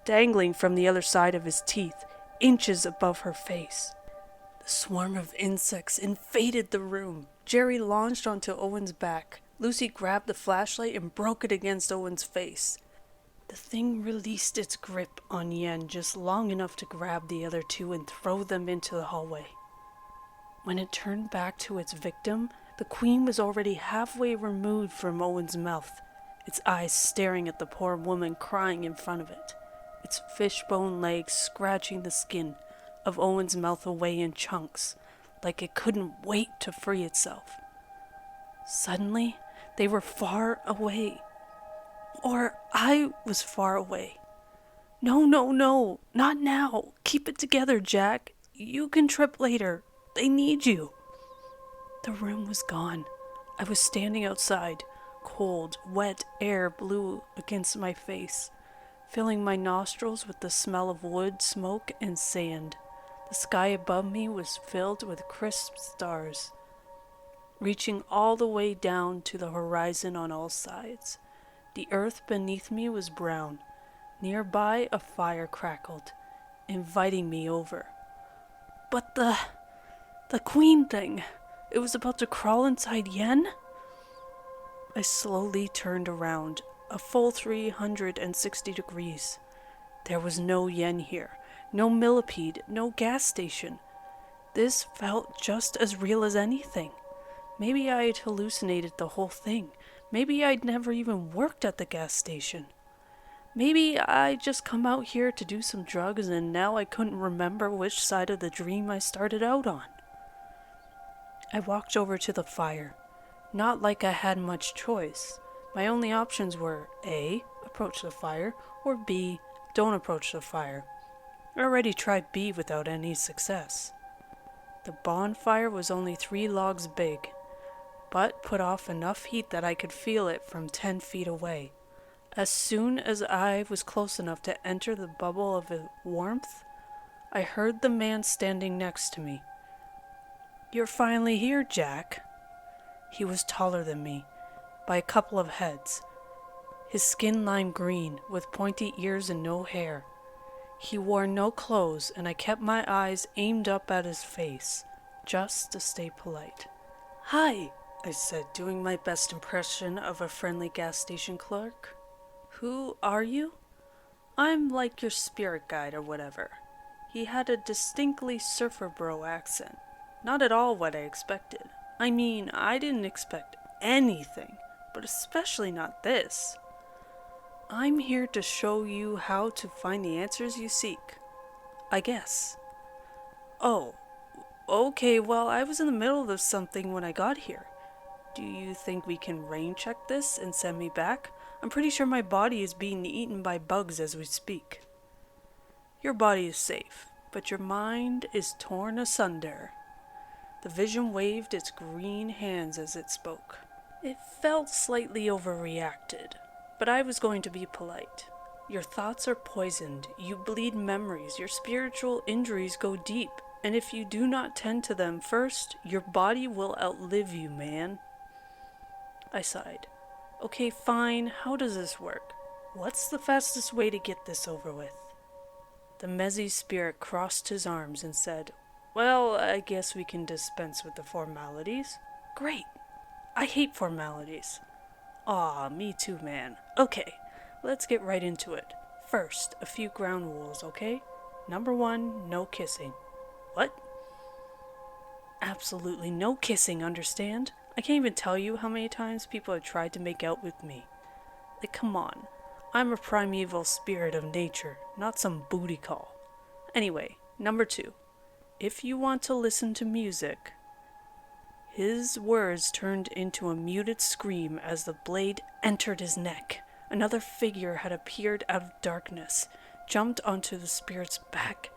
dangling from the other side of his teeth, inches above her face. The swarm of insects invaded the room. Jerry launched onto Owen's back. Lucy grabbed the flashlight and broke it against Owen's face. The thing released its grip on Yen just long enough to grab the other two and throw them into the hallway. When it turned back to its victim, the queen was already halfway removed from Owen's mouth, its eyes staring at the poor woman crying in front of it, its fishbone legs scratching the skin of Owen's mouth away in chunks, like it couldn't wait to free itself. Suddenly, they were far away. Or I was far away. "No, no, no, not now. Keep it together, Jack. You can trip later. They need you." The room was gone. I was standing outside. Cold, wet air blew against my face, filling my nostrils with the smell of wood, smoke, and sand. The sky above me was filled with crisp stars, reaching all the way down to the horizon on all sides. The earth beneath me was brown. Nearby, a fire crackled, inviting me over. But the queen thing, it was about to crawl inside Yen? I slowly turned around, a full 360 degrees. There was no Yen here, no millipede, no gas station. This felt just as real as anything. Maybe I had hallucinated the whole thing. Maybe I'd never even worked at the gas station. Maybe I'd just come out here to do some drugs and now I couldn't remember which side of the dream I started out on. I walked over to the fire. Not like I had much choice. My only options were A, approach the fire, or B, don't approach the fire. I already tried B without any success. The bonfire was only 3 logs big, but put off enough heat that I could feel it from 10 feet away. As soon as I was close enough to enter the bubble of warmth, I heard the man standing next to me. "You're finally here, Jack." He was taller than me, by a couple of heads. His skin lime green, with pointy ears and no hair. He wore no clothes, and I kept my eyes aimed up at his face, just to stay polite. "Hi," I said, doing my best impression of a friendly gas station clerk. "Who are you?" "I'm like your spirit guide or whatever." He had a distinctly surfer bro accent. Not at all what I expected. I mean, I didn't expect anything, but especially not this. I'm here to show you how to find the answers you seek, I guess. Oh, okay, well, I was in the middle of something when I got here. Do you think we can rain check this and send me back? I'm pretty sure my body is being eaten by bugs as we speak. Your body is safe, but your mind is torn asunder. The vision waved its green hands as it spoke. It felt slightly overreacted, but I was going to be polite. Your thoughts are poisoned, you bleed memories, your spiritual injuries go deep, and if you do not tend to them first, your body will outlive you, man. I sighed. Okay, fine, how does this work? What's the fastest way to get this over with? The Mezzi spirit crossed his arms and said, Well, I guess we can dispense with the formalities. Great. I hate formalities. Aw, me too, man. Okay, let's get right into it. First, a few ground rules, okay? Number 1, no kissing. What? Absolutely no kissing, understand? I can't even tell you how many times people have tried to make out with me. Like, come on. I'm a primeval spirit of nature, not some booty call. Anyway, number 2. If you want to listen to music... His words turned into a muted scream as the blade entered his neck. Another figure had appeared out of darkness, jumped onto the spirit's back,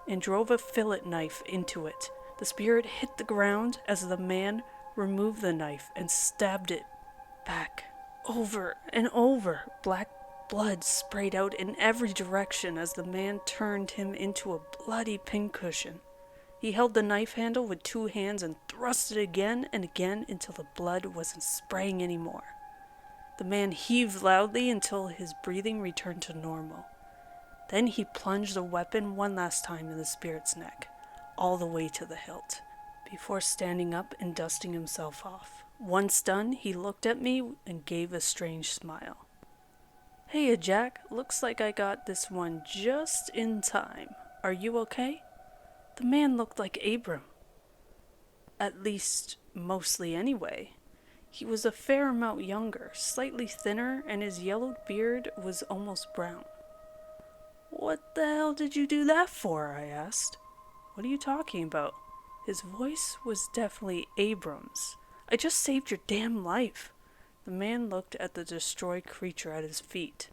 and drove a fillet knife into it. The spirit hit the ground as the man removed the knife and stabbed it back, over and over. Black blood sprayed out in every direction as the man turned him into a bloody pincushion. He held the knife handle with 2 hands and thrust it again and again until the blood wasn't spraying anymore. The man heaved loudly until his breathing returned to normal. Then he plunged the weapon one last time in the spirit's neck, all the way to the hilt, before standing up and dusting himself off. Once done, he looked at me and gave a strange smile. Hey, Jack, looks like I got this one just in time. Are you okay? The man looked like Abram. At least, mostly anyway. He was a fair amount younger, slightly thinner, and his yellowed beard was almost brown. What the hell did you do that for? I asked. What are you talking about? His voice was definitely Abram's. I just saved your damn life. The man looked at the destroyed creature at his feet,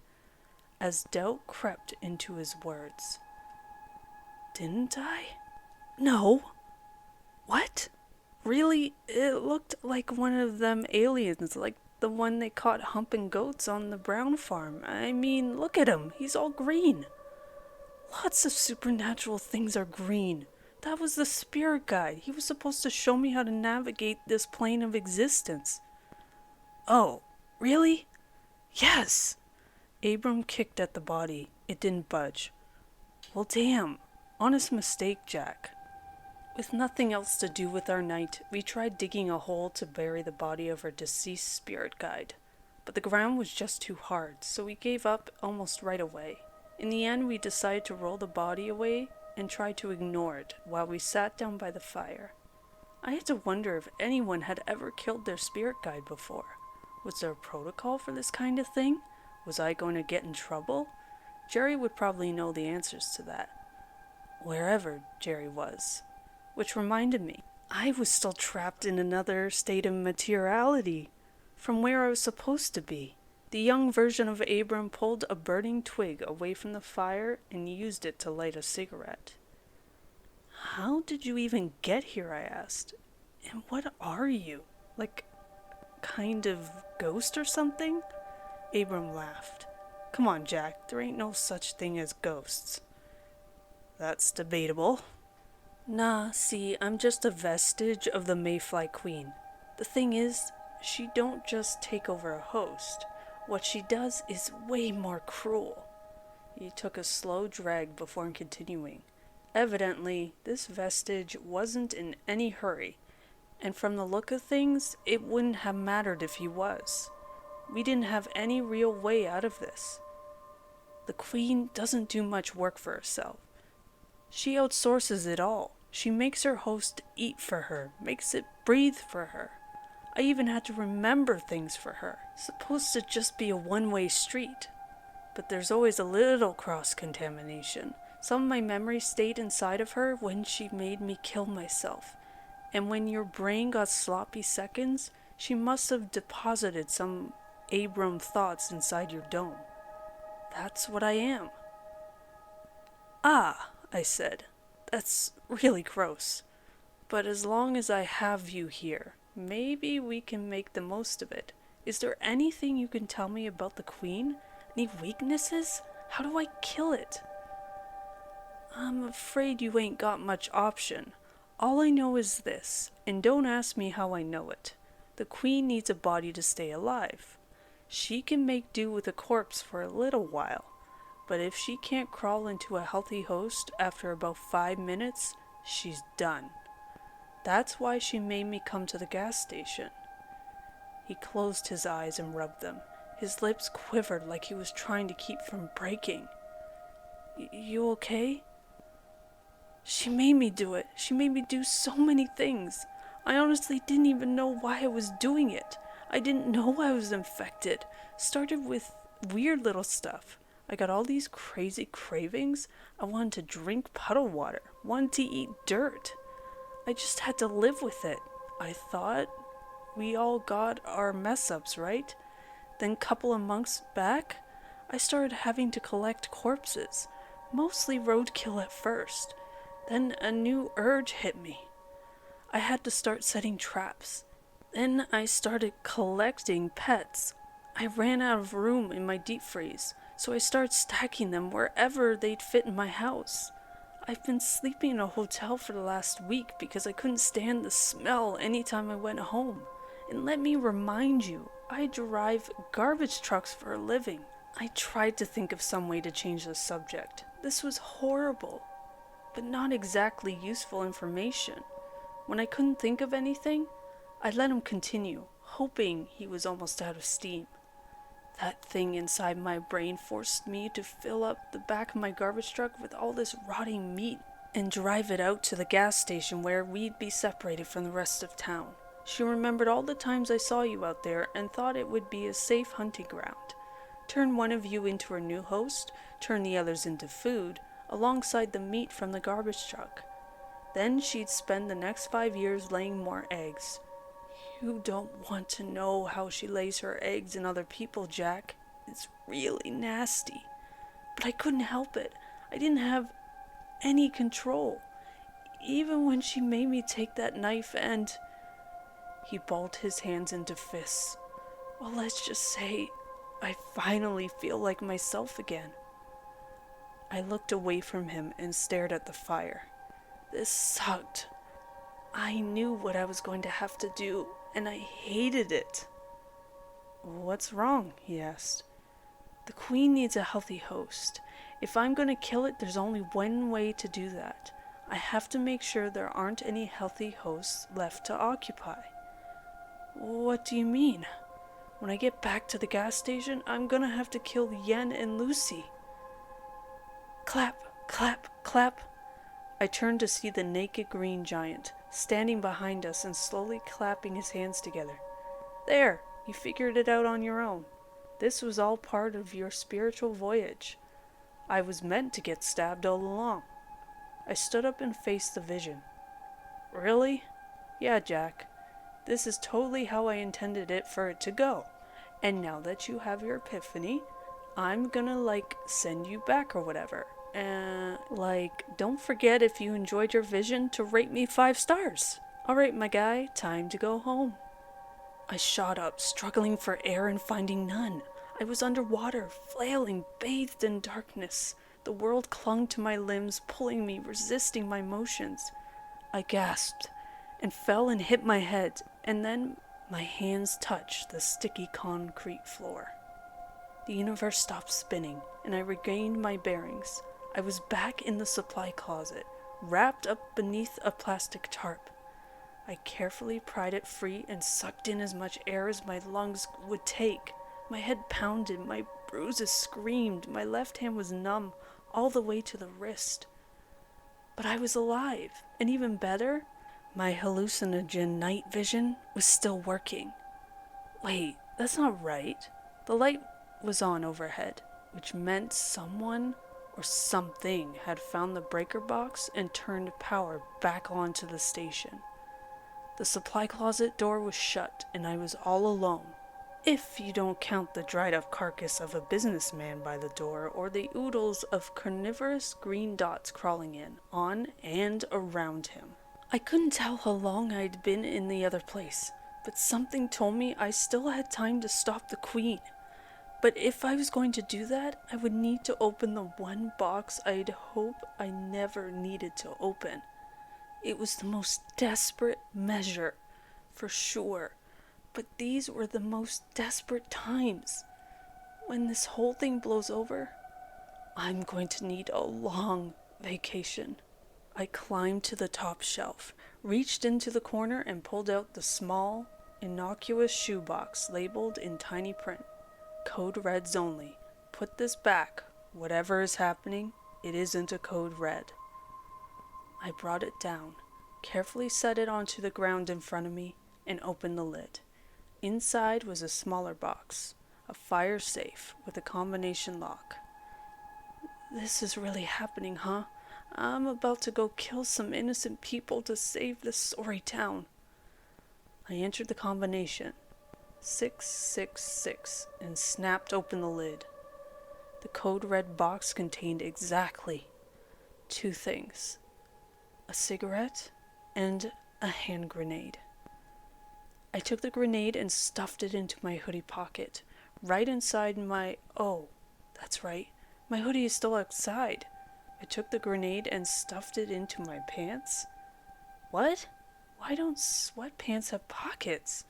as doubt crept into his words. Didn't I? No. What? Really? It looked like one of them aliens, like the one they caught humping goats on the Brown farm. I mean, look at him. He's all green. Lots of supernatural things are green. That was the spirit guide. He was supposed to show me how to navigate this plane of existence. Oh, really? Yes. Abram kicked at the body. It didn't budge. Well, damn. Honest mistake, Jack. With nothing else to do with our night, we tried digging a hole to bury the body of our deceased spirit guide. But the ground was just too hard, so we gave up almost right away. In the end, we decided to roll the body away and try to ignore it while we sat down by the fire. I had to wonder if anyone had ever killed their spirit guide before. Was there a protocol for this kind of thing? Was I going to get in trouble? Jerry would probably know the answers to that. Wherever Jerry was. Which reminded me, I was still trapped in another state of materiality from where I was supposed to be. The young version of Abram pulled a burning twig away from the fire and used it to light a cigarette. How did you even get here? I asked. And what are you? Like, kind of ghost or something? Abram laughed. Come on, Jack, there ain't no such thing as ghosts. That's debatable. Nah, see, I'm just a vestige of the Mayfly Queen. The thing is, she don't just take over a host. What she does is way more cruel. He took a slow drag before continuing. Evidently, this vestige wasn't in any hurry, and from the look of things, it wouldn't have mattered if he was. We didn't have any real way out of this. The Queen doesn't do much work for herself. She outsources it all. She makes her host eat for her, makes it breathe for her. I even had to remember things for her. Supposed to just be a one-way street. But there's always a little cross-contamination. Some of my memories stayed inside of her when she made me kill myself. And when your brain got sloppy seconds, she must have deposited some Abram thoughts inside your dome. That's what I am. Ah, I said. That's really gross. But as long as I have you here, maybe we can make the most of it. Is there anything you can tell me about the Queen? Any weaknesses? How do I kill it? I'm afraid you ain't got much option. All I know is this, and don't ask me how I know it. The Queen needs a body to stay alive. She can make do with a corpse for a little while, but if she can't crawl into a healthy host after about 5 minutes, she's done. That's why she made me come to the gas station. He closed his eyes and rubbed them. His lips quivered like he was trying to keep from breaking. You okay? She made me do it. She made me do so many things. I honestly didn't even know why I was doing it. I didn't know I was infected. Started with weird little stuff. I got all these crazy cravings. I wanted to drink puddle water. Wanted to eat dirt. I just had to live with it. I thought we all got our mess-ups, right? Then couple of months back, I started having to collect corpses. Mostly roadkill at first. Then a new urge hit me. I had to start setting traps. Then I started collecting pets. I ran out of room in my deep freeze, so I started stacking them wherever they'd fit in my house. I've been sleeping in a hotel for the last week because I couldn't stand the smell anytime I went home. And let me remind you, I drive garbage trucks for a living. I tried to think of some way to change the subject. This was horrible, but not exactly useful information. When I couldn't think of anything, I let him continue, hoping he was almost out of steam. That thing inside my brain forced me to fill up the back of my garbage truck with all this rotting meat and drive it out to the gas station where we'd be separated from the rest of town. She remembered all the times I saw you out there and thought it would be a safe hunting ground. Turn one of you into her new host, turn the others into food, alongside the meat from the garbage truck. Then she'd spend the next 5 years laying more eggs. You don't want to know how she lays her eggs in other people, Jack. It's really nasty. But I couldn't help it. I didn't have any control. Even when she made me take that knife and... He balled his hands into fists. Well, let's just say I finally feel like myself again. I looked away from him and stared at the fire. This sucked. I knew what I was going to have to do, and I hated it. What's wrong? He asked. The Queen needs a healthy host. If I'm going to kill it, there's only one way to do that. I have to make sure there aren't any healthy hosts left to occupy. What do you mean? When I get back to the gas station, I'm going to have to kill Yen and Lucy. Clap, clap, clap. I turned to see the naked green giant standing behind us and slowly clapping his hands together. There, you figured it out on your own. This was all part of your spiritual voyage. I was meant to get stabbed all along. I stood up and faced the vision. Really? Yeah, Jack. This is totally how I intended it for it to go. And now that you have your epiphany, I'm gonna, send you back or whatever. Don't forget if you enjoyed your vision to rate me 5 stars. Alright, my guy, time to go home. I shot up, struggling for air and finding none. I was underwater, flailing, bathed in darkness. The world clung to my limbs, pulling me, resisting my motions. I gasped and fell and hit my head, and then my hands touched the sticky concrete floor. The universe stopped spinning, and I regained my bearings. I was back in the supply closet, wrapped up beneath a plastic tarp. I carefully pried it free and sucked in as much air as my lungs would take. My head pounded, my bruises screamed, my left hand was numb all the way to the wrist. But I was alive, and even better, my hallucinogen night vision was still working. Wait, that's not right. The light was on overhead. which meant someone or something had found the breaker box and turned power back onto the station. The supply closet door was shut, and I was all alone, if you don't count the dried-up carcass of a businessman by the door or the oodles of carnivorous green dots crawling in, on, and around him. I couldn't tell how long I'd been in the other place, but something told me I still had time to stop the Queen. But if I was going to do that, I would need to open the one box I'd hope I never needed to open. It was the most desperate measure, for sure. But these were the most desperate times. When this whole thing blows over, I'm going to need a long vacation. I climbed to the top shelf, reached into the corner, and pulled out the small, innocuous shoebox labeled in tiny print. Code Reds only. Put this back. Whatever is happening, it isn't a code red. I brought it down, carefully set it onto the ground in front of me, and opened the lid. Inside was a smaller box, a fire safe with a combination lock. This is really happening, huh? I'm about to go kill some innocent people to save this sorry town. I entered the combination, 666, and snapped open the lid. The code red box contained exactly 2 things: a cigarette and a hand grenade. I took the grenade and stuffed it into my hoodie pocket, right inside my... Oh, that's right, my hoodie is still outside. I took the grenade and stuffed it into my pants. What? Why don't sweatpants have pockets?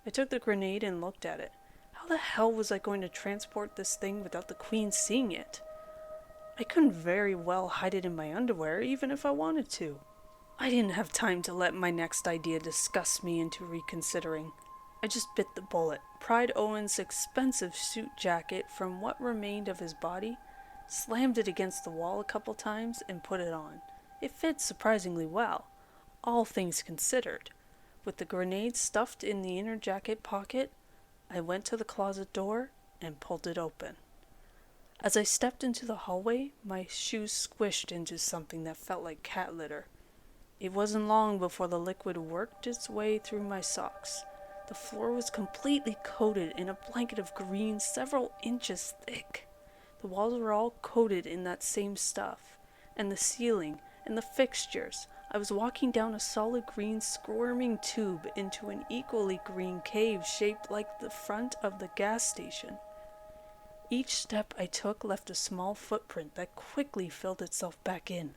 I took the grenade and looked at it. How the hell was I going to transport this thing without the Queen seeing it? I couldn't very well hide it in my underwear, even if I wanted to. I didn't have time to let my next idea disgust me into reconsidering. I just bit the bullet, pried Owen's expensive suit jacket from what remained of his body, slammed it against the wall a couple times, and put it on. It fit surprisingly well, all things considered. With the grenade stuffed in the inner jacket pocket, I went to the closet door and pulled it open. As I stepped into the hallway, my shoes squished into something that felt like cat litter. It wasn't long before the liquid worked its way through my socks. The floor was completely coated in a blanket of green several inches thick. The walls were all coated in that same stuff, and the ceiling and the fixtures. I was walking down a solid green squirming tube into an equally green cave shaped like the front of the gas station. Each step I took left a small footprint that quickly filled itself back in.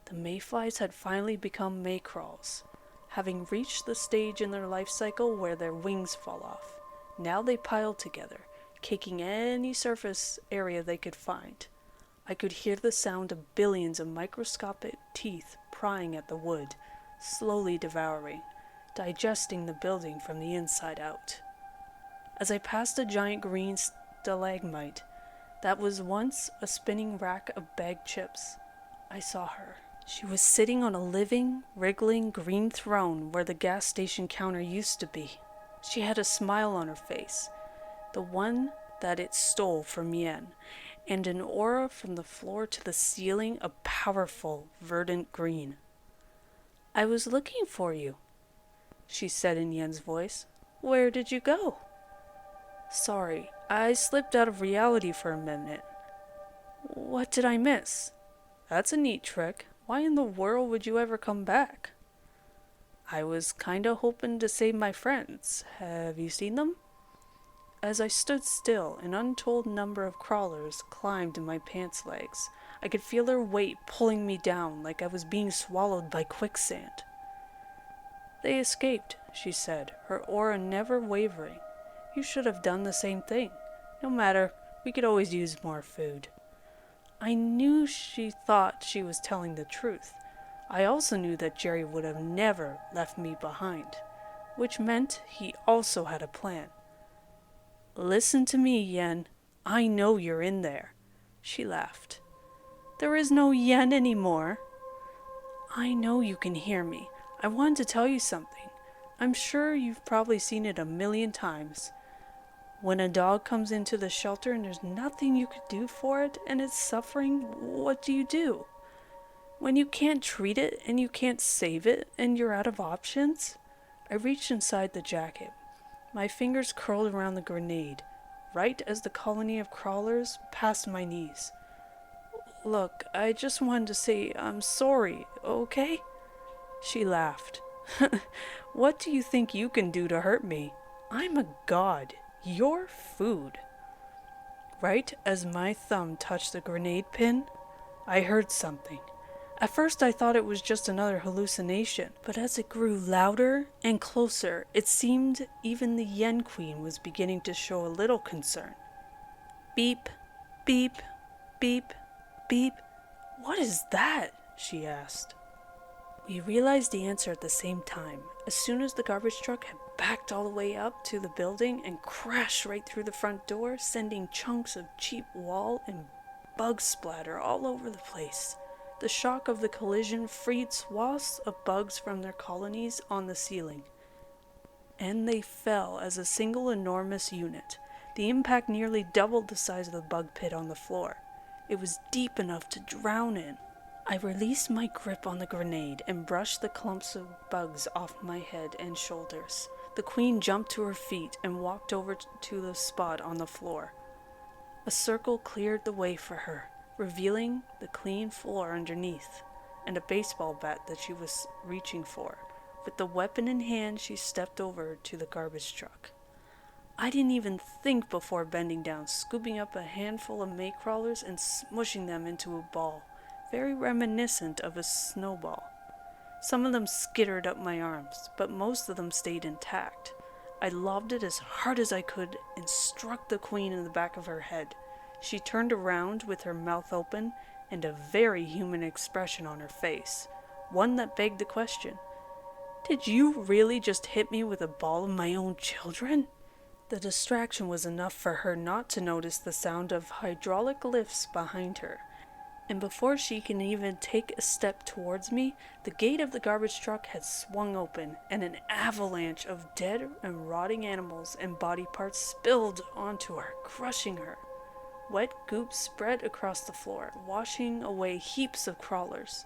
The mayflies had finally become maycrawls, having reached the stage in their life cycle where their wings fall off. Now they piled together, caking any surface area they could find. I could hear the sound of billions of microscopic teeth prying at the wood, slowly devouring, digesting the building from the inside out. As I passed a giant green stalagmite that was once a spinning rack of bagged chips, I saw her. She was sitting on a living, wriggling green throne where the gas station counter used to be. She had a smile on her face, the one that it stole from Yen, and an aura from the floor to the ceiling of powerful, verdant green. "I was looking for you," she said in Yen's voice. "Where did you go?" "Sorry, I slipped out of reality for a minute." "What did I miss?" "That's a neat trick. Why in the world would you ever come back?" "I was kinda hoping to save my friends. Have you seen them?" As I stood still, an untold number of crawlers climbed in my pants legs. I could feel their weight pulling me down like I was being swallowed by quicksand. "They escaped," she said, her aura never wavering. "You should have done the same thing. No matter, we could always use more food." I knew she thought she was telling the truth. I also knew that Jerry would have never left me behind, which meant he also had a plan. "Listen to me, Yen. I know you're in there." She laughed. "There is no Yen anymore." "I know you can hear me. I wanted to tell you something. I'm sure you've probably seen it a million times. When a dog comes into the shelter and there's nothing you could do for it and it's suffering, what do? When you can't treat it and you can't save it and you're out of options? I reached inside the jacket. My fingers curled around the grenade, right as the colony of crawlers passed my knees. Look, I just wanted to say I'm sorry, okay? She laughed. What do you think you can do to hurt me? I'm a god. You're food. Right as my thumb touched the grenade pin, I heard something. At first I thought it was just another hallucination, but as it grew louder and closer, it seemed even the Yen Queen was beginning to show a little concern. Beep, beep, beep, beep. What is that? She asked. We realized the answer at the same time, as soon as the garbage truck had backed all the way up to the building and crashed right through the front door, sending chunks of cheap wall and bug splatter all over the place. The shock of the collision freed swaths of bugs from their colonies on the ceiling, and they fell as a single enormous unit. The impact nearly doubled the size of the bug pit on the floor. It was deep enough to drown in. I released my grip on the grenade and brushed the clumps of bugs off my head and shoulders. The queen jumped to her feet and walked over to the spot on the floor. A circle cleared the way for her, revealing the clean floor underneath, and a baseball bat that she was reaching for. With the weapon in hand, she stepped over to the garbage truck. I didn't even think before bending down, scooping up a handful of Maycrawlers and smushing them into a ball, very reminiscent of a snowball. Some of them skittered up my arms, but most of them stayed intact. I lobbed it as hard as I could and struck the queen in the back of her head. She turned around with her mouth open and a very human expression on her face, one that begged the question, "Did you really just hit me with a ball of my own children?" The distraction was enough for her not to notice the sound of hydraulic lifts behind her, and before she can even take a step towards me, the gate of the garbage truck had swung open, and an avalanche of dead and rotting animals and body parts spilled onto her, crushing her. Wet goop spread across the floor, washing away heaps of crawlers.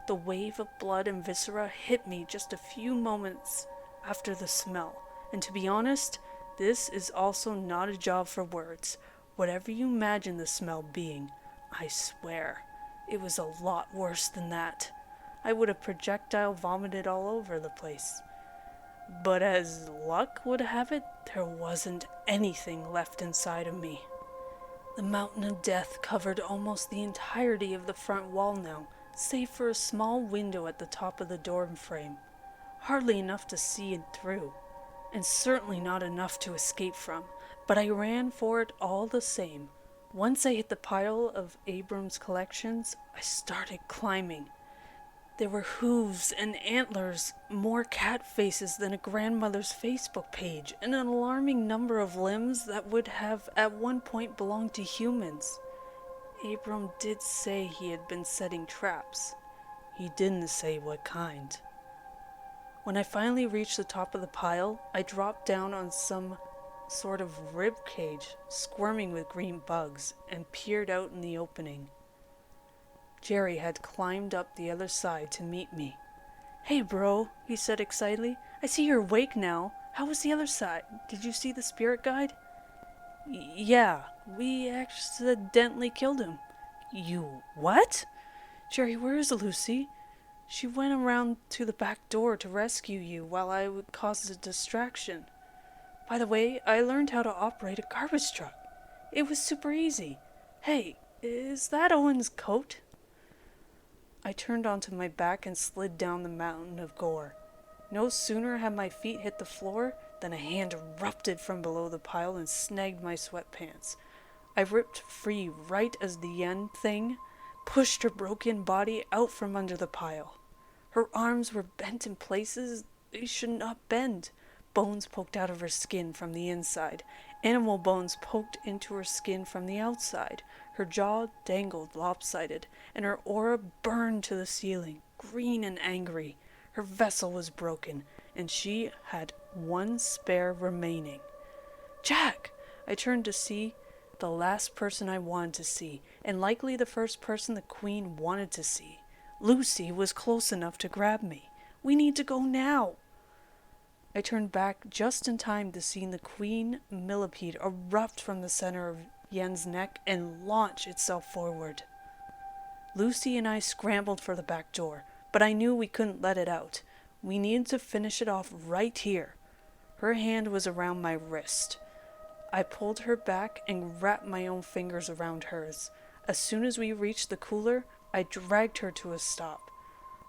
The wave of blood and viscera hit me just a few moments after the smell, and to be honest, this is also not a job for words. Whatever you imagine the smell being, I swear, it was a lot worse than that. I would have projectile vomited all over the place. But as luck would have it, there wasn't anything left inside of me. The mountain of death covered almost the entirety of the front wall now, save for a small window at the top of the door frame. Hardly enough to see it through, and certainly not enough to escape from, but I ran for it all the same. Once I hit the pile of Abrams collections, I started climbing. There were hooves and antlers, more cat faces than a grandmother's Facebook page, and an alarming number of limbs that would have at one point belonged to humans. Abram did say he had been setting traps. He didn't say what kind. When I finally reached the top of the pile, I dropped down on some sort of rib cage, squirming with green bugs, and peered out in the opening. Jerry had climbed up the other side to meet me. "Hey, bro," he said excitedly. "I see you're awake now. How was the other side? Did you see the spirit guide?" Yeah, we accidentally killed him." "You what?" "Jerry, where is Lucy? She went around to the back door to rescue you while I would cause a distraction. By the way, I learned how to operate a garbage truck. It was super easy. Hey, is that Owen's coat?" I turned onto my back and slid down the mountain of gore. No sooner had my feet hit the floor than a hand erupted from below the pile and snagged my sweatpants. I ripped free right as the Yen thing pushed her broken body out from under the pile. Her arms were bent in places they should not bend. Bones poked out of her skin from the inside. Animal bones poked into her skin from the outside. Her jaw dangled lopsided, and her aura burned to the ceiling, green and angry. Her vessel was broken, and she had one spare remaining. "Jack!" I turned to see the last person I wanted to see, and likely the first person the Queen wanted to see. Lucy was close enough to grab me. We need to go now. I turned back just in time to see the Queen millipede erupt from the center of Yen's neck and launch itself forward. Lucy and I scrambled for the back door, but I knew we couldn't let it out. We needed to finish it off right here. Her hand was around my wrist. I pulled her back and wrapped my own fingers around hers. As soon as we reached the cooler, I dragged her to a stop.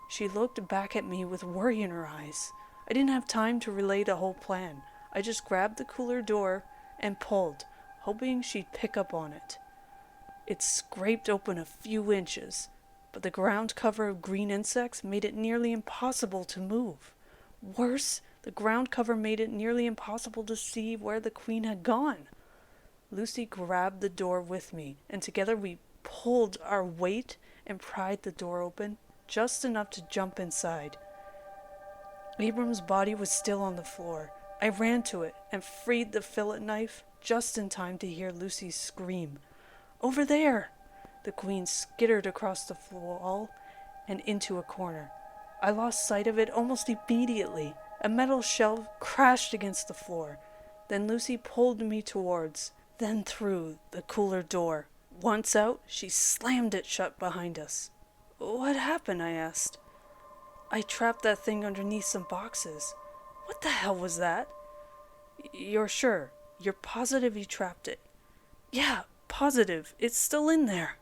She looked back at me with worry in her eyes. I didn't have time to relay the whole plan. I just grabbed the cooler door and pulled, hoping she'd pick up on it. It scraped open a few inches, but the ground cover of green insects made it nearly impossible to move. Worse, the ground cover made it nearly impossible to see where the Queen had gone. Lucy grabbed the door with me, and together we pulled our weight and pried the door open, just enough to jump inside. Abram's body was still on the floor. I ran to it and freed the fillet knife just in time to hear Lucy scream. "Over there!" The Queen skittered across the wall and into a corner. I lost sight of it almost immediately. A metal shelf crashed against the floor. Then Lucy pulled me towards, then through the cooler door. Once out, she slammed it shut behind us. "What happened?" I asked. "I trapped that thing underneath some boxes." "What the hell was that?" "You're sure? You're positive you trapped it?" "Yeah, positive. It's still in there."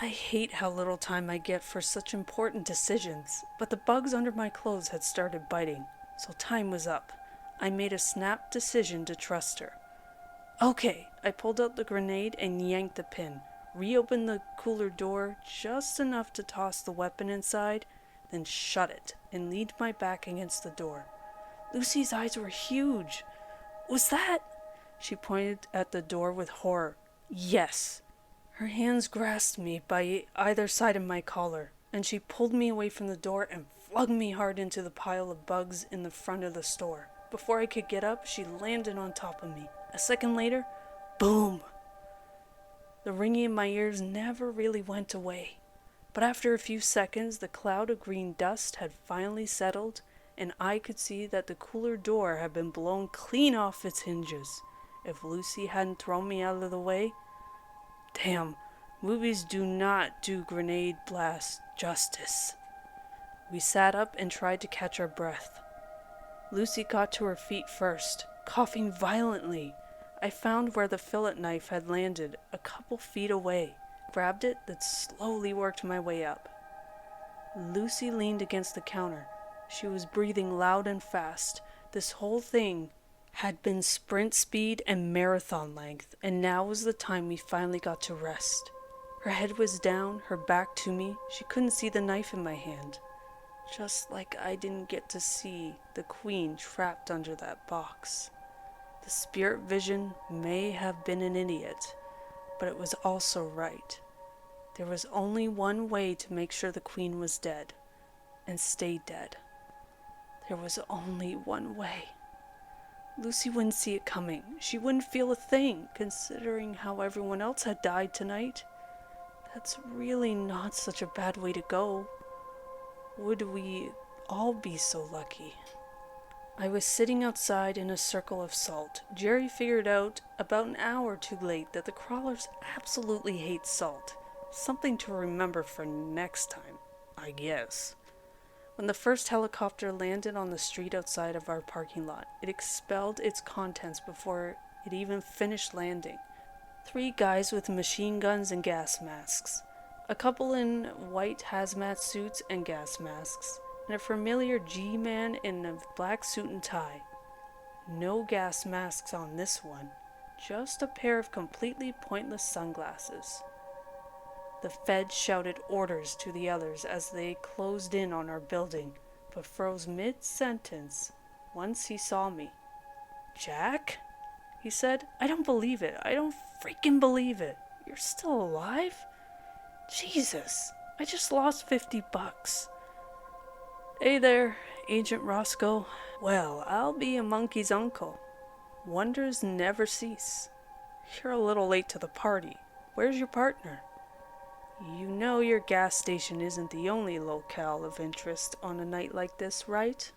I hate how little time I get for such important decisions, but the bugs under my clothes had started biting, so time was up. I made a snap decision to trust her. "Okay," I pulled out the grenade and yanked the pin, reopened the cooler door just enough to toss the weapon inside, then shut it and leaned my back against the door. Lucy's eyes were huge. "Was that?" She pointed at the door with horror. "Yes." Her hands grasped me by either side of my collar, and she pulled me away from the door and flung me hard into the pile of bugs in the front of the store. Before I could get up, she landed on top of me. A second later, boom! The ringing in my ears never really went away. But after a few seconds, the cloud of green dust had finally settled, and I could see that the cooler door had been blown clean off its hinges. If Lucy hadn't thrown me out of the way... Damn, movies do not do grenade blast justice. We sat up and tried to catch our breath. Lucy got to her feet first, coughing violently. I found where the fillet knife had landed, a couple feet away, grabbed it, then slowly worked my way up. Lucy leaned against the counter. She was breathing loud and fast. This whole thing had been sprint speed and marathon length, and now was the time we finally got to rest. Her head was down, her back to me. She couldn't see the knife in my hand. Just like I didn't get to see the Queen trapped under that box. The spirit vision may have been an idiot, but it was also right. There was only one way to make sure the Queen was dead, and stayed dead. There was only one way. Lucy wouldn't see it coming. She wouldn't feel a thing, considering how everyone else had died tonight. That's really not such a bad way to go. Would we all be so lucky? I was sitting outside in a circle of salt. Jerry figured out about an hour too late that the crawlers absolutely hate salt. Something to remember for next time, I guess. When the first helicopter landed on the street outside of our parking lot, it expelled its contents before it even finished landing. 3 guys with machine guns and gas masks. A couple in white hazmat suits and gas masks, and a familiar G-man in a black suit and tie. No gas masks on this one, just a pair of completely pointless sunglasses. The feds shouted orders to the others as they closed in on our building, but froze mid-sentence once he saw me. "Jack?" he said. "I don't believe it. I don't freaking believe it. You're still alive? Jesus, I just lost $50. "Hey there, Agent Roscoe. Well, I'll be a monkey's uncle. Wonders never cease." You're a little late to the party. Where's your partner? You know your gas station isn't the only locale of interest on a night like this, right?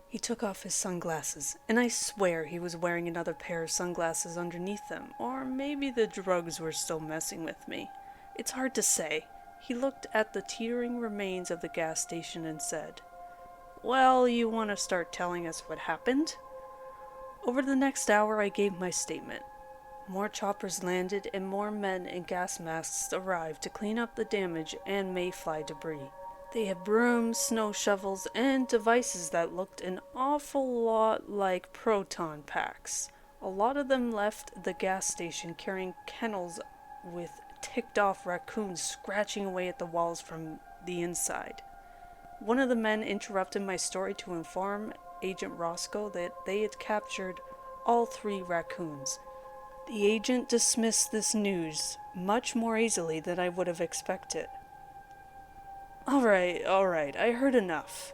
He took off his sunglasses, and I swear he was wearing another pair of sunglasses underneath them, or maybe the drugs were still messing with me. It's hard to say. He looked at the teetering remains of the gas station and said, "Well, you want to start telling us what happened?" Over the next hour I gave my statement. More choppers landed and more men in gas masks arrived to clean up the damage and mayfly debris. They had brooms, snow shovels, and devices that looked an awful lot like proton packs. A lot of them left the gas station carrying kennels with ticked-off raccoons scratching away at the walls from the inside. One of the men interrupted my story to inform Agent Roscoe that they had captured all 3 raccoons. The agent dismissed this news much more easily than I would have expected. All right, I heard enough,"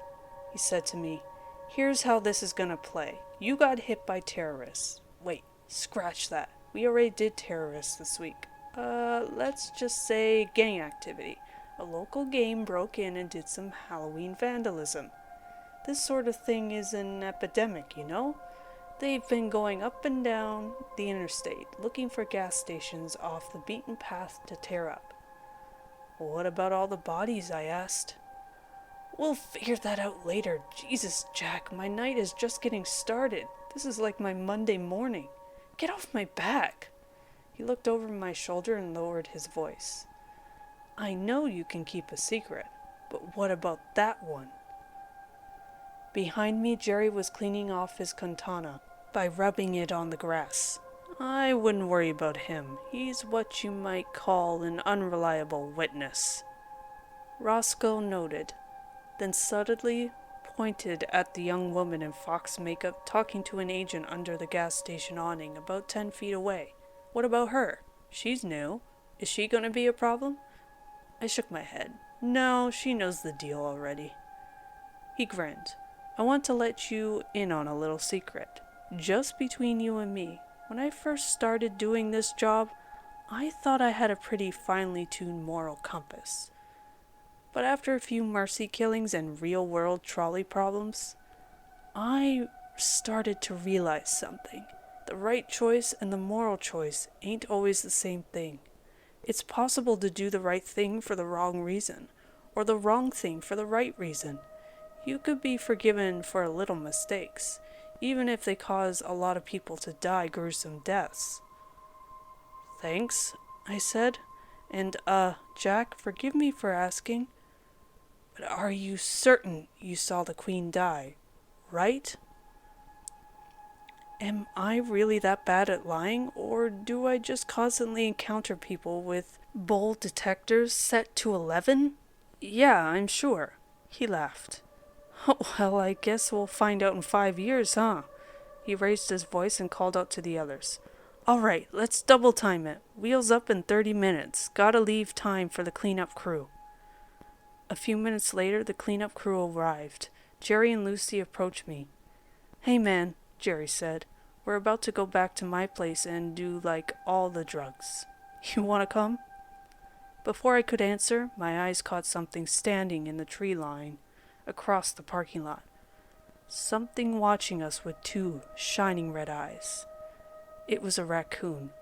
he said to me. "Here's how this is gonna play. You got hit by terrorists. Wait, scratch that. We already did terrorists this week. Let's just say gang activity. A local gang broke in and did some Halloween vandalism. This sort of thing is an epidemic, you know? They've been going up and down the interstate, looking for gas stations off the beaten path to tear up." "What about all the bodies?" I asked. "We'll figure that out later. Jesus, Jack, my night is just getting started. This is like my Monday morning. Get off my back." He looked over my shoulder and lowered his voice. "I know you can keep a secret, but what about that one?" Behind me, Jerry was cleaning off his katana by rubbing it on the grass. "I wouldn't worry about him. He's what you might call an unreliable witness." Roscoe nodded, then suddenly pointed at the young woman in fox makeup talking to an agent under the gas station awning about 10 feet away. "What about her? She's new. Is she going to be a problem?" I shook my head. "No, she knows the deal already." He grinned. "I want to let you in on a little secret. Just between you and me. When I first started doing this job, I thought I had a pretty finely tuned moral compass. But after a few mercy killings and real-world trolley problems, I started to realize something. The right choice and the moral choice ain't always the same thing. It's possible to do the right thing for the wrong reason, or the wrong thing for the right reason. You could be forgiven for little mistakes, even if they cause a lot of people to die gruesome deaths." "Thanks," I said. "And, Jack, forgive me for asking, but are you certain you saw the Queen die, right? Am I really that bad at lying, or do I just constantly encounter people with bull detectors set to 11? "Yeah, I'm sure." He laughed. "Oh, well, I guess we'll find out in 5 years, huh?" He raised his voice and called out to the others. "All right, let's double time it. Wheels up in 30 minutes. Gotta leave time for the cleanup crew." A few minutes later, the cleanup crew arrived. Jerry and Lucy approached me. "Hey, man," Jerry said. "We're about to go back to my place and do, all the drugs. You want to come?" Before I could answer, my eyes caught something standing in the tree line across the parking lot. Something watching us with 2 shining red eyes. It was a raccoon.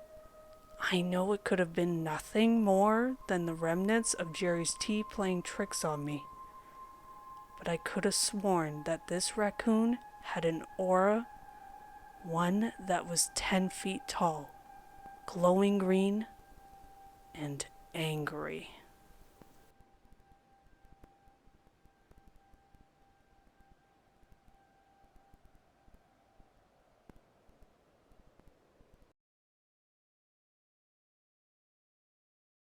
I know it could have been nothing more than the remnants of Jerry's tea playing tricks on me. But I could have sworn that this raccoon had an aura, one that was 10 feet tall, glowing green, and angry.